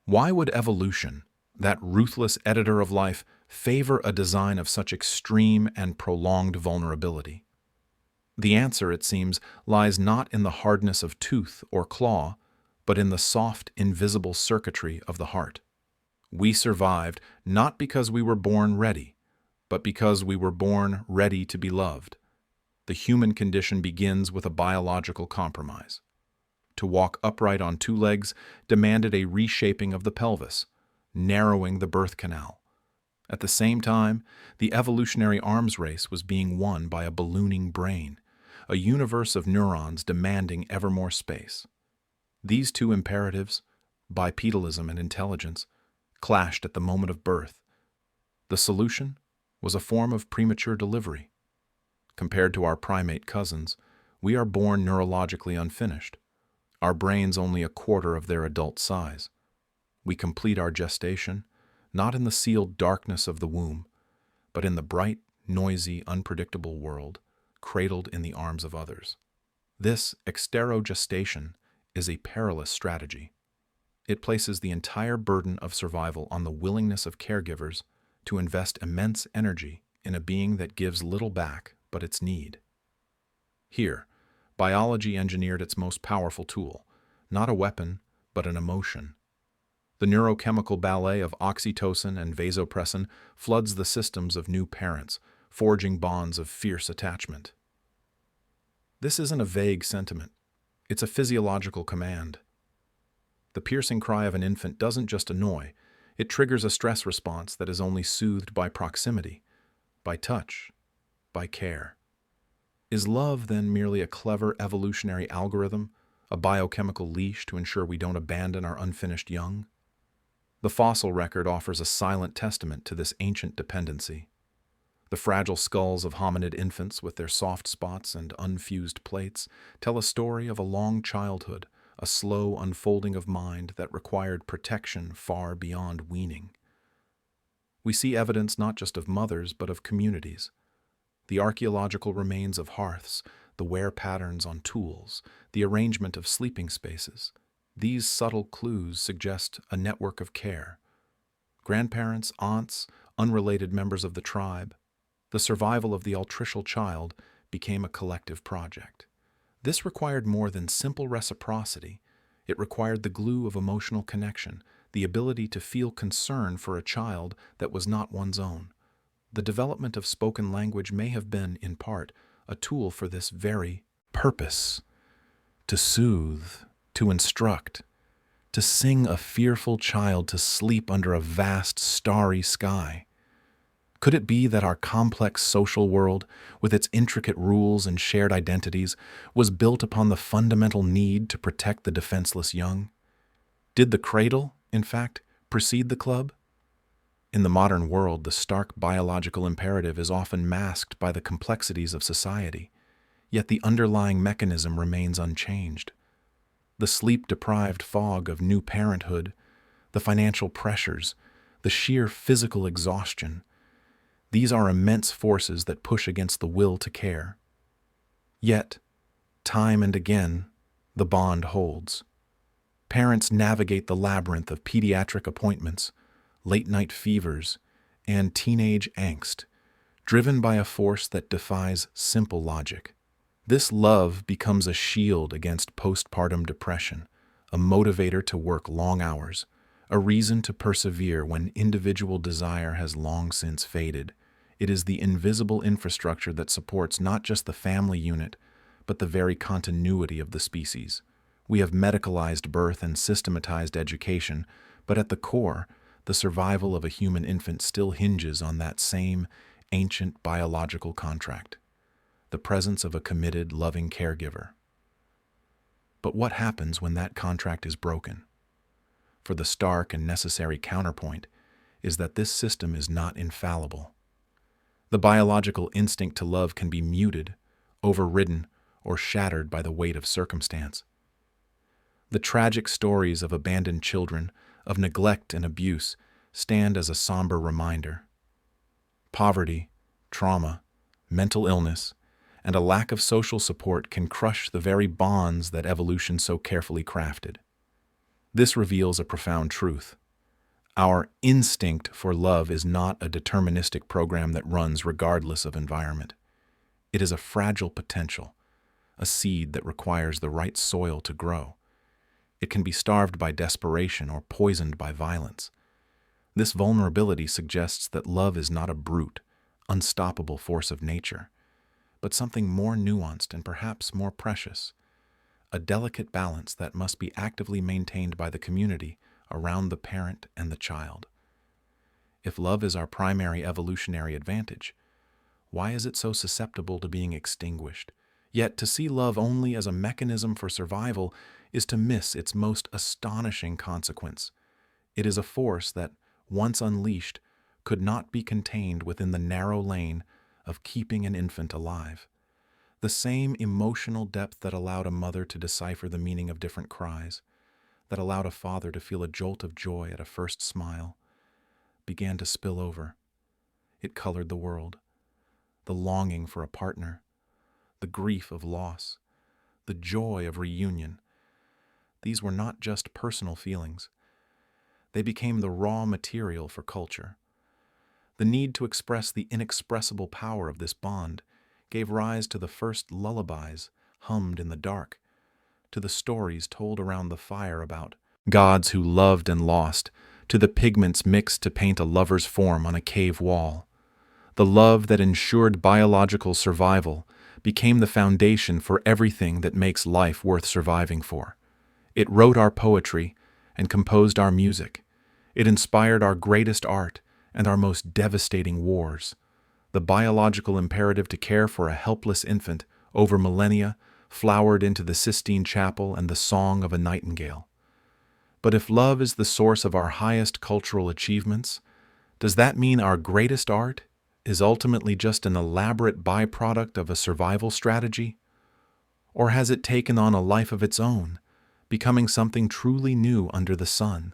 Why would evolution, that ruthless editor of life, favor a design of such extreme and prolonged vulnerability? The answer, it seems, lies not in the hardness of tooth or claw, but in the soft, invisible circuitry of the heart. We survived not because we were born ready, but because we were born ready to be loved. The human condition begins with a biological compromise. To walk upright on two legs demanded a reshaping of the pelvis, narrowing the birth canal. At the same time, the evolutionary arms race was being won by a ballooning brain, a universe of neurons demanding ever more space. These two imperatives, bipedalism and intelligence, clashed at the moment of birth. The solution was a form of premature delivery. Compared to our primate cousins, we are born neurologically unfinished, our brains only a quarter of their adult size. We complete our gestation, not in the sealed darkness of the womb, but in the bright, noisy, unpredictable world, cradled in the arms of others. This exterogestation is a perilous strategy. It places the entire burden of survival on the willingness of caregivers to invest immense energy in a being that gives little back but its need. Here, biology engineered its most powerful tool, not a weapon, but an emotion. The neurochemical ballet of oxytocin and vasopressin floods the systems of new parents, forging bonds of fierce attachment. This isn't a vague sentiment. It's a physiological command. The piercing cry of an infant doesn't just annoy, it triggers a stress response that is only soothed by proximity, by touch, by care. Is love then merely a clever evolutionary algorithm, a biochemical leash to ensure we don't abandon our unfinished young? The fossil record offers a silent testament to this ancient dependency. The fragile skulls of hominid infants with their soft spots and unfused plates tell a story of a long childhood, a slow unfolding of mind that required protection far beyond weaning. We see evidence not just of mothers, but of communities. The archaeological remains of hearths, the wear patterns on tools, the arrangement of sleeping spaces. These subtle clues suggest a network of care. Grandparents, aunts, unrelated members of the tribe. The survival of the altricial child became a collective project. This required more than simple reciprocity. It required the glue of emotional connection, the ability to feel concern for a child that was not one's own. The development of spoken language may have been, in part, a tool for this very purpose: to soothe, to instruct, to sing a fearful child to sleep under a vast starry sky. Could it be that our complex social world, with its intricate rules and shared identities, was built upon the fundamental need to protect the defenseless young? Did the cradle, in fact, precede the club? In the modern world, the stark biological imperative is often masked by the complexities of society, yet the underlying mechanism remains unchanged. The sleep-deprived fog of new parenthood, the financial pressures, the sheer physical exhaustion. These are immense forces that push against the will to care. Yet, time and again, the bond holds. Parents navigate the labyrinth of pediatric appointments, late-night fevers, and teenage angst, driven by a force that defies simple logic. This love becomes a shield against postpartum depression, a motivator to work long hours, a reason to persevere when individual desire has long since faded. It is the invisible infrastructure that supports not just the family unit, but the very continuity of the species. We have medicalized birth and systematized education, but at the core, the survival of a human infant still hinges on that same ancient biological contract, the presence of a committed, loving caregiver. But what happens when that contract is broken? For the stark and necessary counterpoint is that this system is not infallible. The biological instinct to love can be muted, overridden, or shattered by the weight of circumstance. The tragic stories of abandoned children, of neglect and abuse, stand as a somber reminder. Poverty, trauma, mental illness, and a lack of social support can crush the very bonds that evolution so carefully crafted. This reveals a profound truth. Our instinct for love is not a deterministic program that runs regardless of environment. It is a fragile potential, a seed that requires the right soil to grow. It can be starved by desperation or poisoned by violence. This vulnerability suggests that love is not a brute, unstoppable force of nature, but something more nuanced and perhaps more precious, a delicate balance that must be actively maintained by the community around the parent and the child. If love is our primary evolutionary advantage, why is it so susceptible to being extinguished? Yet to see love only as a mechanism for survival is to miss its most astonishing consequence. It is a force that, once unleashed, could not be contained within the narrow lane of keeping an infant alive. The same emotional depth that allowed a mother to decipher the meaning of different cries, that allowed a father to feel a jolt of joy at a first smile, began to spill over. It colored the world. The longing for a partner, the grief of loss, the joy of reunion. These were not just personal feelings. They became the raw material for culture. The need to express the inexpressible power of this bond gave rise to the first lullabies hummed in the dark, to the stories told around the fire about gods who loved and lost, to the pigments mixed to paint a lover's form on a cave wall. The love that ensured biological survival became the foundation for everything that makes life worth surviving for. It wrote our poetry and composed our music. It inspired our greatest art and our most devastating wars. The biological imperative to care for a helpless infant over millennia flowered into the Sistine Chapel and the song of a nightingale. But if love is the source of our highest cultural achievements, does that mean our greatest art is ultimately just an elaborate byproduct of a survival strategy? Or has it taken on a life of its own, becoming something truly new under the sun?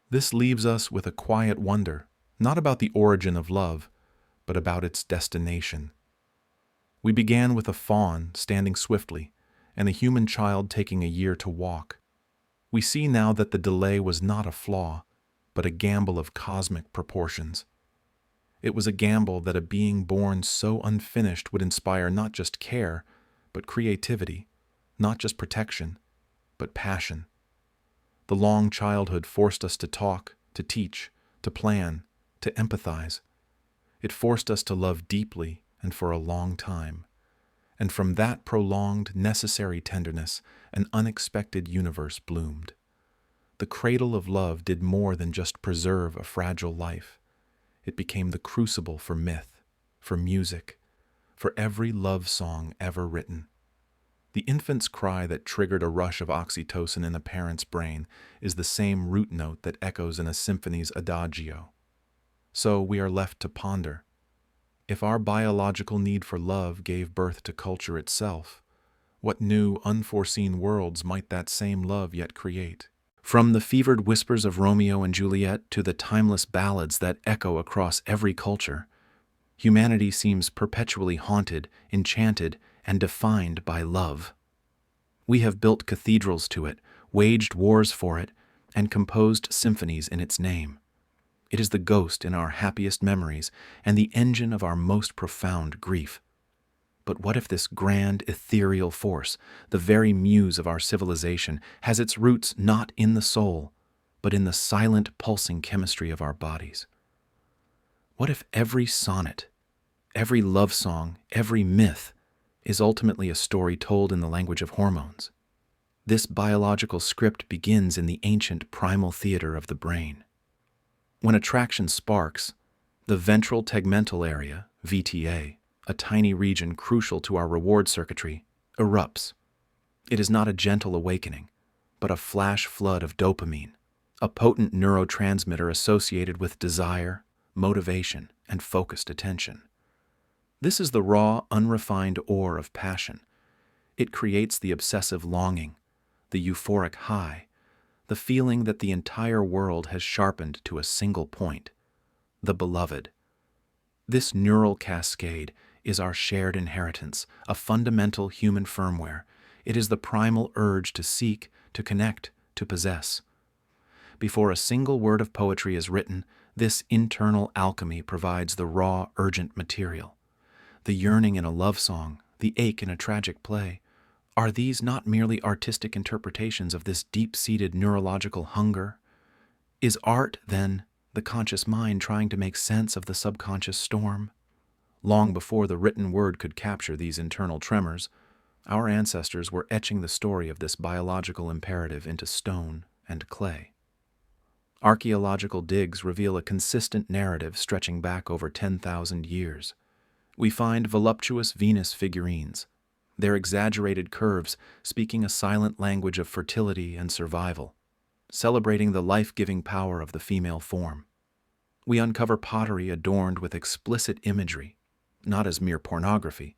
This leaves us with a quiet wonder, not about the origin of love, but about its destination. We began with a fawn standing swiftly, and a human child taking a year to walk. We see now that the delay was not a flaw, but a gamble of cosmic proportions. It was a gamble that a being born so unfinished would inspire not just care, but creativity, not just protection, but passion. The long childhood forced us to talk, to teach, to plan, to empathize. It forced us to love deeply and for a long time. And from that prolonged, necessary tenderness, an unexpected universe bloomed. The cradle of love did more than just preserve a fragile life. It became the crucible for myth, for music, for every love song ever written. The infant's cry that triggered a rush of oxytocin in a parent's brain is the same root note that echoes in a symphony's adagio. So we are left to ponder. If our biological need for love gave birth to culture itself, what new, unforeseen worlds might that same love yet create? From the fevered whispers of Romeo and Juliet to the timeless ballads that echo across every culture, humanity seems perpetually haunted, enchanted, and defined by love. We have built cathedrals to it, waged wars for it, and composed symphonies in its name. It is the ghost in our happiest memories and the engine of our most profound grief. But what if this grand ethereal force, the very muse of our civilization, has its roots not in the soul, but in the silent pulsing chemistry of our bodies? What if every sonnet, every love song, every myth is ultimately a story told in the language of hormones? This biological script begins in the ancient primal theater of the brain. When attraction sparks, the ventral tegmental area, VTA, a tiny region crucial to our reward circuitry, erupts. It is not a gentle awakening, but a flash flood of dopamine, a potent neurotransmitter associated with desire, motivation, and focused attention. This is the raw, unrefined ore of passion. It creates the obsessive longing, the euphoric high, the feeling that the entire world has sharpened to a single point, the beloved. This neural cascade is our shared inheritance, a fundamental human firmware. It is the primal urge to seek, to connect, to possess. Before a single word of poetry is written, this internal alchemy provides the raw, urgent material. The yearning in a love song, the ache in a tragic play, are these not merely artistic interpretations of this deep-seated neurological hunger? Is art, then, the conscious mind trying to make sense of the subconscious storm? Long before the written word could capture these internal tremors, our ancestors were etching the story of this biological imperative into stone and clay. Archaeological digs reveal a consistent narrative stretching back over 10,000 years. We find voluptuous Venus figurines, their exaggerated curves speaking a silent language of fertility and survival, celebrating the life-giving power of the female form. We uncover pottery adorned with explicit imagery, not as mere pornography,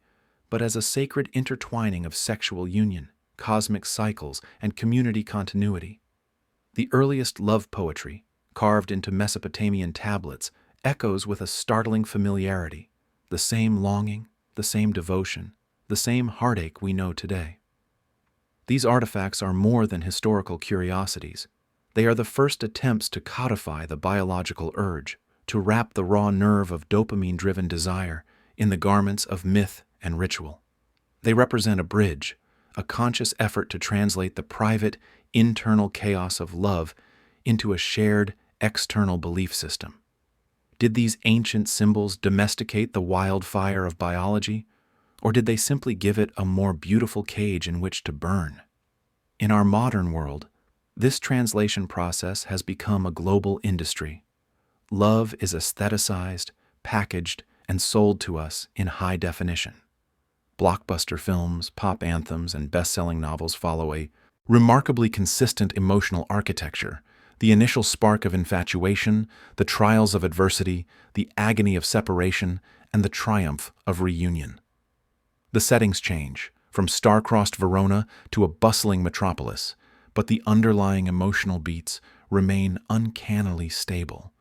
but as a sacred intertwining of sexual union, cosmic cycles, and community continuity. The earliest love poetry, carved into Mesopotamian tablets, echoes with a startling familiarity, the same longing, the same devotion, the same heartache we know today. These artifacts are more than historical curiosities. They are the first attempts to codify the biological urge, to wrap the raw nerve of dopamine-driven desire in the garments of myth and ritual. They represent a bridge, a conscious effort to translate the private, internal chaos of love into a shared, external belief system. Did these ancient symbols domesticate the wildfire of biology, or did they simply give it a more beautiful cage in which to burn? In our modern world, this translation process has become a global industry. Love is aestheticized, packaged, and sold to us in high definition. Blockbuster films, pop anthems, and best-selling novels follow a remarkably consistent emotional architecture: the initial spark of infatuation, the trials of adversity, the agony of separation, and the triumph of reunion. The settings change, from star-crossed Verona to a bustling metropolis, but the underlying emotional beats remain uncannily stable.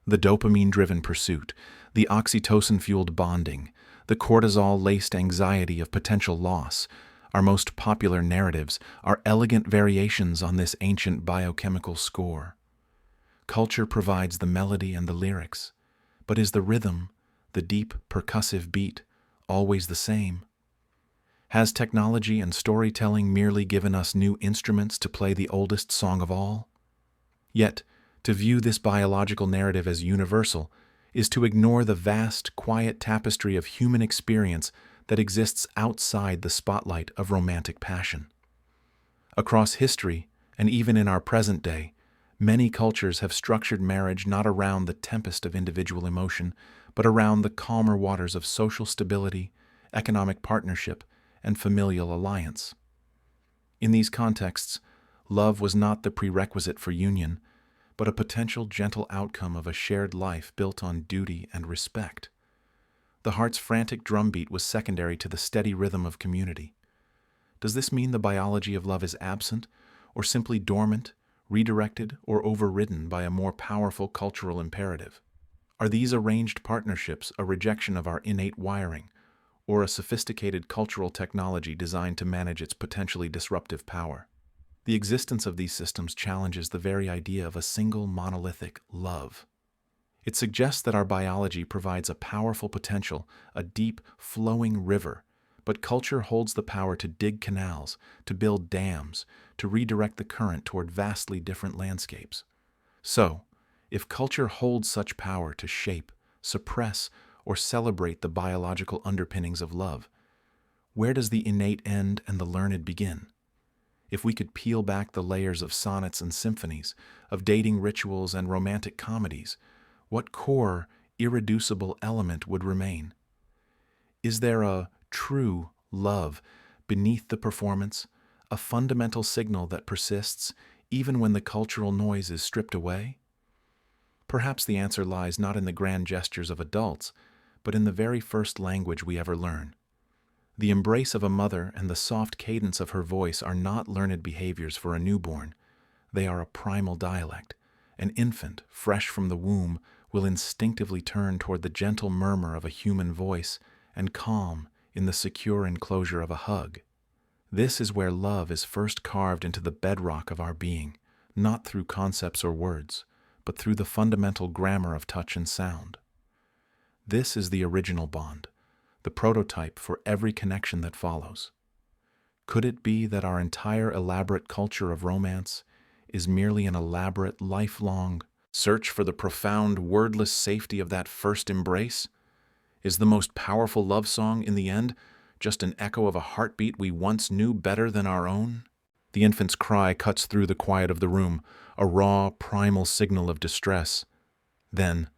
The dopamine-driven pursuit, the oxytocin-fueled bonding, the cortisol-laced anxiety of potential loss, our most popular narratives, are elegant variations on this ancient biochemical score. Culture provides the melody and the lyrics, but is the rhythm, the deep percussive beat, always the same? Has technology and storytelling merely given us new instruments to play the oldest song of all? Yet, to view this biological narrative as universal is to ignore the vast, quiet tapestry of human experience that exists outside the spotlight of romantic passion. Across history, and even in our present day, many cultures have structured marriage not around the tempest of individual emotion, but around the calmer waters of social stability, economic partnership, and familial alliance. In these contexts, love was not the prerequisite for union, but a potential gentle outcome of a shared life built on duty and respect. The heart's frantic drumbeat was secondary to the steady rhythm of community. Does this mean the biology of love is absent, or simply dormant, redirected or overridden by a more powerful cultural imperative? Are these arranged partnerships a rejection of our innate wiring, or a sophisticated cultural technology designed to manage its potentially disruptive power? The existence of these systems challenges the very idea of a single monolithic love. It suggests that our biology provides a powerful potential, a deep, flowing river, but culture holds the power to dig canals, to build dams, to redirect the current toward vastly different landscapes. So, if culture holds such power to shape, suppress, or celebrate the biological underpinnings of love, where does the innate end and the learned begin? If we could peel back the layers of sonnets and symphonies, of dating rituals and romantic comedies, what core, irreducible element would remain? Is there a true love beneath the performance, a fundamental signal that persists even when the cultural noise is stripped away? Perhaps the answer lies not in the grand gestures of adults, but in the very first language we ever learn. The embrace of a mother and the soft cadence of her voice are not learned behaviors for a newborn. They are a primal dialect. An infant, fresh from the womb, will instinctively turn toward the gentle murmur of a human voice and calm in the secure enclosure of a hug. This is where love is first carved into the bedrock of our being, not through concepts or words, but through the fundamental grammar of touch and sound. This is the original bond, the prototype for every connection that follows. Could it be that our entire elaborate culture of romance is merely an elaborate, lifelong search for the profound, wordless safety of that first embrace? Is the most powerful love song, in the end, just an echo of a heartbeat we once knew better than our own? The infant's cry cuts through the quiet of the room, a raw, primal signal of distress. Then,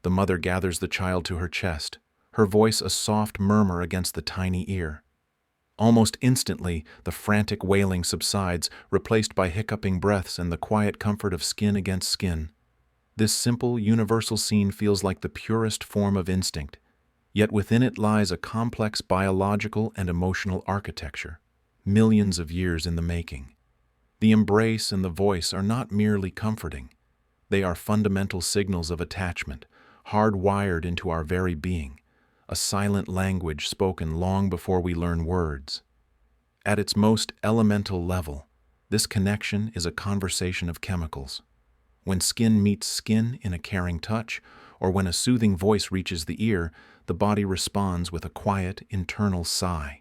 the mother gathers the child to her chest, her voice a soft murmur against the tiny ear. Almost instantly, the frantic wailing subsides, replaced by hiccuping breaths and the quiet comfort of skin against skin. This simple, universal scene feels like the purest form of instinct, yet within it lies a complex biological and emotional architecture, millions of years in the making. The embrace and the voice are not merely comforting. They are fundamental signals of attachment, hardwired into our very being, a silent language spoken long before we learn words. At its most elemental level, this connection is a conversation of chemicals. When skin meets skin in a caring touch, or when a soothing voice reaches the ear, the body responds with a quiet, internal sigh.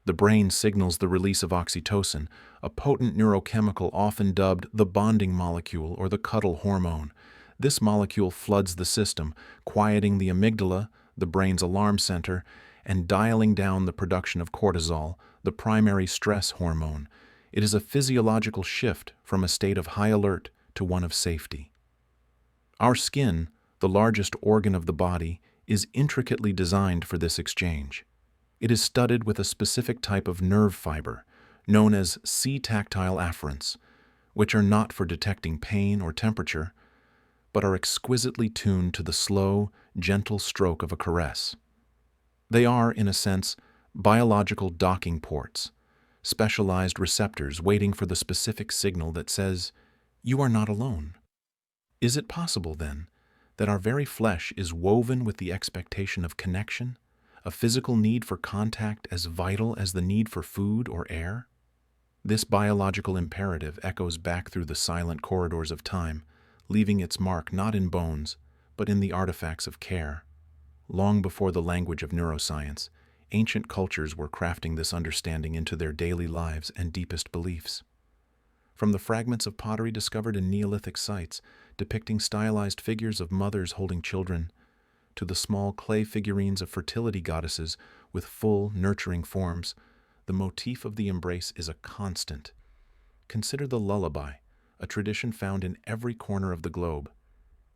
The brain signals the release of oxytocin, a potent neurochemical often dubbed the bonding molecule or the cuddle hormone. This molecule floods the system, quieting the amygdala, the brain's alarm center, and dialing down the production of cortisol, the primary stress hormone. It is a physiological shift from a state of high alert to one of safety. Our skin, the largest organ of the body, is intricately designed for this exchange. It is studded with a specific type of nerve fiber, known as C-tactile afferents, which are not for detecting pain or temperature, but are exquisitely tuned to the slow, gentle stroke of a caress. They are, in a sense, biological docking ports, specialized receptors waiting for the specific signal that says, "You are not alone." Is it possible, then, that our very flesh is woven with the expectation of connection, a physical need for contact as vital as the need for food or air? This biological imperative echoes back through the silent corridors of time, leaving its mark not in bones, but in the artifacts of care. Long before the language of neuroscience, ancient cultures were crafting this understanding into their daily lives and deepest beliefs. From the fragments of pottery discovered in Neolithic sites, depicting stylized figures of mothers holding children, to the small clay figurines of fertility goddesses with full, nurturing forms, the motif of the embrace is a constant. Consider the lullaby, a tradition found in every corner of the globe.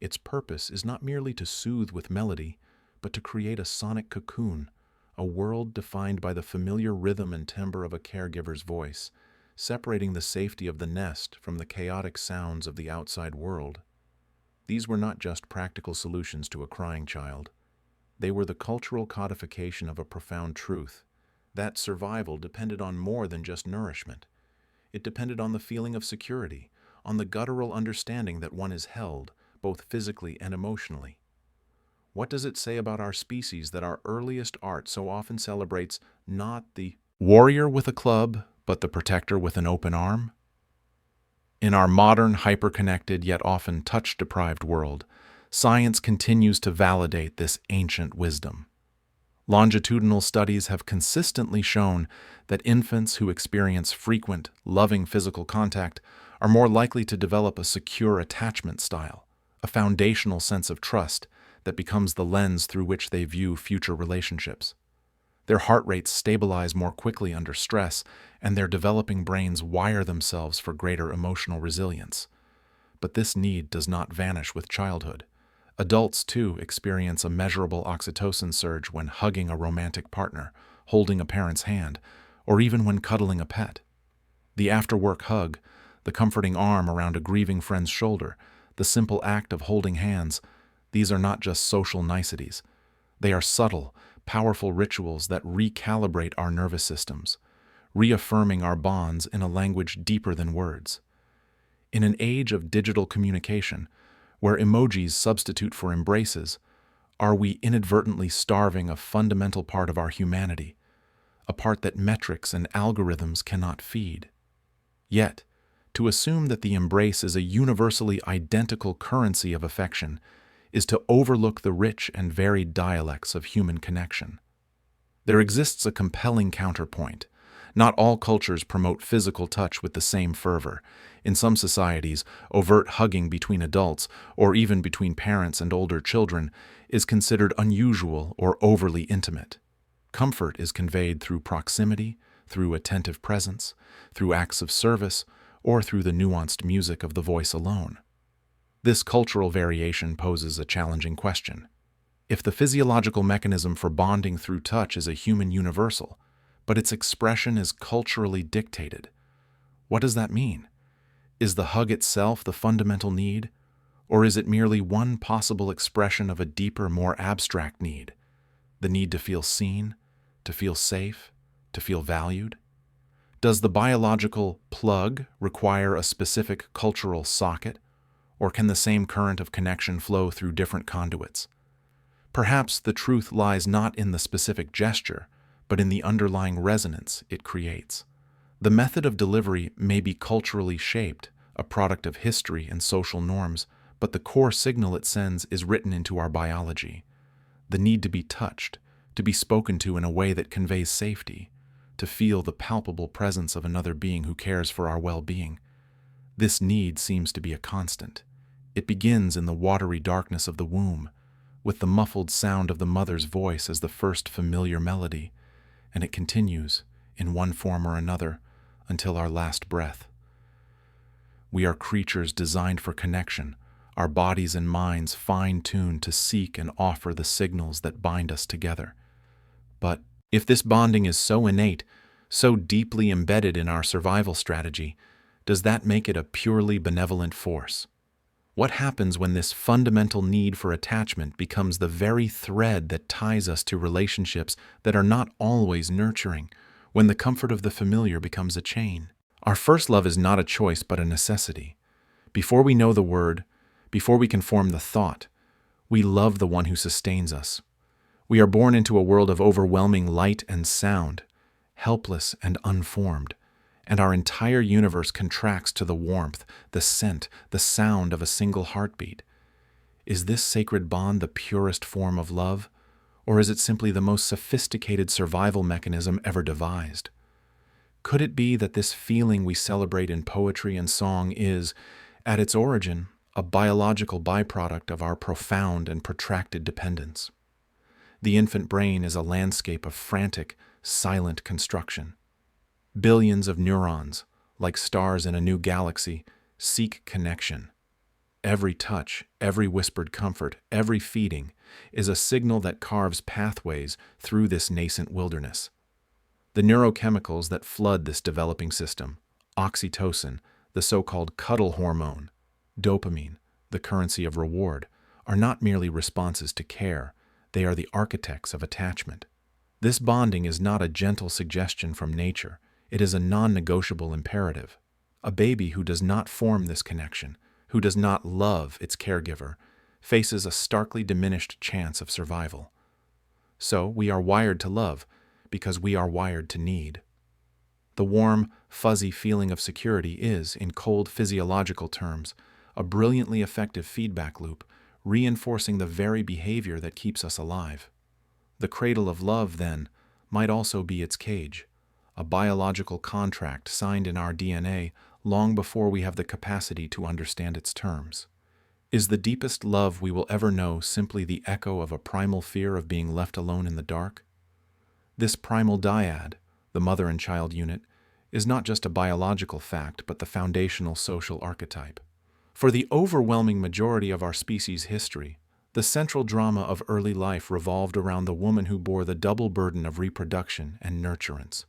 Its purpose is not merely to soothe with melody, but to create a sonic cocoon, a world defined by the familiar rhythm and timbre of a caregiver's voice, separating the safety of the nest from the chaotic sounds of the outside world. These were not just practical solutions to a crying child. They were the cultural codification of a profound truth, that survival depended on more than just nourishment. It depended on the feeling of security, on the guttural understanding that one is held, both physically and emotionally. What does it say about our species that our earliest art so often celebrates not the warrior with a club, but the protector with an open arm? In our modern, hyper-connected, yet often touch-deprived world, science continues to validate this ancient wisdom. Longitudinal studies have consistently shown that infants who experience frequent, loving physical contact are more likely to develop a secure attachment style, a foundational sense of trust that becomes the lens through which they view future relationships. Their heart rates stabilize more quickly under stress, and their developing brains wire themselves for greater emotional resilience. But this need does not vanish with childhood. Adults, too, experience a measurable oxytocin surge when hugging a romantic partner, holding a parent's hand, or even when cuddling a pet. The after-work hug, the comforting arm around a grieving friend's shoulder, the simple act of holding hands, these are not just social niceties. They are subtle, powerful rituals that recalibrate our nervous systems, reaffirming our bonds in a language deeper than words. In an age of digital communication, where emojis substitute for embraces, are we inadvertently starving a fundamental part of our humanity, a part that metrics and algorithms cannot feed? Yet, to assume that the embrace is a universally identical currency of affection is to overlook the rich and varied dialects of human connection. There exists a compelling counterpoint. Not all cultures promote physical touch with the same fervor. In some societies, overt hugging between adults, or even between parents and older children, is considered unusual or overly intimate. Comfort is conveyed through proximity, through attentive presence, through acts of service, or through the nuanced music of the voice alone. This cultural variation poses a challenging question. If the physiological mechanism for bonding through touch is a human universal, but its expression is culturally dictated, what does that mean? Is the hug itself the fundamental need, or is it merely one possible expression of a deeper, more abstract need? The need to feel seen, to feel safe, to feel valued? Does the biological plug require a specific cultural socket, or can the same current of connection flow through different conduits? Perhaps the truth lies not in the specific gesture, but in the underlying resonance it creates. The method of delivery may be culturally shaped, a product of history and social norms, but the core signal it sends is written into our biology. The need to be touched, to be spoken to in a way that conveys safety, to feel the palpable presence of another being who cares for our well-being. This need seems to be a constant. It begins in the watery darkness of the womb, with the muffled sound of the mother's voice as the first familiar melody, and it continues, in one form or another, until our last breath. We are creatures designed for connection, our bodies and minds fine-tuned to seek and offer the signals that bind us together. But if this bonding is so innate, so deeply embedded in our survival strategy, does that make it a purely benevolent force? What happens when this fundamental need for attachment becomes the very thread that ties us to relationships that are not always nurturing, when the comfort of the familiar becomes a chain? Our first love is not a choice but a necessity. Before we know the word, before we can form the thought, we love the one who sustains us. We are born into a world of overwhelming light and sound, helpless and unformed, and our entire universe contracts to the warmth, the scent, the sound of a single heartbeat. Is this sacred bond the purest form of love, or is it simply the most sophisticated survival mechanism ever devised? Could it be that this feeling we celebrate in poetry and song is, at its origin, a biological byproduct of our profound and protracted dependence? The infant brain is a landscape of frantic, silent construction. Billions of neurons, like stars in a new galaxy, seek connection. Every touch, every whispered comfort, every feeding is a signal that carves pathways through this nascent wilderness. The neurochemicals that flood this developing system, oxytocin, the so-called cuddle hormone, dopamine, the currency of reward, are not merely responses to care, they are the architects of attachment. This bonding is not a gentle suggestion from nature, it is a non-negotiable imperative. A baby who does not form this connection, who does not love its caregiver, faces a starkly diminished chance of survival. So we are wired to love because we are wired to need. The warm, fuzzy feeling of security is, in cold physiological terms, a brilliantly effective feedback loop, reinforcing the very behavior that keeps us alive. The cradle of love, then, might also be its cage, a biological contract signed in our DNA long before we have the capacity to understand its terms. Is the deepest love we will ever know simply the echo of a primal fear of being left alone in the dark? This primal dyad, the mother and child unit, is not just a biological fact but the foundational social archetype. For the overwhelming majority of our species' history, the central drama of early life revolved around the woman who bore the double burden of reproduction and nurturance.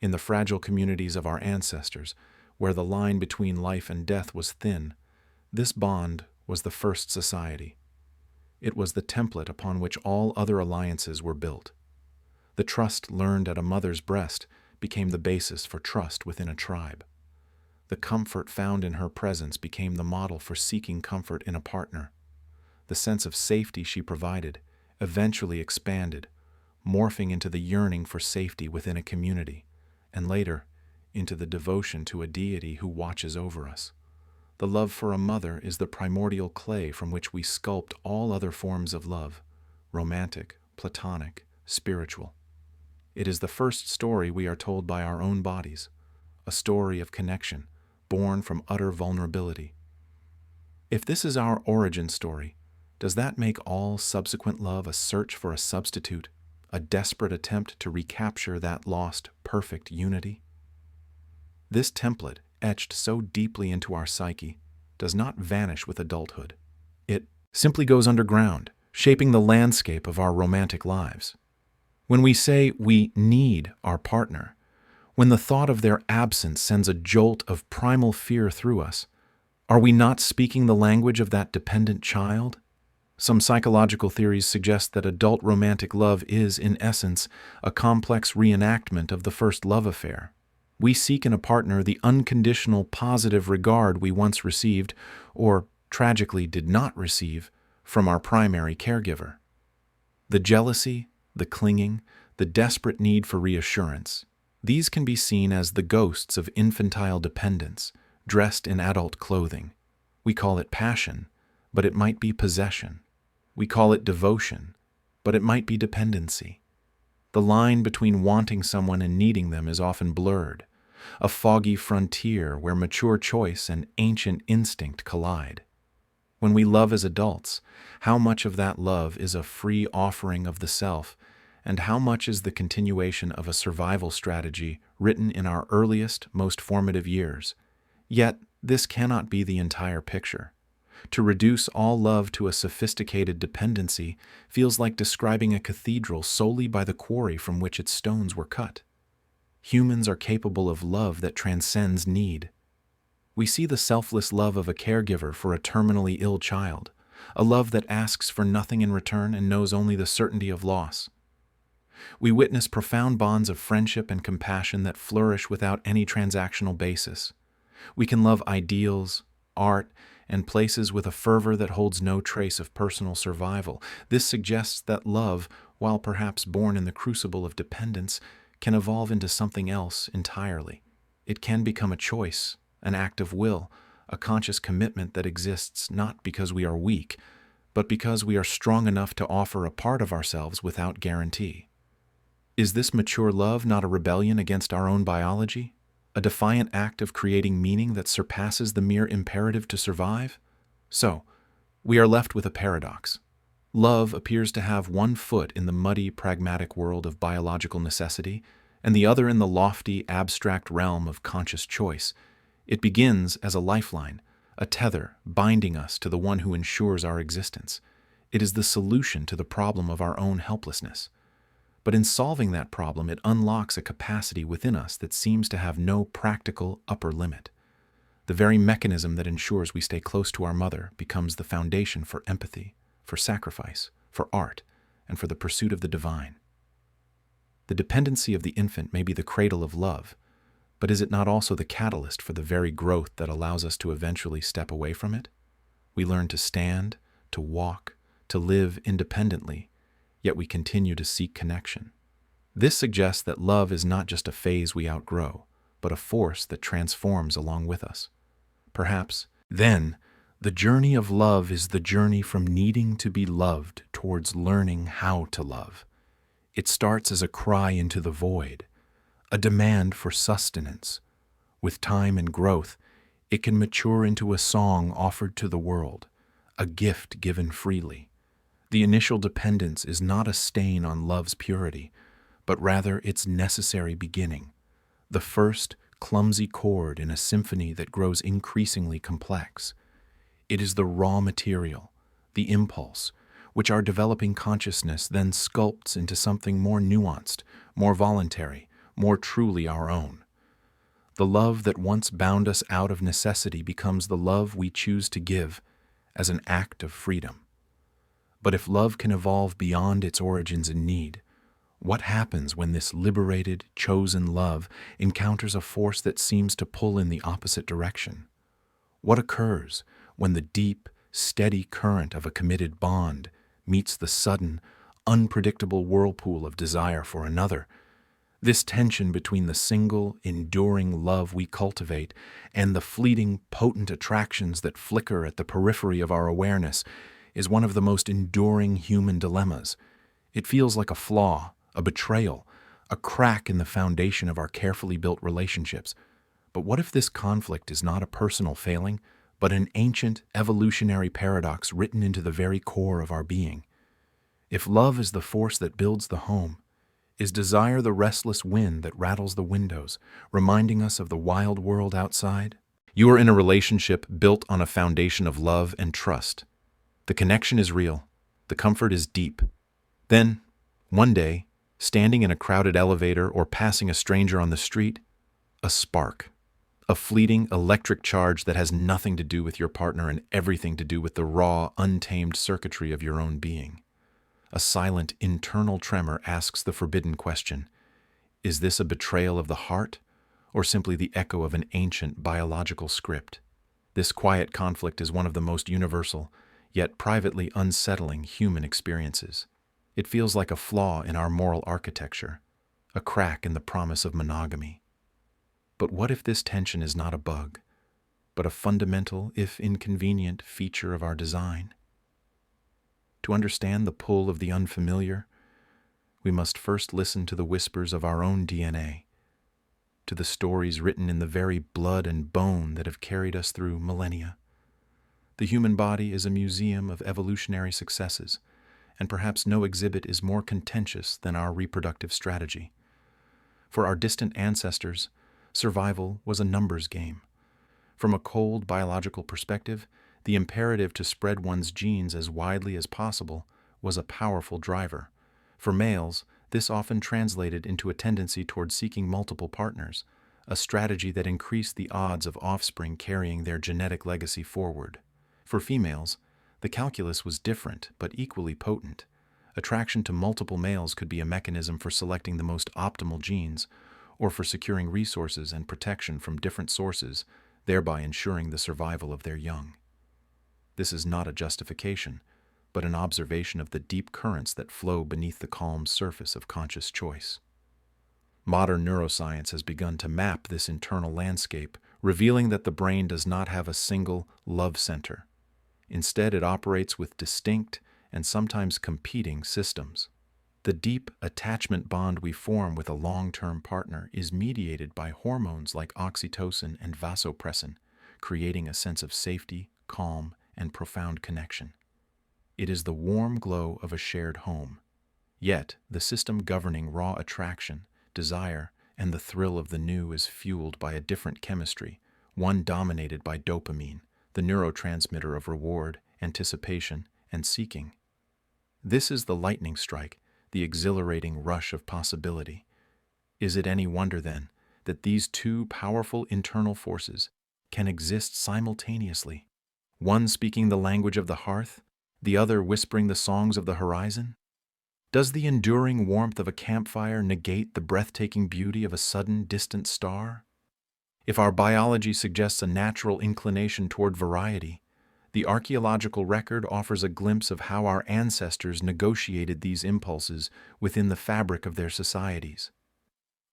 In the fragile communities of our ancestors, where the line between life and death was thin, this bond was the first society. It was the template upon which all other alliances were built. The trust learned at a mother's breast became the basis for trust within a tribe. The comfort found in her presence became the model for seeking comfort in a partner. The sense of safety she provided eventually expanded, morphing into the yearning for safety within a community, and later, into the devotion to a deity who watches over us. The love for a mother is the primordial clay from which we sculpt all other forms of love, romantic, platonic, spiritual. It is the first story we are told by our own bodies, a story of connection, born from utter vulnerability. If this is our origin story, does that make all subsequent love a search for a substitute, a desperate attempt to recapture that lost, perfect unity? This template, etched so deeply into our psyche, does not vanish with adulthood. It simply goes underground, shaping the landscape of our romantic lives. When we say we need our partner, when the thought of their absence sends a jolt of primal fear through us, are we not speaking the language of that dependent child? Some psychological theories suggest that adult romantic love is, in essence, a complex reenactment of the first love affair. We seek in a partner the unconditional positive regard we once received, or tragically did not receive, from our primary caregiver. The jealousy, the clinging, the desperate need for reassurance, these can be seen as the ghosts of infantile dependence, dressed in adult clothing. We call it passion, but it might be possession. We call it devotion, but it might be dependency. The line between wanting someone and needing them is often blurred, a foggy frontier where mature choice and ancient instinct collide. When we love as adults, how much of that love is a free offering of the self, and how much is the continuation of a survival strategy written in our earliest, most formative years? Yet, this cannot be the entire picture. To reduce all love to a sophisticated dependency feels like describing a cathedral solely by the quarry from which its stones were cut. Humans are capable of love that transcends need. We see the selfless love of a caregiver for a terminally ill child, a love that asks for nothing in return and knows only the certainty of loss. We witness profound bonds of friendship and compassion that flourish without any transactional basis. We can love ideals, art, and places with a fervor that holds no trace of personal survival. This suggests that love, while perhaps born in the crucible of dependence, can evolve into something else entirely. It can become a choice, an act of will, a conscious commitment that exists not because we are weak, but because we are strong enough to offer a part of ourselves without guarantee. Is this mature love not a rebellion against our own biology? A defiant act of creating meaning that surpasses the mere imperative to survive? So, we are left with a paradox. Love appears to have one foot in the muddy, pragmatic world of biological necessity, and the other in the lofty, abstract realm of conscious choice. It begins as a lifeline, a tether binding us to the one who ensures our existence. It is the solution to the problem of our own helplessness. But in solving that problem, it unlocks a capacity within us that seems to have no practical upper limit. The very mechanism that ensures we stay close to our mother becomes the foundation for empathy, for sacrifice, for art, and for the pursuit of the divine. The dependency of the infant may be the cradle of love, But is it not also the catalyst for the very growth that allows us to eventually step away from it? We learn to stand, to walk, to live independently, yet we continue to seek connection. This suggests that love is not just a phase we outgrow, but a force that transforms along with us. Perhaps, then, the journey of love is the journey from needing to be loved towards learning how to love. It starts as a cry into the void, a demand for sustenance. With time and growth, it can mature into a song offered to the world, a gift given freely. The initial dependence is not a stain on love's purity, but rather its necessary beginning, the first clumsy chord in a symphony that grows increasingly complex. It is the raw material, the impulse, which our developing consciousness then sculpts into something more nuanced, more voluntary, more truly our own. The love that once bound us out of necessity becomes the love we choose to give as an act of freedom. But if love can evolve beyond its origins in need, what happens when this liberated, chosen love encounters a force that seems to pull in the opposite direction? What occurs when the deep, steady current of a committed bond meets the sudden, unpredictable whirlpool of desire for another? This tension between the single, enduring love we cultivate and the fleeting, potent attractions that flicker at the periphery of our awareness is one of the most enduring human dilemmas. It feels like a flaw, a betrayal, a crack in the foundation of our carefully built relationships. But what if this conflict is not a personal failing, but an ancient, evolutionary paradox written into the very core of our being? If love is the force that builds the home, is desire the restless wind that rattles the windows, reminding us of the wild world outside? You are in a relationship built on a foundation of love and trust. The connection is real. The comfort is deep. Then, one day, standing in a crowded elevator or passing a stranger on the street, a spark, a fleeting electric charge that has nothing to do with your partner and everything to do with the raw, untamed circuitry of your own being. A silent internal tremor asks the forbidden question: is this a betrayal of the heart, or simply the echo of an ancient biological script? This quiet conflict is one of the most universal, yet privately unsettling human experiences. It feels like a flaw in our moral architecture, a crack in the promise of monogamy. But what if this tension is not a bug, but a fundamental, if inconvenient, feature of our design? To understand the pull of the unfamiliar, we must first listen to the whispers of our own DNA, to the stories written in the very blood and bone that have carried us through millennia. The human body is a museum of evolutionary successes, and perhaps no exhibit is more contentious than our reproductive strategy. For our distant ancestors, survival was a numbers game. From a cold biological perspective, the imperative to spread one's genes as widely as possible was a powerful driver. For males, this often translated into a tendency toward seeking multiple partners, a strategy that increased the odds of offspring carrying their genetic legacy forward. For females, the calculus was different but equally potent. Attraction to multiple males could be a mechanism for selecting the most optimal genes, or for securing resources and protection from different sources, thereby ensuring the survival of their young. This is not a justification, but an observation of the deep currents that flow beneath the calm surface of conscious choice. Modern neuroscience has begun to map this internal landscape, revealing that the brain does not have a single love center. Instead, it operates with distinct and sometimes competing systems. The deep attachment bond we form with a long-term partner is mediated by hormones like oxytocin and vasopressin, creating a sense of safety, calm, and profound connection. It is the warm glow of a shared home. Yet, the system governing raw attraction, desire, and the thrill of the new is fueled by a different chemistry, one dominated by dopamine, the neurotransmitter of reward, anticipation, and seeking. This is the lightning strike, the exhilarating rush of possibility. Is it any wonder, then, that these two powerful internal forces can exist simultaneously, one speaking the language of the hearth, the other whispering the songs of the horizon? Does the enduring warmth of a campfire negate the breathtaking beauty of a sudden distant star? If our biology suggests a natural inclination toward variety, the archaeological record offers a glimpse of how our ancestors negotiated these impulses within the fabric of their societies.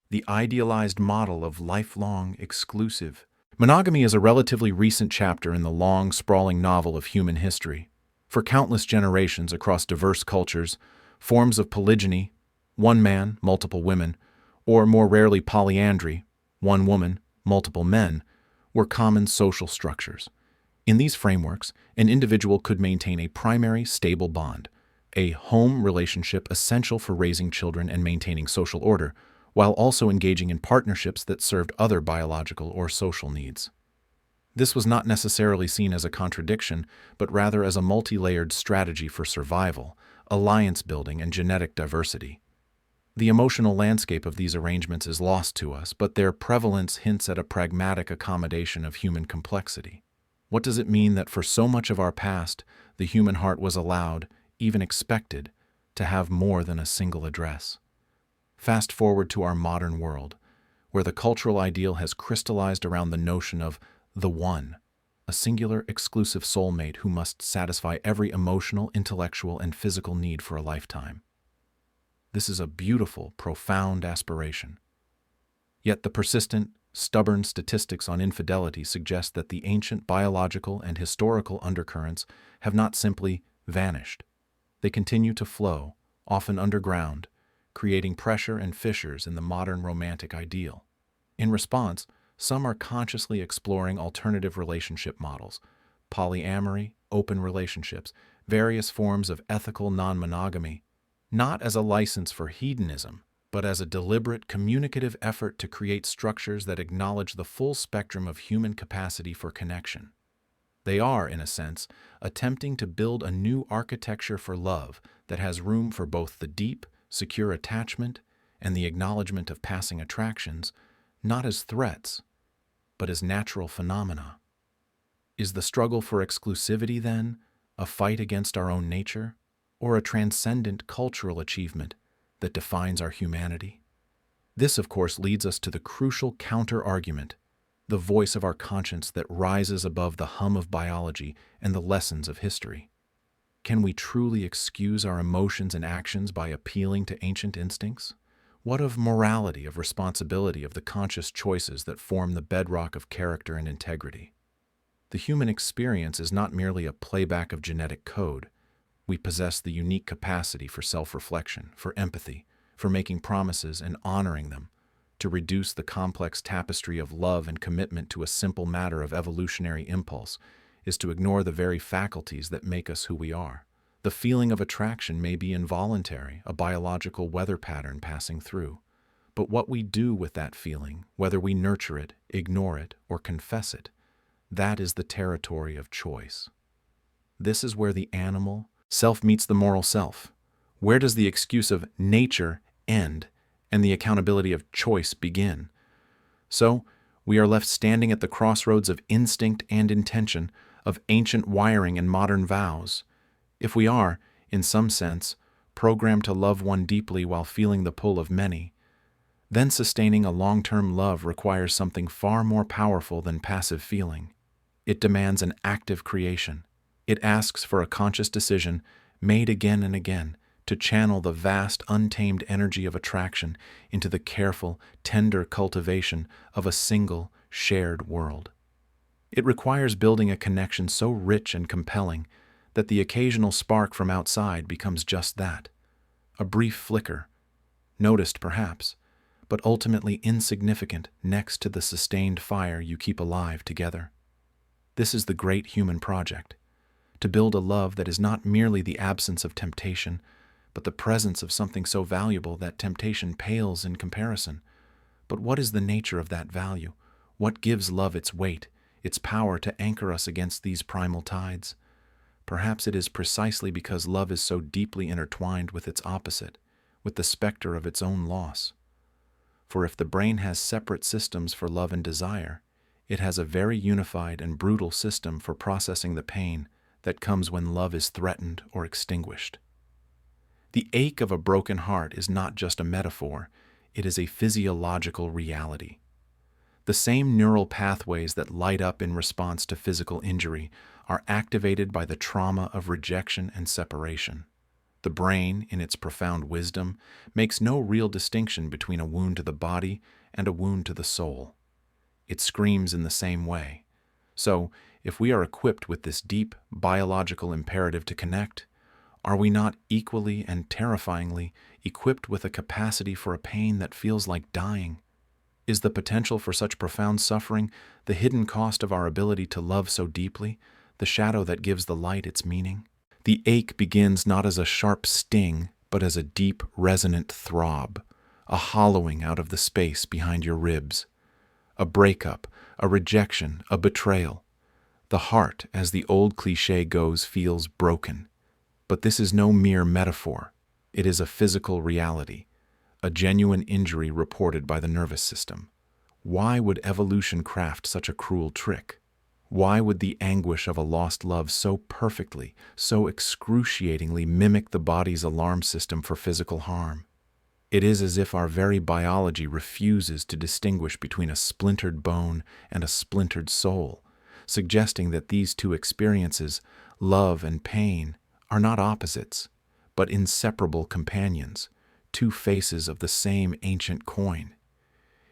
The idealized model of lifelong, exclusive monogamy is a relatively recent chapter in the long, sprawling novel of human history. For countless generations across diverse cultures, forms of polygyny, one man, multiple women, or more rarely polyandry, one woman, multiple men, were common social structures. In these frameworks, an individual could maintain a primary, stable bond, a home relationship essential for raising children and maintaining social order, while also engaging in partnerships that served other biological or social needs. This was not necessarily seen as a contradiction, but rather as a multi-layered strategy for survival, alliance building, and genetic diversity. The emotional landscape of these arrangements is lost to us, but their prevalence hints at a pragmatic accommodation of human complexity. What does it mean that for so much of our past, the human heart was allowed, even expected, to have more than a single address? Fast forward to our modern world, where the cultural ideal has crystallized around the notion of the one, a singular, exclusive soulmate who must satisfy every emotional, intellectual, and physical need for a lifetime. This is a beautiful, profound aspiration. Yet the persistent, stubborn statistics on infidelity suggest that the ancient biological and historical undercurrents have not simply vanished. They continue to flow, often underground, creating pressure and fissures in the modern romantic ideal. In response, some are consciously exploring alternative relationship models, polyamory, open relationships, various forms of ethical non-monogamy, not as a license for hedonism, but as a deliberate communicative effort to create structures that acknowledge the full spectrum of human capacity for connection. They are, in a sense, attempting to build a new architecture for love that has room for both the deep, secure attachment and the acknowledgement of passing attractions, not as threats, but as natural phenomena. Is the struggle for exclusivity, then, a fight against our own nature, or a transcendent cultural achievement that defines our humanity? This, of course, leads us to the crucial counter-argument, the voice of our conscience that rises above the hum of biology and the lessons of history. Can we truly excuse our emotions and actions by appealing to ancient instincts? What of morality, of responsibility, of the conscious choices that form the bedrock of character and integrity? The human experience is not merely a playback of genetic code. We possess the unique capacity for self-reflection, for empathy, for making promises and honoring them. To reduce the complex tapestry of love and commitment to a simple matter of evolutionary impulse is to ignore the very faculties that make us who we are. The feeling of attraction may be involuntary, a biological weather pattern passing through. But what we do with that feeling, whether we nurture it, ignore it, or confess it, that is the territory of choice. This is where the animal self meets the moral self. Where does the excuse of nature end and the accountability of choice begin? So, we are left standing at the crossroads of instinct and intention, of ancient wiring and modern vows. If we are, in some sense, programmed to love one deeply while feeling the pull of many, then sustaining a long-term love requires something far more powerful than passive feeling. It demands an active creation. It asks for a conscious decision, made again and again, to channel the vast, untamed energy of attraction into the careful, tender cultivation of a single, shared world. It requires building a connection so rich and compelling that the occasional spark from outside becomes just that, a brief flicker, noticed perhaps, but ultimately insignificant next to the sustained fire you keep alive together. This is the great human project, to build a love that is not merely the absence of temptation, but the presence of something so valuable that temptation pales in comparison. But what is the nature of that value? What gives love its weight, its power to anchor us against these primal tides? Perhaps it is precisely because love is so deeply intertwined with its opposite, with the specter of its own loss. For if the brain has separate systems for love and desire, it has a very unified and brutal system for processing the pain that comes when love is threatened or extinguished. The ache of a broken heart is not just a metaphor, it is a physiological reality. The same neural pathways that light up in response to physical injury are activated by the trauma of rejection and separation. The brain, in its profound wisdom, makes no real distinction between a wound to the body and a wound to the soul. It screams in the same way. So, if we are equipped with this deep biological imperative to connect, are we not equally and terrifyingly equipped with a capacity for a pain that feels like dying? Is the potential for such profound suffering the hidden cost of our ability to love so deeply, the shadow that gives the light its meaning? The ache begins not as a sharp sting, but as a deep, resonant throb, a hollowing out of the space behind your ribs. A breakup, a rejection, a betrayal. The heart, as the old cliché goes, feels broken. But this is no mere metaphor. It is a physical reality, a genuine injury reported by the nervous system. Why would evolution craft such a cruel trick? Why would the anguish of a lost love so perfectly, so excruciatingly mimic the body's alarm system for physical harm? It is as if our very biology refuses to distinguish between a splintered bone and a splintered soul, suggesting that these two experiences, love and pain, are not opposites, but inseparable companions, two faces of the same ancient coin.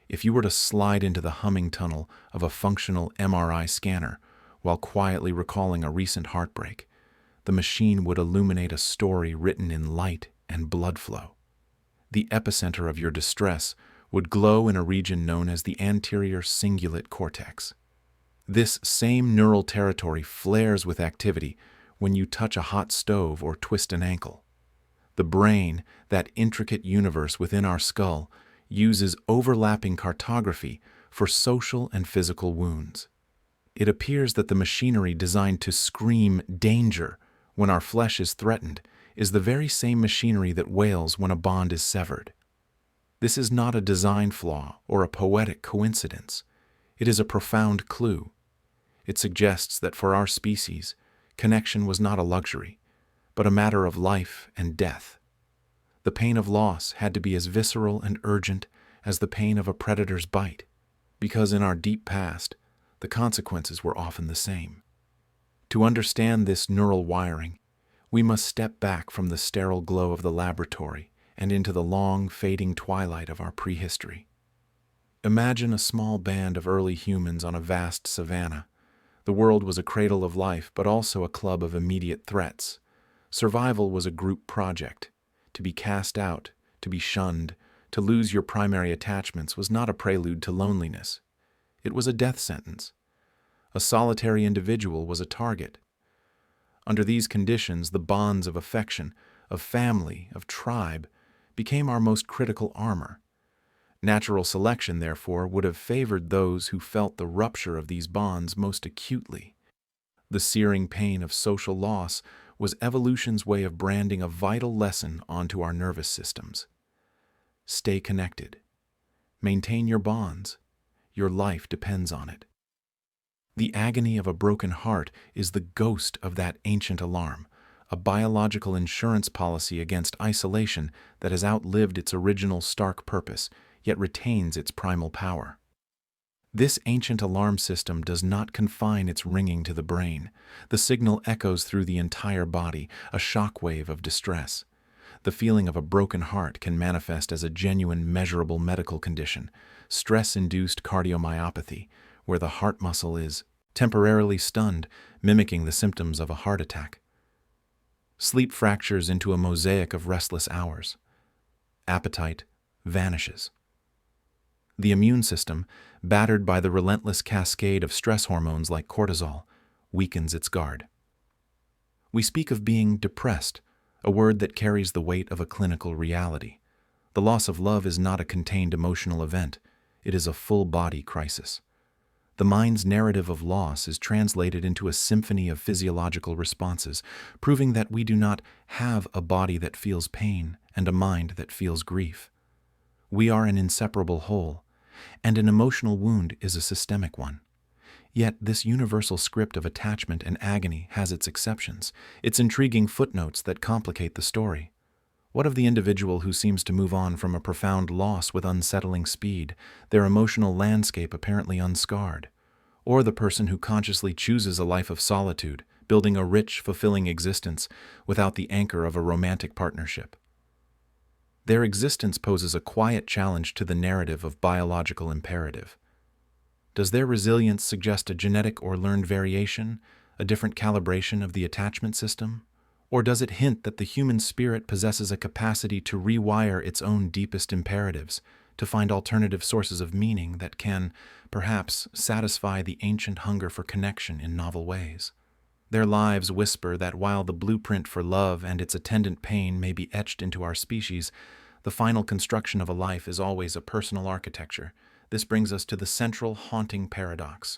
If you were to slide into the humming tunnel of a functional MRI scanner while quietly recalling a recent heartbreak, the machine would illuminate a story written in light and blood flow. The epicenter of your distress would glow in a region known as the anterior cingulate cortex. This same neural territory flares with activity when you touch a hot stove or twist an ankle. The brain, that intricate universe within our skull, uses overlapping cartography for social and physical wounds. It appears that the machinery designed to scream danger when our flesh is threatened is the very same machinery that wails when a bond is severed. This is not a design flaw or a poetic coincidence. It is a profound clue. It suggests that for our species, connection was not a luxury, but a matter of life and death. The pain of loss had to be as visceral and urgent as the pain of a predator's bite, because in our deep past, the consequences were often the same. To understand this neural wiring, we must step back from the sterile glow of the laboratory and into the long, fading twilight of our prehistory. Imagine a small band of early humans on a vast savanna. The world was a cradle of life, but also a club of immediate threats. Survival was a group project. To be cast out, to be shunned, to lose your primary attachments was not a prelude to loneliness. It was a death sentence. A solitary individual was a target. Under these conditions, the bonds of affection, of family, of tribe, became our most critical armor. Natural selection, therefore, would have favored those who felt the rupture of these bonds most acutely. The searing pain of social loss was evolution's way of branding a vital lesson onto our nervous systems. Stay connected. Maintain your bonds. Your life depends on it. The agony of a broken heart is the ghost of that ancient alarm, a biological insurance policy against isolation that has outlived its original stark purpose, yet retains its primal power. This ancient alarm system does not confine its ringing to the brain. The signal echoes through the entire body, a shockwave of distress. The feeling of a broken heart can manifest as a genuine, measurable medical condition, stress-induced cardiomyopathy, where the heart muscle is temporarily stunned, mimicking the symptoms of a heart attack. Sleep fractures into a mosaic of restless hours. Appetite vanishes. The immune system, battered by the relentless cascade of stress hormones like cortisol, weakens its guard. We speak of being depressed, a word that carries the weight of a clinical reality. The loss of love is not a contained emotional event. It is a full-body crisis. The mind's narrative of loss is translated into a symphony of physiological responses, proving that we do not have a body that feels pain and a mind that feels grief. We are an inseparable whole, and an emotional wound is a systemic one. Yet this universal script of attachment and agony has its exceptions, its intriguing footnotes that complicate the story. What of the individual who seems to move on from a profound loss with unsettling speed, their emotional landscape apparently unscarred? Or the person who consciously chooses a life of solitude, building a rich, fulfilling existence without the anchor of a romantic partnership? Their existence poses a quiet challenge to the narrative of biological imperative. Does their resilience suggest a genetic or learned variation, a different calibration of the attachment system? Or does it hint that the human spirit possesses a capacity to rewire its own deepest imperatives, to find alternative sources of meaning that can, perhaps, satisfy the ancient hunger for connection in novel ways? Their lives whisper that while the blueprint for love and its attendant pain may be etched into our species, the final construction of a life is always a personal architecture. This brings us to the central, haunting paradox.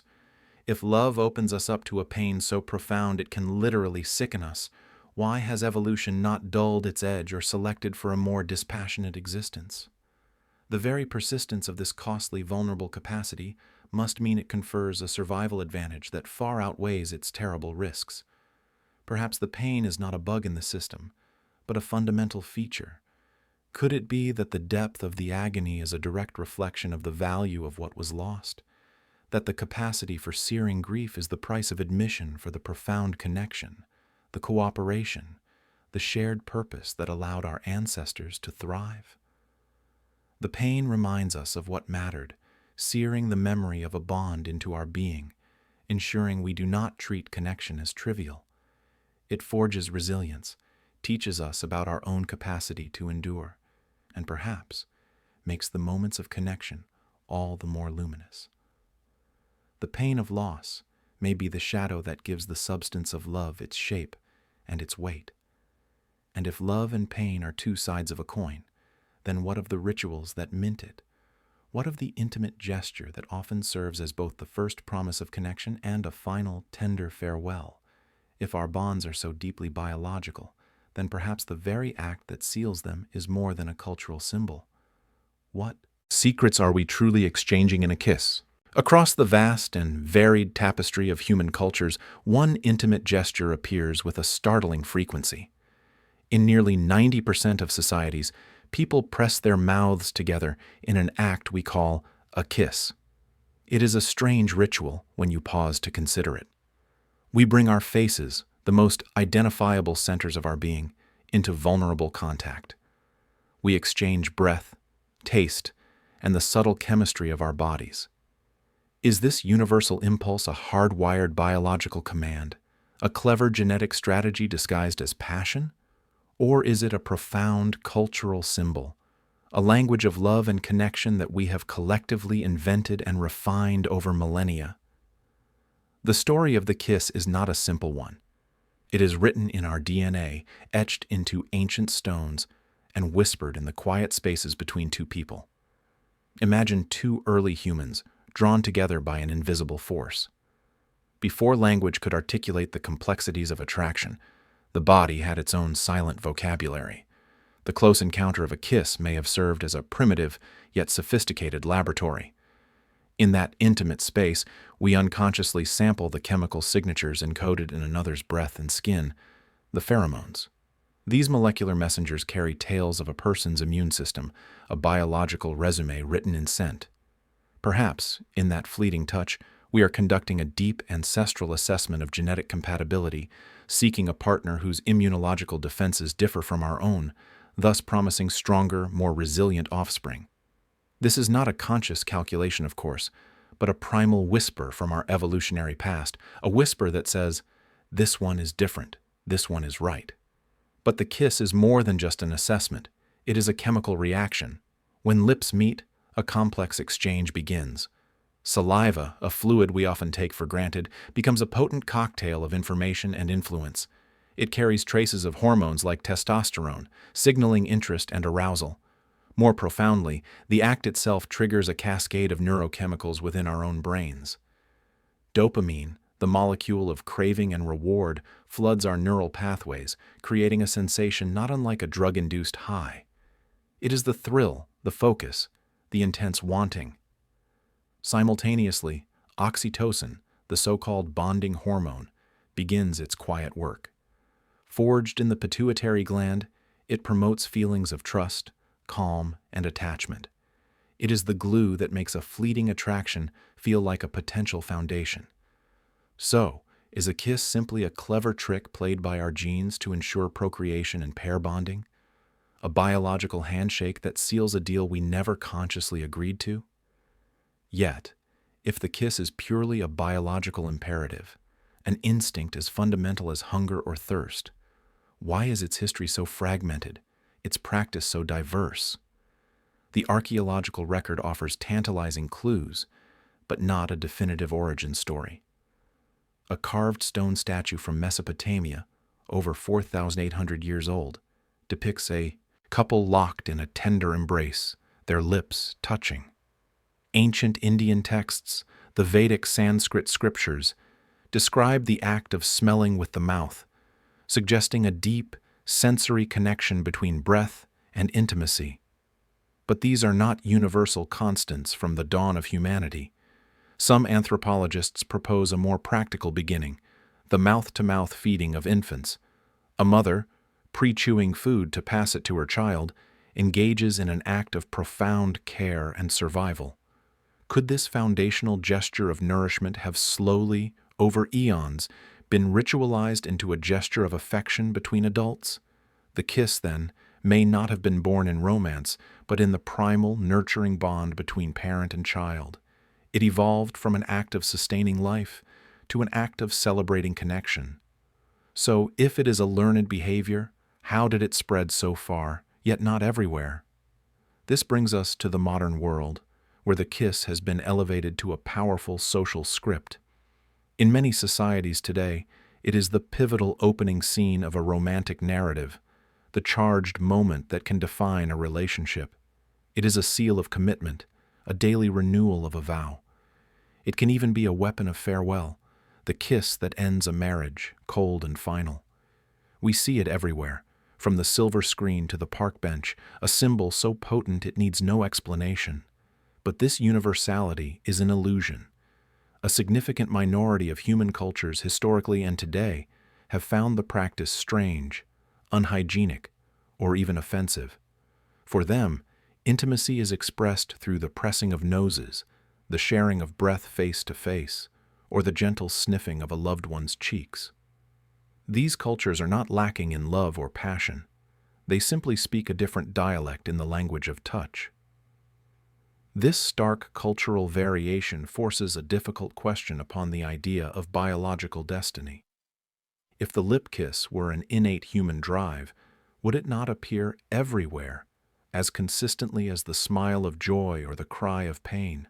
If love opens us up to a pain so profound it can literally sicken us, why has evolution not dulled its edge or selected for a more dispassionate existence? The very persistence of this costly, vulnerable capacity must mean it confers a survival advantage that far outweighs its terrible risks. Perhaps the pain is not a bug in the system, but a fundamental feature. Could it be that the depth of the agony is a direct reflection of the value of what was lost? That the capacity for searing grief is the price of admission for the profound connection, the cooperation, the shared purpose that allowed our ancestors to thrive? The pain reminds us of what mattered, searing the memory of a bond into our being, ensuring we do not treat connection as trivial. It forges resilience, teaches us about our own capacity to endure, and perhaps makes the moments of connection all the more luminous. The pain of loss may be the shadow that gives the substance of love its shape and its weight. And if love and pain are two sides of a coin, then what of the rituals that mint it? What of the intimate gesture that often serves as both the first promise of connection and a final, tender farewell? If our bonds are so deeply biological, then perhaps the very act that seals them is more than a cultural symbol. What secrets are we truly exchanging in a kiss? Across the vast and varied tapestry of human cultures, one intimate gesture appears with a startling frequency. In nearly 90% of societies, people press their mouths together in an act we call a kiss. It is a strange ritual when you pause to consider it. We bring our faces, the most identifiable centers of our being, into vulnerable contact. We exchange breath, taste, and the subtle chemistry of our bodies. Is this universal impulse a hardwired biological command, a clever genetic strategy disguised as passion? Or is it a profound cultural symbol, a language of love and connection that we have collectively invented and refined over millennia? The story of the kiss is not a simple one. It is written in our DNA, etched into ancient stones, and whispered in the quiet spaces between two people. Imagine two early humans drawn together by an invisible force. Before language could articulate the complexities of attraction, the body had its own silent vocabulary. The close encounter of a kiss may have served as a primitive yet sophisticated laboratory. In that intimate space, we unconsciously sample the chemical signatures encoded in another's breath and skin, the pheromones. These molecular messengers carry tales of a person's immune system, a biological resume written in scent. Perhaps, in that fleeting touch, we are conducting a deep ancestral assessment of genetic compatibility, seeking a partner whose immunological defenses differ from our own, thus promising stronger, more resilient offspring. This is not a conscious calculation, of course, but a primal whisper from our evolutionary past, a whisper that says, this one is different, this one is right. But the kiss is more than just an assessment. It is a chemical reaction. When lips meet, a complex exchange begins. Saliva, a fluid we often take for granted, becomes a potent cocktail of information and influence. It carries traces of hormones like testosterone, signaling interest and arousal. More profoundly, the act itself triggers a cascade of neurochemicals within our own brains. Dopamine, the molecule of craving and reward, floods our neural pathways, creating a sensation not unlike a drug-induced high. It is the thrill, the focus, the intense wanting. Simultaneously, oxytocin, the so-called bonding hormone, begins its quiet work. Forged in the pituitary gland, It promotes feelings of trust, calm, and attachment. It is the glue that makes a fleeting attraction feel like a potential foundation. So, is a kiss simply a clever trick played by our genes to ensure procreation and pair bonding? A biological handshake that seals a deal we never consciously agreed to? Yet, if the kiss is purely a biological imperative, an instinct as fundamental as hunger or thirst, why is its history so fragmented, its practice so diverse? The archaeological record offers tantalizing clues, but not a definitive origin story. A carved stone statue from Mesopotamia, over 4,800 years old, depicts a couple locked in a tender embrace, their lips touching. Ancient Indian texts, the Vedic Sanskrit scriptures, describe the act of smelling with the mouth, suggesting a deep, sensory connection between breath and intimacy. But these are not universal constants from the dawn of humanity. Some anthropologists propose a more practical beginning, the mouth-to-mouth feeding of infants. A mother, pre-chewing food to pass it to her child, engages in an act of profound care and survival. Could this foundational gesture of nourishment have slowly, over eons, been ritualized into a gesture of affection between adults? The kiss, then, may not have been born in romance, but in the primal, nurturing bond between parent and child. It evolved from an act of sustaining life to an act of celebrating connection. So, if it is a learned behavior, how did it spread so far, yet not everywhere? This brings us to the modern world, where the kiss has been elevated to a powerful social script. In many societies today, it is the pivotal opening scene of a romantic narrative, the charged moment that can define a relationship. It is a seal of commitment, a daily renewal of a vow. It can even be a weapon of farewell, the kiss that ends a marriage, cold and final. We see it everywhere, from the silver screen to the park bench, a symbol so potent it needs no explanation. But this universality is an illusion. A significant minority of human cultures historically and today have found the practice strange, unhygienic, or even offensive. For them, intimacy is expressed through the pressing of noses, the sharing of breath face to face, or the gentle sniffing of a loved one's cheeks. These cultures are not lacking in love or passion. They simply speak a different dialect in the language of touch. This stark cultural variation forces a difficult question upon the idea of biological destiny. If the lip kiss were an innate human drive, would it not appear everywhere, as consistently as the smile of joy or the cry of pain?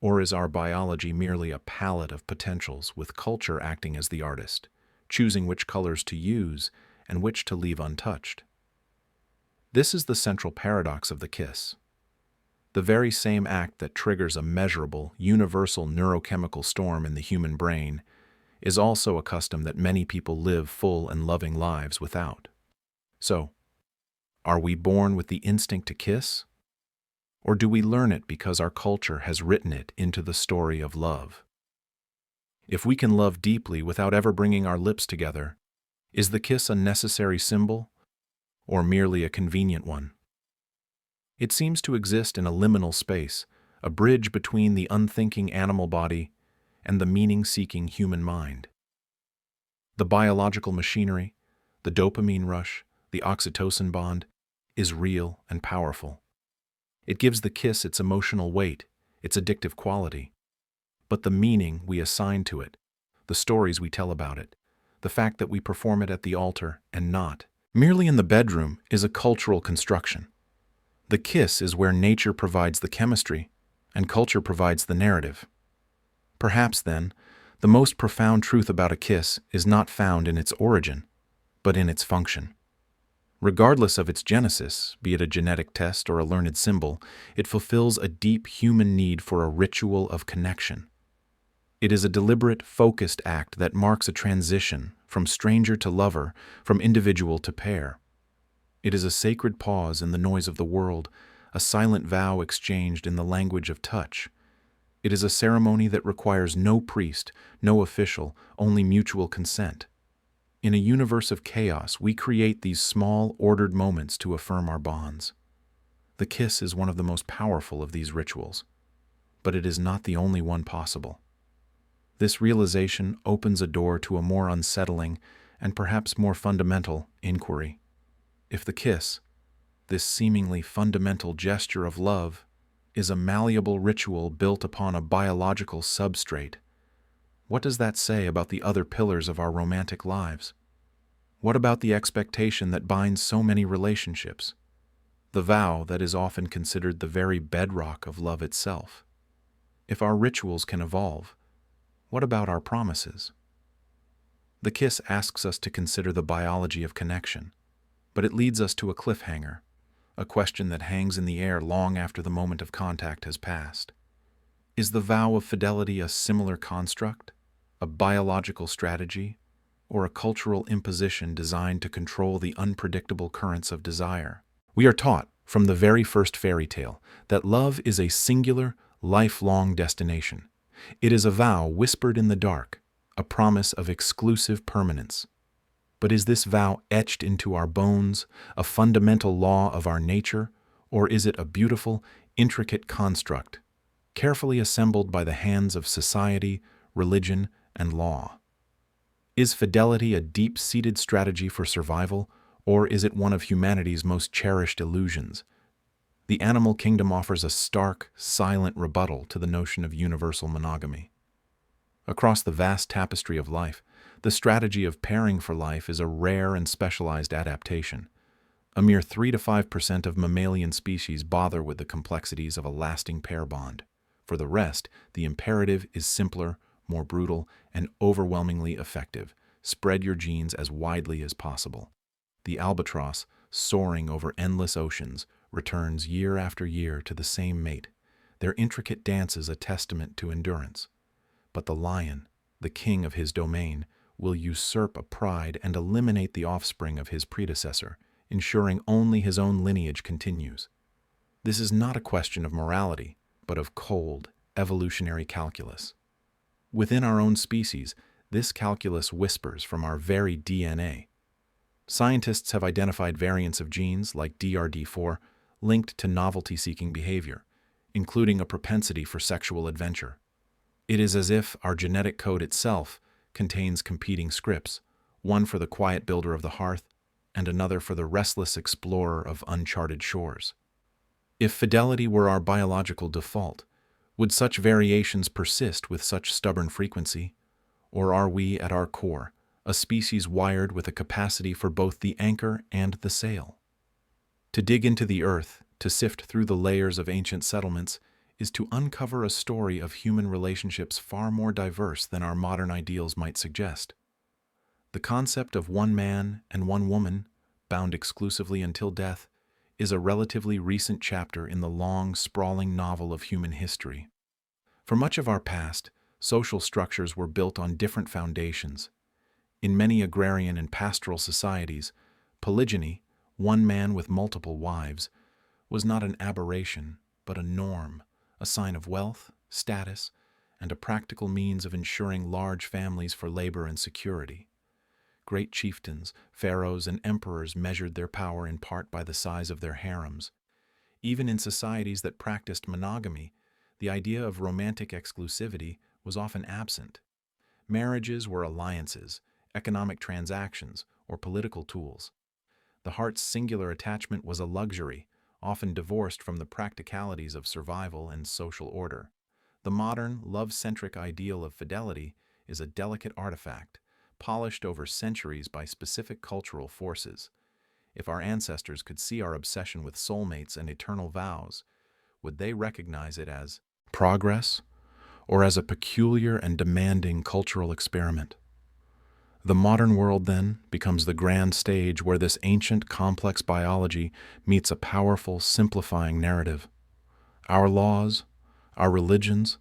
Or is our biology merely a palette of potentials with culture acting as the artist, choosing which colors to use and which to leave untouched? This is the central paradox of the kiss. The very same act that triggers a measurable, universal neurochemical storm in the human brain is also a custom that many people live full and loving lives without. So, are we born with the instinct to kiss? Or do we learn it because our culture has written it into the story of love? If we can love deeply without ever bringing our lips together, is the kiss a necessary symbol, or merely a convenient one? It seems to exist in a liminal space, a bridge between the unthinking animal body and the meaning-seeking human mind. The biological machinery, the dopamine rush, the oxytocin bond, is real and powerful. It gives the kiss its emotional weight, its addictive quality. But the meaning we assign to it, the stories we tell about it, the fact that we perform it at the altar and not merely in the bedroom is a cultural construction. The kiss is where nature provides the chemistry and culture provides the narrative. Perhaps, then, the most profound truth about a kiss is not found in its origin, but in its function. Regardless of its genesis, be it a genetic test or a learned symbol, it fulfills a deep human need for a ritual of connection. It is a deliberate, focused act that marks a transition from stranger to lover, from individual to pair. It is a sacred pause in the noise of the world, a silent vow exchanged in the language of touch. It is a ceremony that requires no priest, no official, only mutual consent. In a universe of chaos, we create these small, ordered moments to affirm our bonds. The kiss is one of the most powerful of these rituals, but it is not the only one possible. This realization opens a door to a more unsettling and perhaps more fundamental inquiry. If the kiss, this seemingly fundamental gesture of love, is a malleable ritual built upon a biological substrate, what does that say about the other pillars of our romantic lives? What about the expectation that binds so many relationships? The vow that is often considered the very bedrock of love itself? If our rituals can evolve, what about our promises? The kiss asks us to consider the biology of connection, but it leads us to a cliffhanger, a question that hangs in the air long after the moment of contact has passed. Is the vow of fidelity a similar construct, a biological strategy, or a cultural imposition designed to control the unpredictable currents of desire? We are taught, from the very first fairy tale, that love is a singular, lifelong destination. It is a vow whispered in the dark, a promise of exclusive permanence. But is this vow etched into our bones, a fundamental law of our nature, or is it a beautiful, intricate construct, carefully assembled by the hands of society, religion, and law? Is fidelity a deep-seated strategy for survival, or is it one of humanity's most cherished illusions? The animal kingdom offers a stark, silent rebuttal to the notion of universal monogamy. Across the vast tapestry of life, the strategy of pairing for life is a rare and specialized adaptation. A mere 3 to 5% of mammalian species bother with the complexities of a lasting pair bond. For the rest, the imperative is simpler, more brutal, and overwhelmingly effective. Spread your genes as widely as possible. The albatross, soaring over endless oceans, returns year after year to the same mate. Their intricate dance is a testament to endurance. But the lion, the king of his domain, will usurp a pride and eliminate the offspring of his predecessor, ensuring only his own lineage continues. This is not a question of morality, but of cold, evolutionary calculus. Within our own species, this calculus whispers from our very DNA. Scientists have identified variants of genes like DRD4 linked to novelty-seeking behavior, including a propensity for sexual adventure. It is as if our genetic code itself contains competing scripts, one for the quiet builder of the hearth and another for the restless explorer of uncharted shores. If fidelity were our biological default, would such variations persist with such stubborn frequency? Or are we, at our core, a species wired with a capacity for both the anchor and the sail? To dig into the earth, to sift through the layers of ancient settlements, is to uncover a story of human relationships far more diverse than our modern ideals might suggest. The concept of one man and one woman, bound exclusively until death, is a relatively recent chapter in the long, sprawling novel of human history. For much of our past, social structures were built on different foundations. In many agrarian and pastoral societies, polygyny, one man with multiple wives, was not an aberration, but a norm, a sign of wealth, status, and a practical means of ensuring large families for labor and security. Great chieftains, pharaohs, and emperors measured their power in part by the size of their harems. Even in societies that practiced monogamy, the idea of romantic exclusivity was often absent. Marriages were alliances, economic transactions, or political tools. The heart's singular attachment was a luxury, often divorced from the practicalities of survival and social order. The modern, love-centric ideal of fidelity is a delicate artifact, polished over centuries by specific cultural forces. If our ancestors could see our obsession with soulmates and eternal vows, would they recognize it as progress, or as a peculiar and demanding cultural experiment? The modern world, then, becomes the grand stage where this ancient, complex biology meets a powerful, simplifying narrative. Our laws, our religions,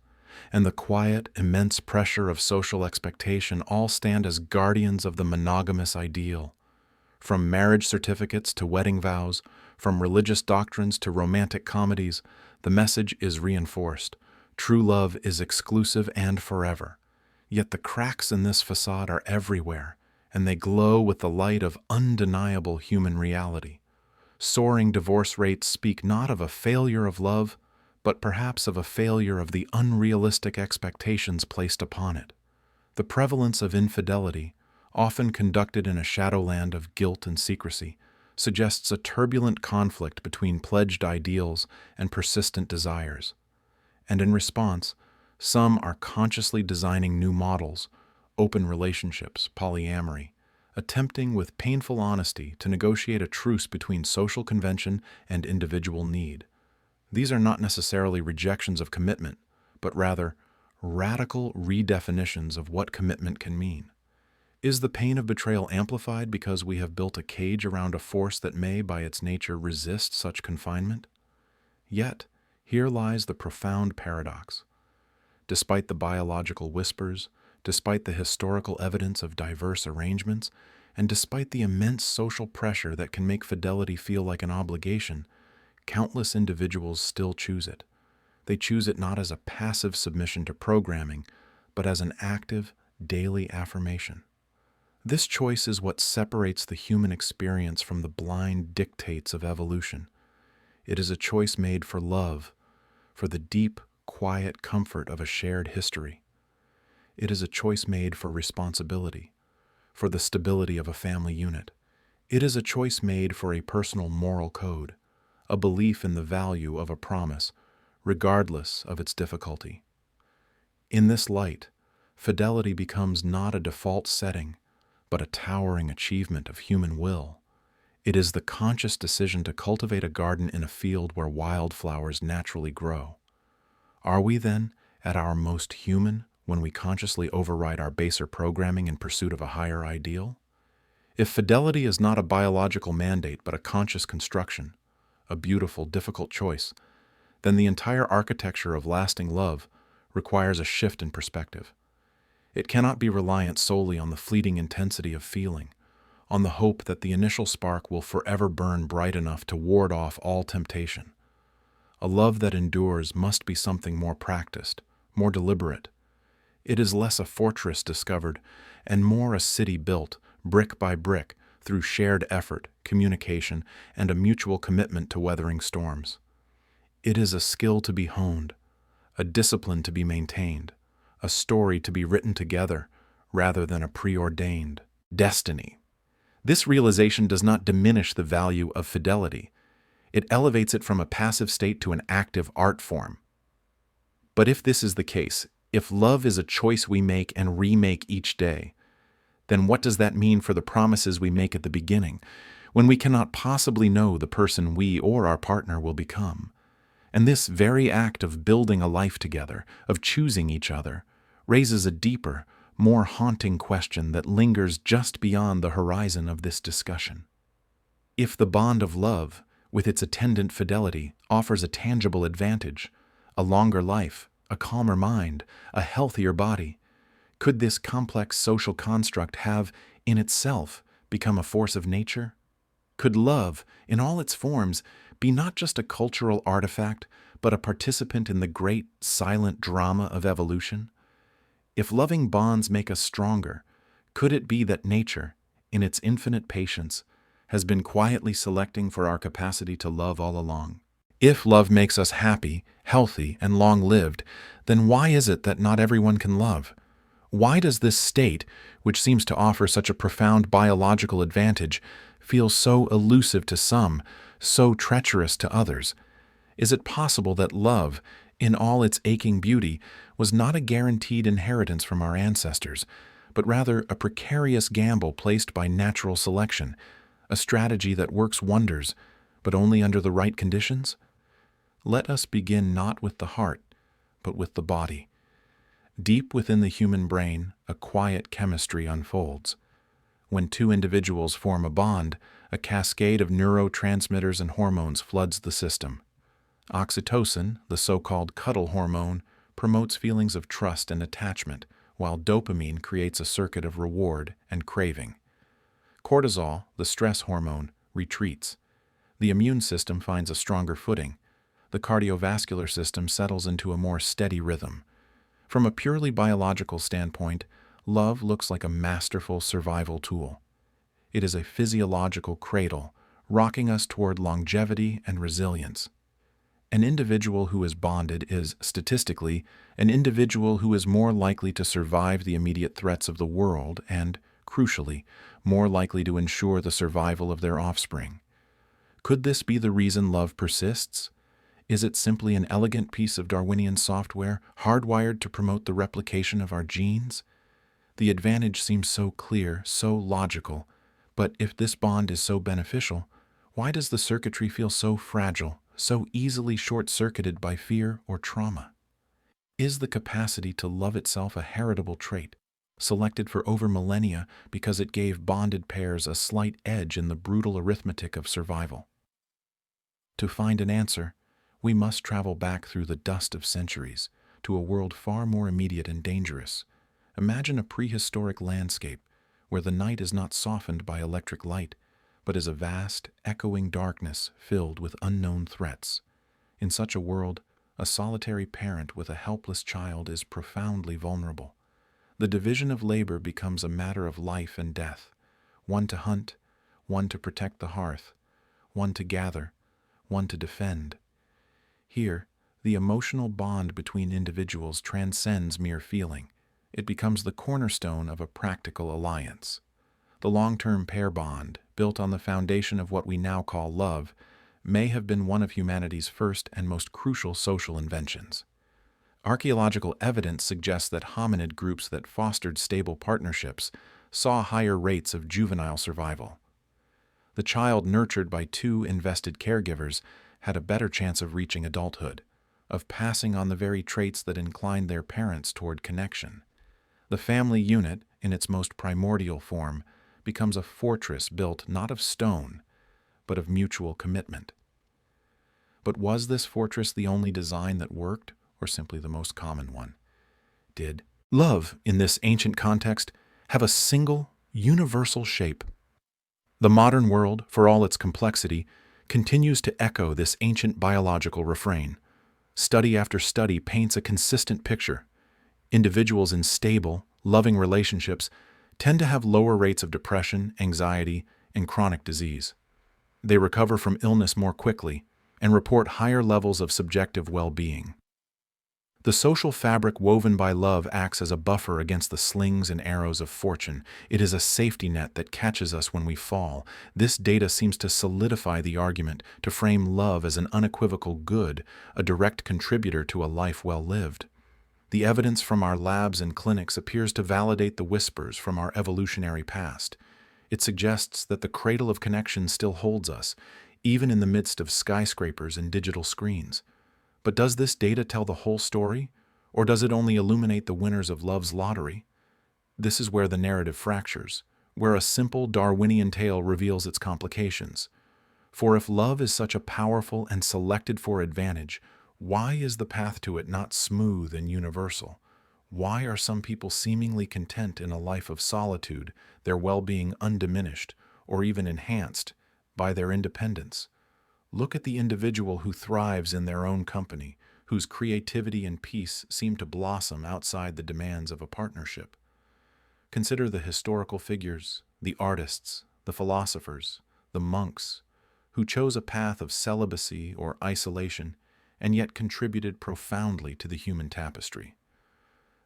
and the quiet, immense pressure of social expectation all stand as guardians of the monogamous ideal. From marriage certificates to wedding vows, from religious doctrines to romantic comedies, the message is reinforced. True love is exclusive and forever. Yet the cracks in this facade are everywhere, and they glow with the light of undeniable human reality. Soaring divorce rates speak not of a failure of love, but perhaps of a failure of the unrealistic expectations placed upon it. The prevalence of infidelity, often conducted in a shadowland of guilt and secrecy, suggests a turbulent conflict between pledged ideals and persistent desires. And in response, some are consciously designing new models, open relationships, polyamory, attempting with painful honesty to negotiate a truce between social convention and individual need. These are not necessarily rejections of commitment, but rather radical redefinitions of what commitment can mean. Is the pain of betrayal amplified because we have built a cage around a force that may, by its nature, resist such confinement? Yet, here lies the profound paradox. Despite the biological whispers, despite the historical evidence of diverse arrangements, and despite the immense social pressure that can make fidelity feel like an obligation, countless individuals still choose it. They choose it not as a passive submission to programming, but as an active, daily affirmation. This choice is what separates the human experience from the blind dictates of evolution. It is a choice made for love, for the deep, quiet comfort of a shared history. It is a choice made for responsibility, for the stability of a family unit. It is a choice made for a personal moral code, a belief in the value of a promise, regardless of its difficulty. In this light, fidelity becomes not a default setting, but a towering achievement of human will. It is the conscious decision to cultivate a garden in a field where wildflowers naturally grow. Are we, then, at our most human when we consciously override our baser programming in pursuit of a higher ideal? If fidelity is not a biological mandate but a conscious construction, a beautiful, difficult choice, then the entire architecture of lasting love requires a shift in perspective. It cannot be reliant solely on the fleeting intensity of feeling, on the hope that the initial spark will forever burn bright enough to ward off all temptation. A love that endures must be something more practiced, more deliberate. It is less a fortress discovered and more a city built, brick by brick, through shared effort, communication, and a mutual commitment to weathering storms. It is a skill to be honed, a discipline to be maintained, a story to be written together rather than a preordained destiny. This realization does not diminish the value of fidelity. It elevates it from a passive state to an active art form. But if this is the case, if love is a choice we make and remake each day, then what does that mean for the promises we make at the beginning, when we cannot possibly know the person we or our partner will become? And this very act of building a life together, of choosing each other, raises a deeper, more haunting question that lingers just beyond the horizon of this discussion. If the bond of love, with its attendant fidelity, offers a tangible advantage, a longer life, a calmer mind, a healthier body, could this complex social construct have, in itself, become a force of nature? Could love, in all its forms, be not just a cultural artifact, but a participant in the great, silent drama of evolution? If loving bonds make us stronger, could it be that nature, in its infinite patience, has been quietly selecting for our capacity to love all along? If love makes us happy, healthy, and long-lived, then why is it that not everyone can love? Why does this state, which seems to offer such a profound biological advantage, feel so elusive to some, so treacherous to others? Is it possible that love, in all its aching beauty, was not a guaranteed inheritance from our ancestors, but rather a precarious gamble placed by natural selection, a strategy that works wonders, but only under the right conditions? Let us begin not with the heart, but with the body. Deep within the human brain, a quiet chemistry unfolds. When two individuals form a bond, a cascade of neurotransmitters and hormones floods the system. Oxytocin, the so-called cuddle hormone, promotes feelings of trust and attachment, while dopamine creates a circuit of reward and craving. Cortisol, the stress hormone, retreats. The immune system finds a stronger footing. The cardiovascular system settles into a more steady rhythm. From a purely biological standpoint, love looks like a masterful survival tool. It is a physiological cradle, rocking us toward longevity and resilience. An individual who is bonded is, statistically, an individual who is more likely to survive the immediate threats of the world and, crucially, more likely to ensure the survival of their offspring. Could this be the reason love persists? Is it simply an elegant piece of Darwinian software, hardwired to promote the replication of our genes? The advantage seems so clear, so logical, but if this bond is so beneficial, why does the circuitry feel so fragile, so easily short-circuited by fear or trauma? Is the capacity to love itself a heritable trait, selected for over millennia because it gave bonded pairs a slight edge in the brutal arithmetic of survival? To find an answer, we must travel back through the dust of centuries to a world far more immediate and dangerous. Imagine a prehistoric landscape where the night is not softened by electric light, but is a vast, echoing darkness filled with unknown threats. In such a world, a solitary parent with a helpless child is profoundly vulnerable. The division of labor becomes a matter of life and death, one to hunt, one to protect the hearth, one to gather, one to defend. Here, the emotional bond between individuals transcends mere feeling. It becomes the cornerstone of a practical alliance. The long-term pair bond, built on the foundation of what we now call love, may have been one of humanity's first and most crucial social inventions. Archaeological evidence suggests that hominid groups that fostered stable partnerships saw higher rates of juvenile survival. The child nurtured by two invested caregivers had a better chance of reaching adulthood, of passing on the very traits that inclined their parents toward connection. The family unit, in its most primordial form, becomes a fortress built not of stone, but of mutual commitment. But was this fortress the only design that worked, or simply the most common one? Did love, in this ancient context, have a single, universal shape? The modern world, for all its complexity, continues to echo this ancient biological refrain. Study after study paints a consistent picture. Individuals in stable, loving relationships tend to have lower rates of depression, anxiety, and chronic disease. They recover from illness more quickly and report higher levels of subjective well-being. The social fabric woven by love acts as a buffer against the slings and arrows of fortune. It is a safety net that catches us when we fall. This data seems to solidify the argument, to frame love as an unequivocal good, a direct contributor to a life well lived. The evidence from our labs and clinics appears to validate the whispers from our evolutionary past. It suggests that the cradle of connection still holds us, even in the midst of skyscrapers and digital screens. But does this data tell the whole story, or does it only illuminate the winners of love's lottery? This is where the narrative fractures, where a simple Darwinian tale reveals its complications. For if love is such a powerful and selected for advantage, why is the path to it not smooth and universal? Why are some people seemingly content in a life of solitude, their well-being undiminished, or even enhanced, by their independence? Look at the individual who thrives in their own company, whose creativity and peace seem to blossom outside the demands of a partnership. Consider the historical figures, the artists, the philosophers, the monks, who chose a path of celibacy or isolation and yet contributed profoundly to the human tapestry.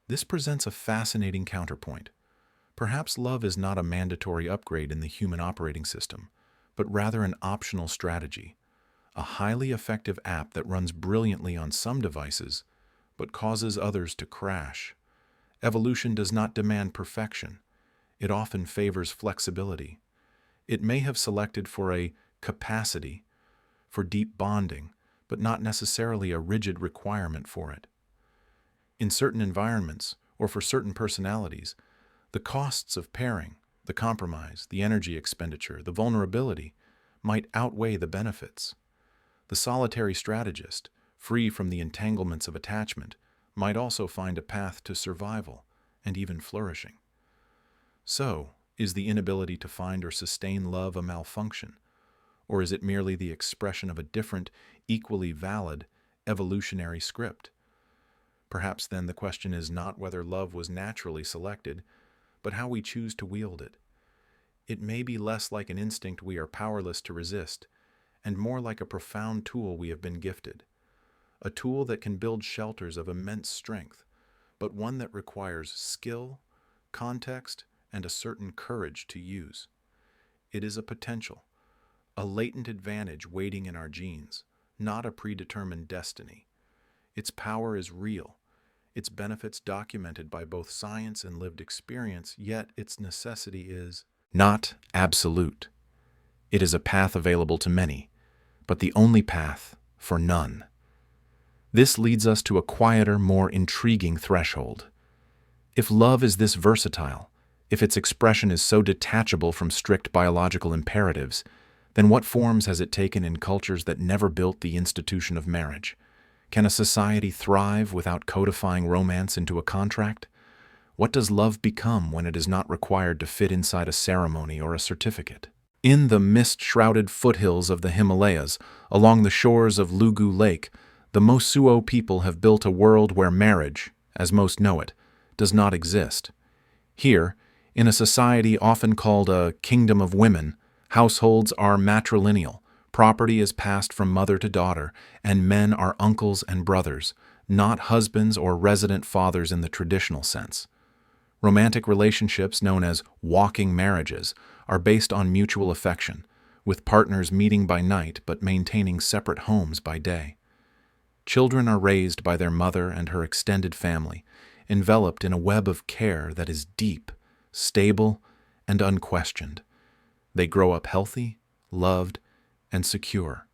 This presents a fascinating counterpoint. Perhaps love is not a mandatory upgrade in the human operating system, but rather an optional strategy, a highly effective app that runs brilliantly on some devices, but causes others to crash. Evolution does not demand perfection. It often favors flexibility. It may have selected for a capacity, for deep bonding, but not necessarily a rigid requirement for it. In certain environments, or for certain personalities, the costs of pairing, the compromise, the energy expenditure, the vulnerability, might outweigh the benefits. The solitary strategist, free from the entanglements of attachment, might also find a path to survival and even flourishing. So, is the inability to find or sustain love a malfunction, or is it merely the expression of a different, equally valid, evolutionary script? Perhaps then the question is not whether love was naturally selected, but how we choose to wield it. It may be less like an instinct we are powerless to resist, and more like a profound tool we have been gifted. A tool that can build shelters of immense strength, but one that requires skill, context, and a certain courage to use. It is a potential, a latent advantage waiting in our genes, not a predetermined destiny. Its power is real, its benefits documented by both science and lived experience, yet its necessity is not absolute. It is a path available to many, but the only path for none. This leads us to a quieter, more intriguing threshold. If love is this versatile, if its expression is so detachable from strict biological imperatives, then what forms has it taken in cultures that never built the institution of marriage? Can a society thrive without codifying romance into a contract? What does love become when it is not required to fit inside a ceremony or a certificate? In the mist-shrouded foothills of the Himalayas, along the shores of Lugu Lake, the Mosuo people have built a world where marriage, as most know it, does not exist. Here, in a society often called a kingdom of women, households are matrilineal, property is passed from mother to daughter, and men are uncles and brothers, not husbands or resident fathers in the traditional sense. Romantic relationships, known as walking marriages, are based on mutual affection, with partners meeting by night but maintaining separate homes by day. Children are raised by their mother and her extended family, enveloped in a web of care that is deep, stable, and unquestioned. They grow up healthy, loved, and secure.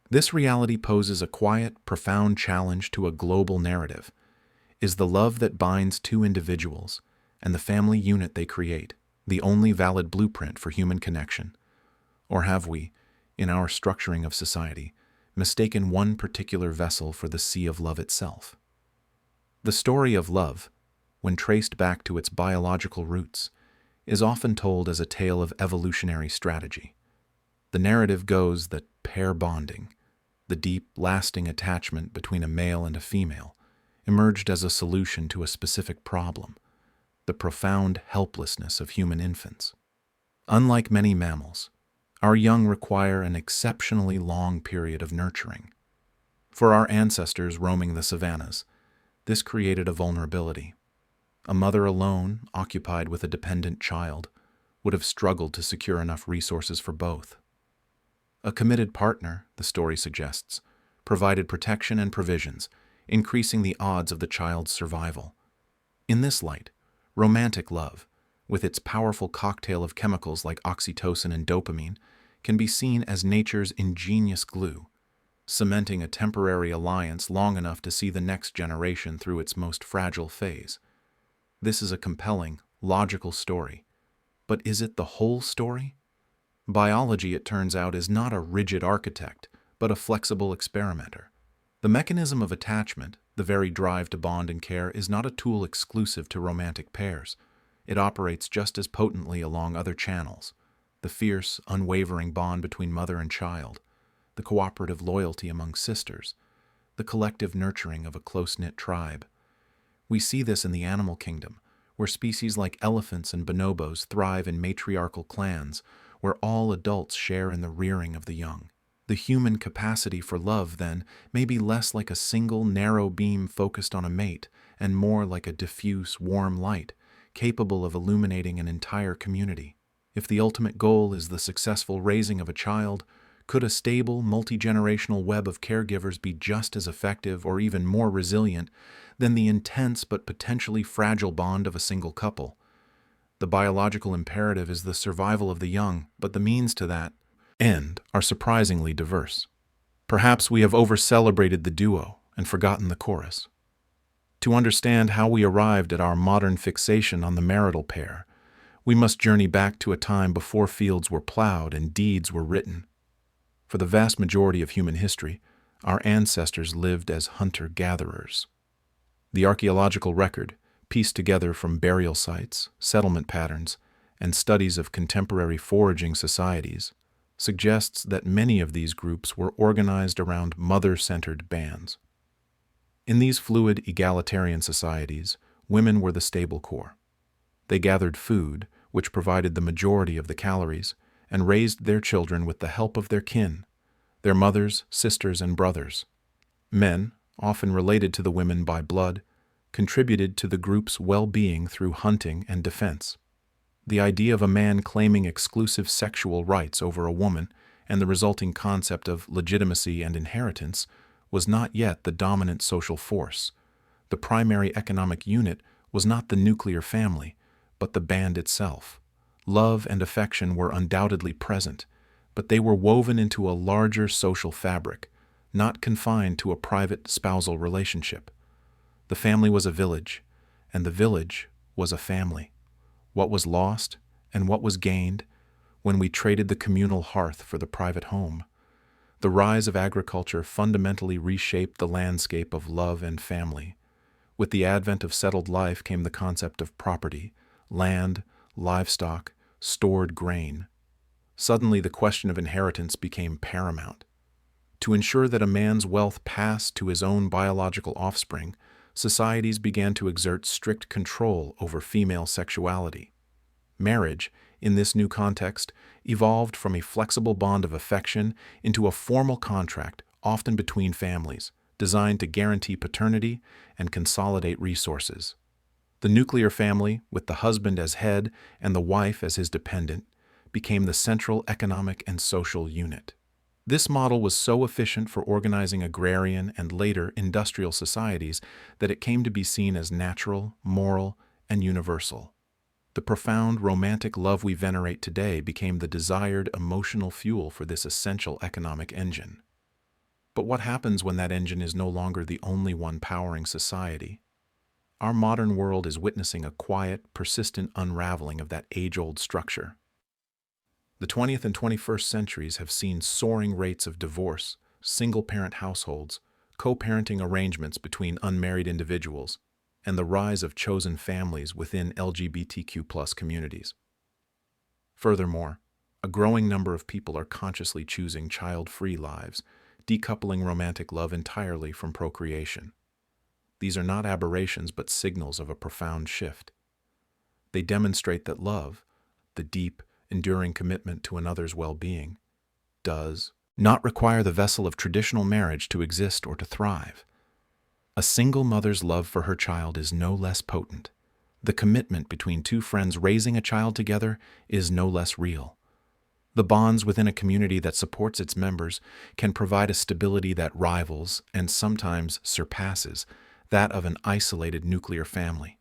This reality poses a quiet, profound challenge to a global narrative. Is the love that binds two individuals, and the family unit they create, the only valid blueprint for human connection? Or have we, in our structuring of society, mistaken one particular vessel for the sea of love itself? The story of love, when traced back to its biological roots, is often told as a tale of evolutionary strategy. The narrative goes that pair bonding, the deep, lasting attachment between a male and a female, emerged as a solution to a specific problem: the profound helplessness of human infants. Unlike many mammals, our young require an exceptionally long period of nurturing. For our ancestors roaming the savannas, this created a vulnerability. A mother alone, occupied with a dependent child, would have struggled to secure enough resources for both. A committed partner, the story suggests, provided protection and provisions, increasing the odds of the child's survival. In this light, romantic love, with its powerful cocktail of chemicals like oxytocin and dopamine, can be seen as nature's ingenious glue, cementing a temporary alliance long enough to see the next generation through its most fragile phase. This is a compelling, logical story. But is it the whole story? Biology, it turns out, is not a rigid architect, but a flexible experimenter. The mechanism of attachment, the very drive to bond and care, is not a tool exclusive to romantic pairs. It operates just as potently along other channels: the fierce, unwavering bond between mother and child, the cooperative loyalty among sisters, the collective nurturing of a close-knit tribe. We see this in the animal kingdom, where species like elephants and bonobos thrive in matriarchal clans, where all adults share in the rearing of the young. The human capacity for love, then, may be less like a single narrow beam focused on a mate, and more like a diffuse, warm light, capable of illuminating an entire community. If the ultimate goal is the successful raising of a child, could a stable, multi-generational web of caregivers be just as effective or even more resilient than the intense but potentially fragile bond of a single couple? The biological imperative is the survival of the young, but the means to that end are surprisingly diverse. Perhaps we have over-celebrated the duo and forgotten the chorus. To understand how we arrived at our modern fixation on the marital pair, we must journey back to a time before fields were plowed and deeds were written. For the vast majority of human history, our ancestors lived as hunter-gatherers. The archaeological record, pieced together from burial sites, settlement patterns, and studies of contemporary foraging societies, suggests that many of these groups were organized around mother-centered bands. In these fluid, egalitarian societies, women were the stable core. They gathered food, which provided the majority of the calories, and raised their children with the help of their kin, their mothers, sisters, and brothers. Men, often related to the women by blood, contributed to the group's well-being through hunting and defense. The idea of a man claiming exclusive sexual rights over a woman and the resulting concept of legitimacy and inheritance was not yet the dominant social force. The primary economic unit was not the nuclear family, but the band itself. Love and affection were undoubtedly present, but they were woven into a larger social fabric, not confined to a private spousal relationship. The family was a village, and the village was a family. What was lost and what was gained when we traded the communal hearth for the private home? The rise of agriculture fundamentally reshaped the landscape of love and family. With the advent of settled life came the concept of property, land, livestock, stored grain. Suddenly, the question of inheritance became paramount. To ensure that a man's wealth passed to his own biological offspring, societies began to exert strict control over female sexuality. Marriage, in this new context, evolved from a flexible bond of affection into a formal contract, often between families, designed to guarantee paternity and consolidate resources. The nuclear family, with the husband as head and the wife as his dependent, became the central economic and social unit. This model was so efficient for organizing agrarian and later industrial societies that it came to be seen as natural, moral, and universal. The profound romantic love we venerate today became the desired emotional fuel for this essential economic engine. But what happens when that engine is no longer the only one powering society? Our modern world is witnessing a quiet, persistent unraveling of that age-old structure. The 20th and 21st centuries have seen soaring rates of divorce, single-parent households, co-parenting arrangements between unmarried individuals, and the rise of chosen families within LGBTQ+ communities. Furthermore, a growing number of people are consciously choosing child-free lives, decoupling romantic love entirely from procreation. These are not aberrations but signals of a profound shift. They demonstrate that love, the deep, enduring commitment to another's well-being, does not require the vessel of traditional marriage to exist or to thrive. A single mother's love for her child is no less potent. The commitment between two friends raising a child together is no less real. The bonds within a community that supports its members can provide a stability that rivals, and sometimes surpasses, that of an isolated nuclear family.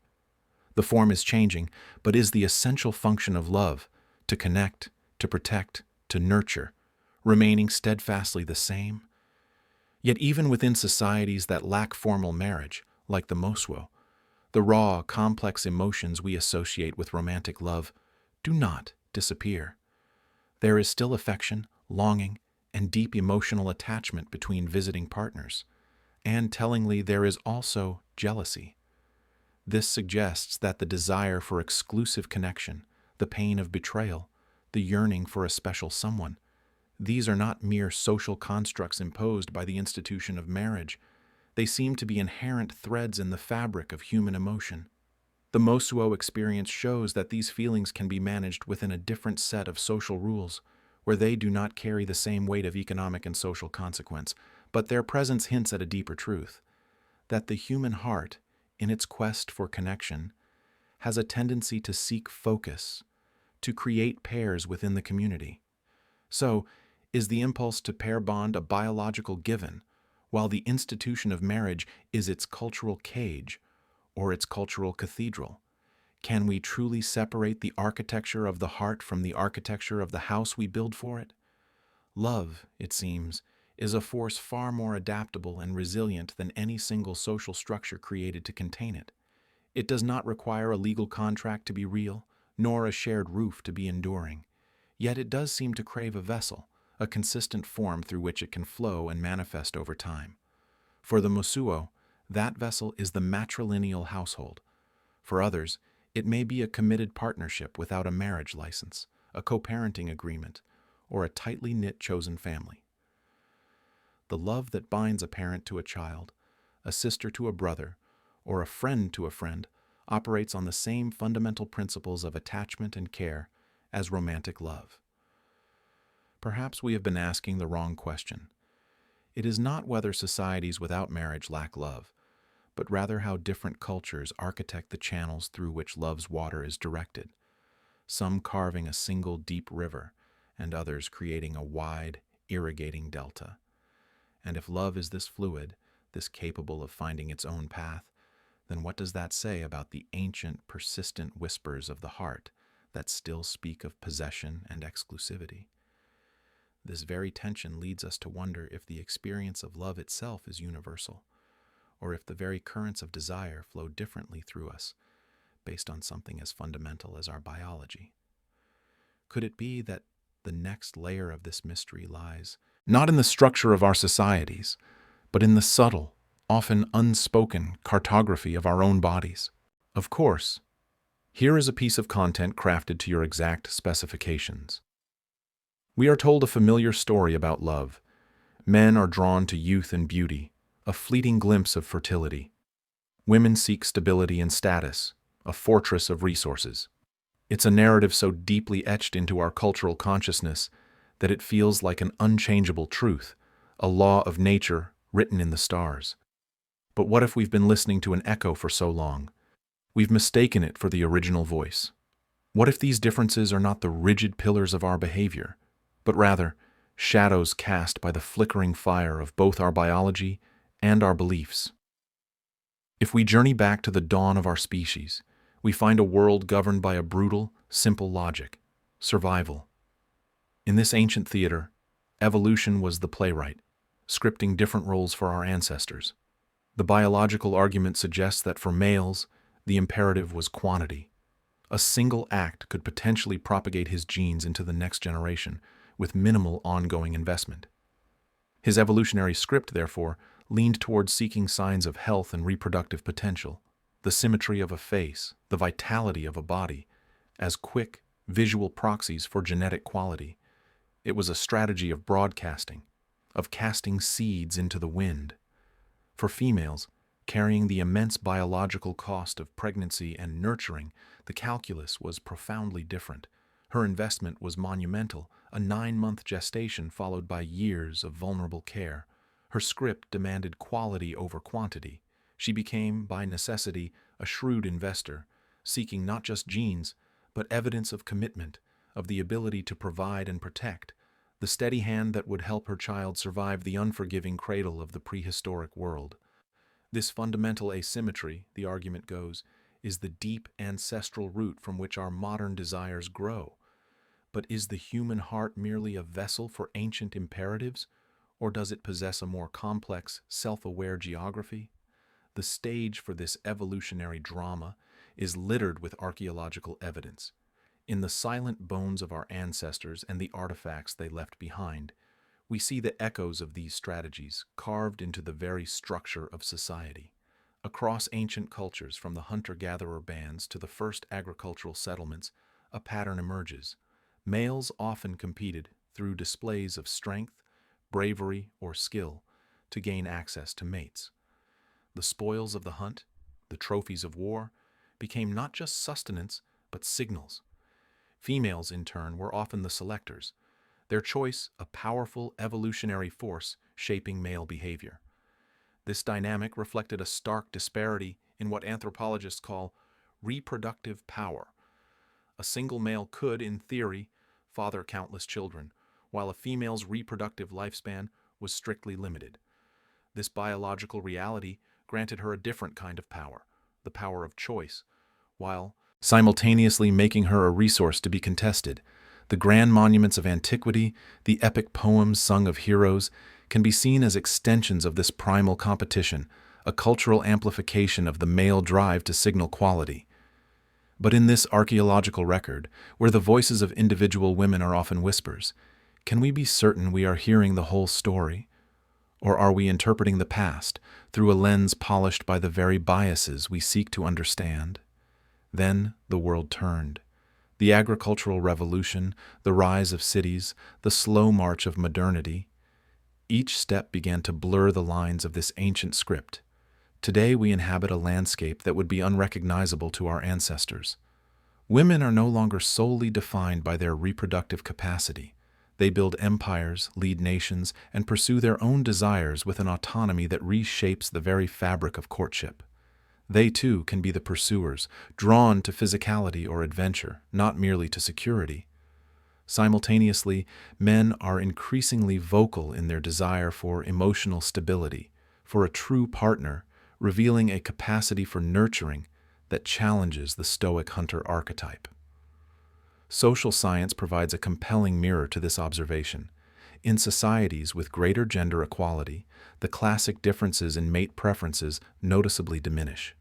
The form is changing, but is the essential function of love, to connect, to protect, to nurture, remaining steadfastly the same? Yet even within societies that lack formal marriage, like the Mosuo, the raw, complex emotions we associate with romantic love do not disappear. There is still affection, longing, and deep emotional attachment between visiting partners. And tellingly, there is also jealousy. This suggests that the desire for exclusive connection, the pain of betrayal, the yearning for a special someone, these are not mere social constructs imposed by the institution of marriage. They seem to be inherent threads in the fabric of human emotion. The Mosuo experience shows that these feelings can be managed within a different set of social rules, where they do not carry the same weight of economic and social consequence, but their presence hints at a deeper truth, that the human heart, in its quest for connection, has a tendency to seek focus, to create pairs within the community. So, is the impulse to pair bond a biological given, while the institution of marriage is its cultural cage or its cultural cathedral? Can we truly separate the architecture of the heart from the architecture of the house we build for it? Love, it seems, is a force far more adaptable and resilient than any single social structure created to contain it. It does not require a legal contract to be real, nor a shared roof to be enduring. Yet it does seem to crave a vessel, a consistent form through which it can flow and manifest over time. For the Mosuo, that vessel is the matrilineal household. For others, it may be a committed partnership without a marriage license, a co-parenting agreement, or a tightly knit chosen family. The love that binds a parent to a child, a sister to a brother, or a friend to a friend, operates on the same fundamental principles of attachment and care as romantic love. Perhaps we have been asking the wrong question. It is not whether societies without marriage lack love, but rather how different cultures architect the channels through which love's water is directed, some carving a single deep river, and others creating a wide, irrigating delta. And if love is this fluid, this capable of finding its own path, then what does that say about the ancient, persistent whispers of the heart that still speak of possession and exclusivity? This very tension leads us to wonder if the experience of love itself is universal, or if the very currents of desire flow differently through us, based on something as fundamental as our biology. Could it be that the next layer of this mystery lies not in the structure of our societies, but in the subtle, often unspoken cartography of our own bodies? Of course, here is a piece of content crafted to your exact specifications. We are told a familiar story about love. Men are drawn to youth and beauty, a fleeting glimpse of fertility. Women seek stability and status, a fortress of resources. It's a narrative so deeply etched into our cultural consciousness that it feels like an unchangeable truth, a law of nature written in the stars. But what if we've been listening to an echo for so long? We've mistaken it for the original voice. What if these differences are not the rigid pillars of our behavior, but rather shadows cast by the flickering fire of both our biology and our beliefs? If we journey back to the dawn of our species, we find a world governed by a brutal, simple logic: survival. In this ancient theater, evolution was the playwright, scripting different roles for our ancestors. The biological argument suggests that for males, the imperative was quantity. A single act could potentially propagate his genes into the next generation with minimal ongoing investment. His evolutionary script, therefore, leaned towards seeking signs of health and reproductive potential, the symmetry of a face, the vitality of a body, as quick, visual proxies for genetic quality. It was a strategy of broadcasting, of casting seeds into the wind. For females, carrying the immense biological cost of pregnancy and nurturing, the calculus was profoundly different. Her investment was monumental, a 9-month gestation followed by years of vulnerable care. Her script demanded quality over quantity. She became, by necessity, a shrewd investor, seeking not just genes, but evidence of commitment, of the ability to provide and protect, the steady hand that would help her child survive the unforgiving cradle of the prehistoric world. This fundamental asymmetry, the argument goes, is the deep ancestral root from which our modern desires grow. But is the human heart merely a vessel for ancient imperatives, or does it possess a more complex, self-aware geography? The stage for this evolutionary drama is littered with archaeological evidence. In the silent bones of our ancestors and the artifacts they left behind, we see the echoes of these strategies carved into the very structure of society. Across ancient cultures, from the hunter-gatherer bands to the first agricultural settlements, a pattern emerges. Males often competed through displays of strength, bravery, or skill to gain access to mates. The spoils of the hunt, the trophies of war, became not just sustenance, but signals. Females, in turn, were often the selectors, their choice a powerful evolutionary force shaping male behavior. This dynamic reflected a stark disparity in what anthropologists call reproductive power. A single male could, in theory, father countless children, while a female's reproductive lifespan was strictly limited. This biological reality granted her a different kind of power, the power of choice, while simultaneously making her a resource to be contested. The grand monuments of antiquity, the epic poems sung of heroes, can be seen as extensions of this primal competition, a cultural amplification of the male drive to signal quality. But in this archaeological record, where the voices of individual women are often whispers, can we be certain we are hearing the whole story? Or are we interpreting the past through a lens polished by the very biases we seek to understand? Then the world turned. The agricultural revolution, the rise of cities, the slow march of modernity, each step began to blur the lines of this ancient script, Today we inhabit a landscape that would be unrecognizable to our ancestors. Women are no longer solely defined by their reproductive capacity. They build empires, lead nations, and pursue their own desires with an autonomy that reshapes the very fabric of courtship. They too can be the pursuers, drawn to physicality or adventure, not merely to security. Simultaneously, men are increasingly vocal in their desire for emotional stability, for a true partner, revealing a capacity for nurturing that challenges the stoic hunter archetype. Social science provides a compelling mirror to this observation. In societies with greater gender equality, the classic differences in mate preferences noticeably diminish.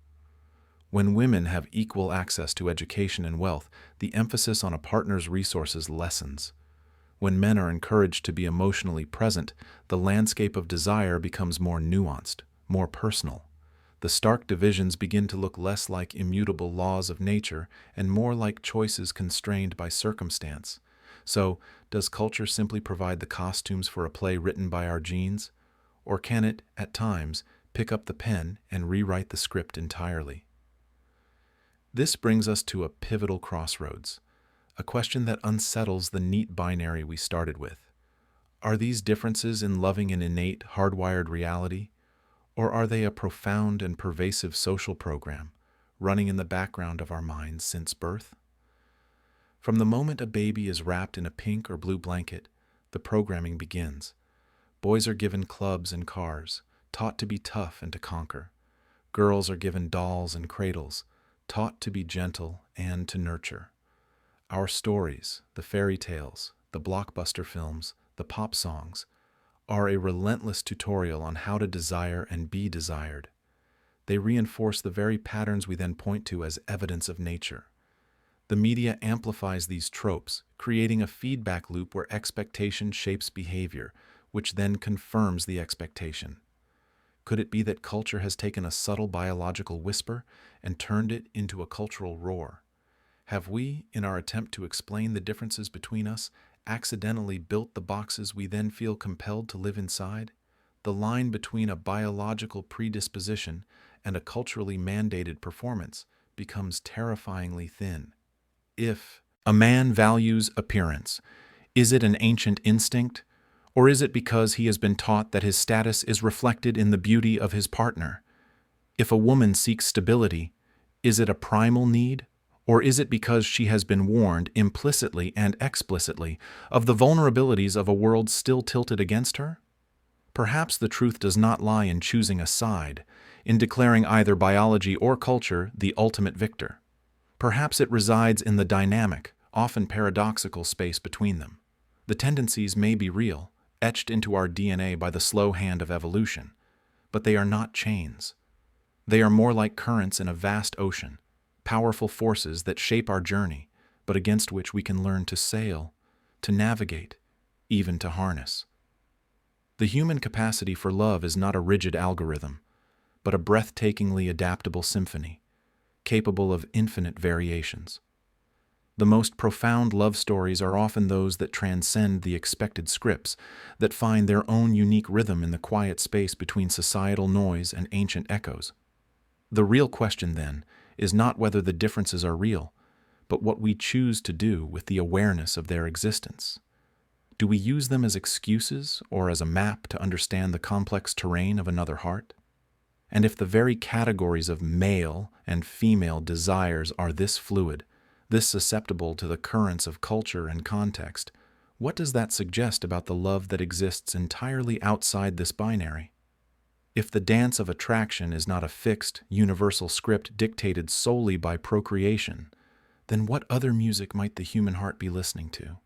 When women have equal access to education and wealth, the emphasis on a partner's resources lessens. When men are encouraged to be emotionally present, the landscape of desire becomes more nuanced, more personal. The stark divisions begin to look less like immutable laws of nature and more like choices constrained by circumstance. So, does culture simply provide the costumes for a play written by our genes? Or can it, at times, pick up the pen and rewrite the script entirely? This brings us to a pivotal crossroads, a question that unsettles the neat binary we started with. Are these differences in loving an innate, hardwired reality? Or are they a profound and pervasive social program, running in the background of our minds since birth? From the moment a baby is wrapped in a pink or blue blanket, the programming begins. Boys are given clubs and cars, taught to be tough and to conquer. Girls are given dolls and cradles, taught to be gentle and to nurture. Our stories, the fairy tales, the blockbuster films, the pop songs, are a relentless tutorial on how to desire and be desired. They reinforce the very patterns we then point to as evidence of nature. The media amplifies these tropes, creating a feedback loop where expectation shapes behavior, which then confirms the expectation. Could it be that culture has taken a subtle biological whisper and turned it into a cultural roar? Have we, in our attempt to explain the differences between us, accidentally built the boxes we then feel compelled to live inside? The line between a biological predisposition and a culturally mandated performance becomes terrifyingly thin. If a man values appearance, is it an ancient instinct, or is it because he has been taught that his status is reflected in the beauty of his partner? If a woman seeks stability, is it a primal need, or is it because she has been warned implicitly and explicitly of the vulnerabilities of a world still tilted against her? Perhaps the truth does not lie in choosing a side, in declaring either biology or culture the ultimate victor. Perhaps it resides in the dynamic, often paradoxical space between them. The tendencies may be real, etched into our DNA by the slow hand of evolution, but they are not chains. They are more like currents in a vast ocean, powerful forces that shape our journey, but against which we can learn to sail, to navigate, even to harness. The human capacity for love is not a rigid algorithm, but a breathtakingly adaptable symphony, capable of infinite variations. The most profound love stories are often those that transcend the expected scripts, that find their own unique rhythm in the quiet space between societal noise and ancient echoes. The real question, then, is not whether the differences are real, but what we choose to do with the awareness of their existence. Do we use them as excuses or as a map to understand the complex terrain of another heart? And if the very categories of male and female desires are this fluid, this susceptible to the currents of culture and context, what does that suggest about the love that exists entirely outside this binary? If the dance of attraction is not a fixed, universal script dictated solely by procreation, then what other music might the human heart be listening to?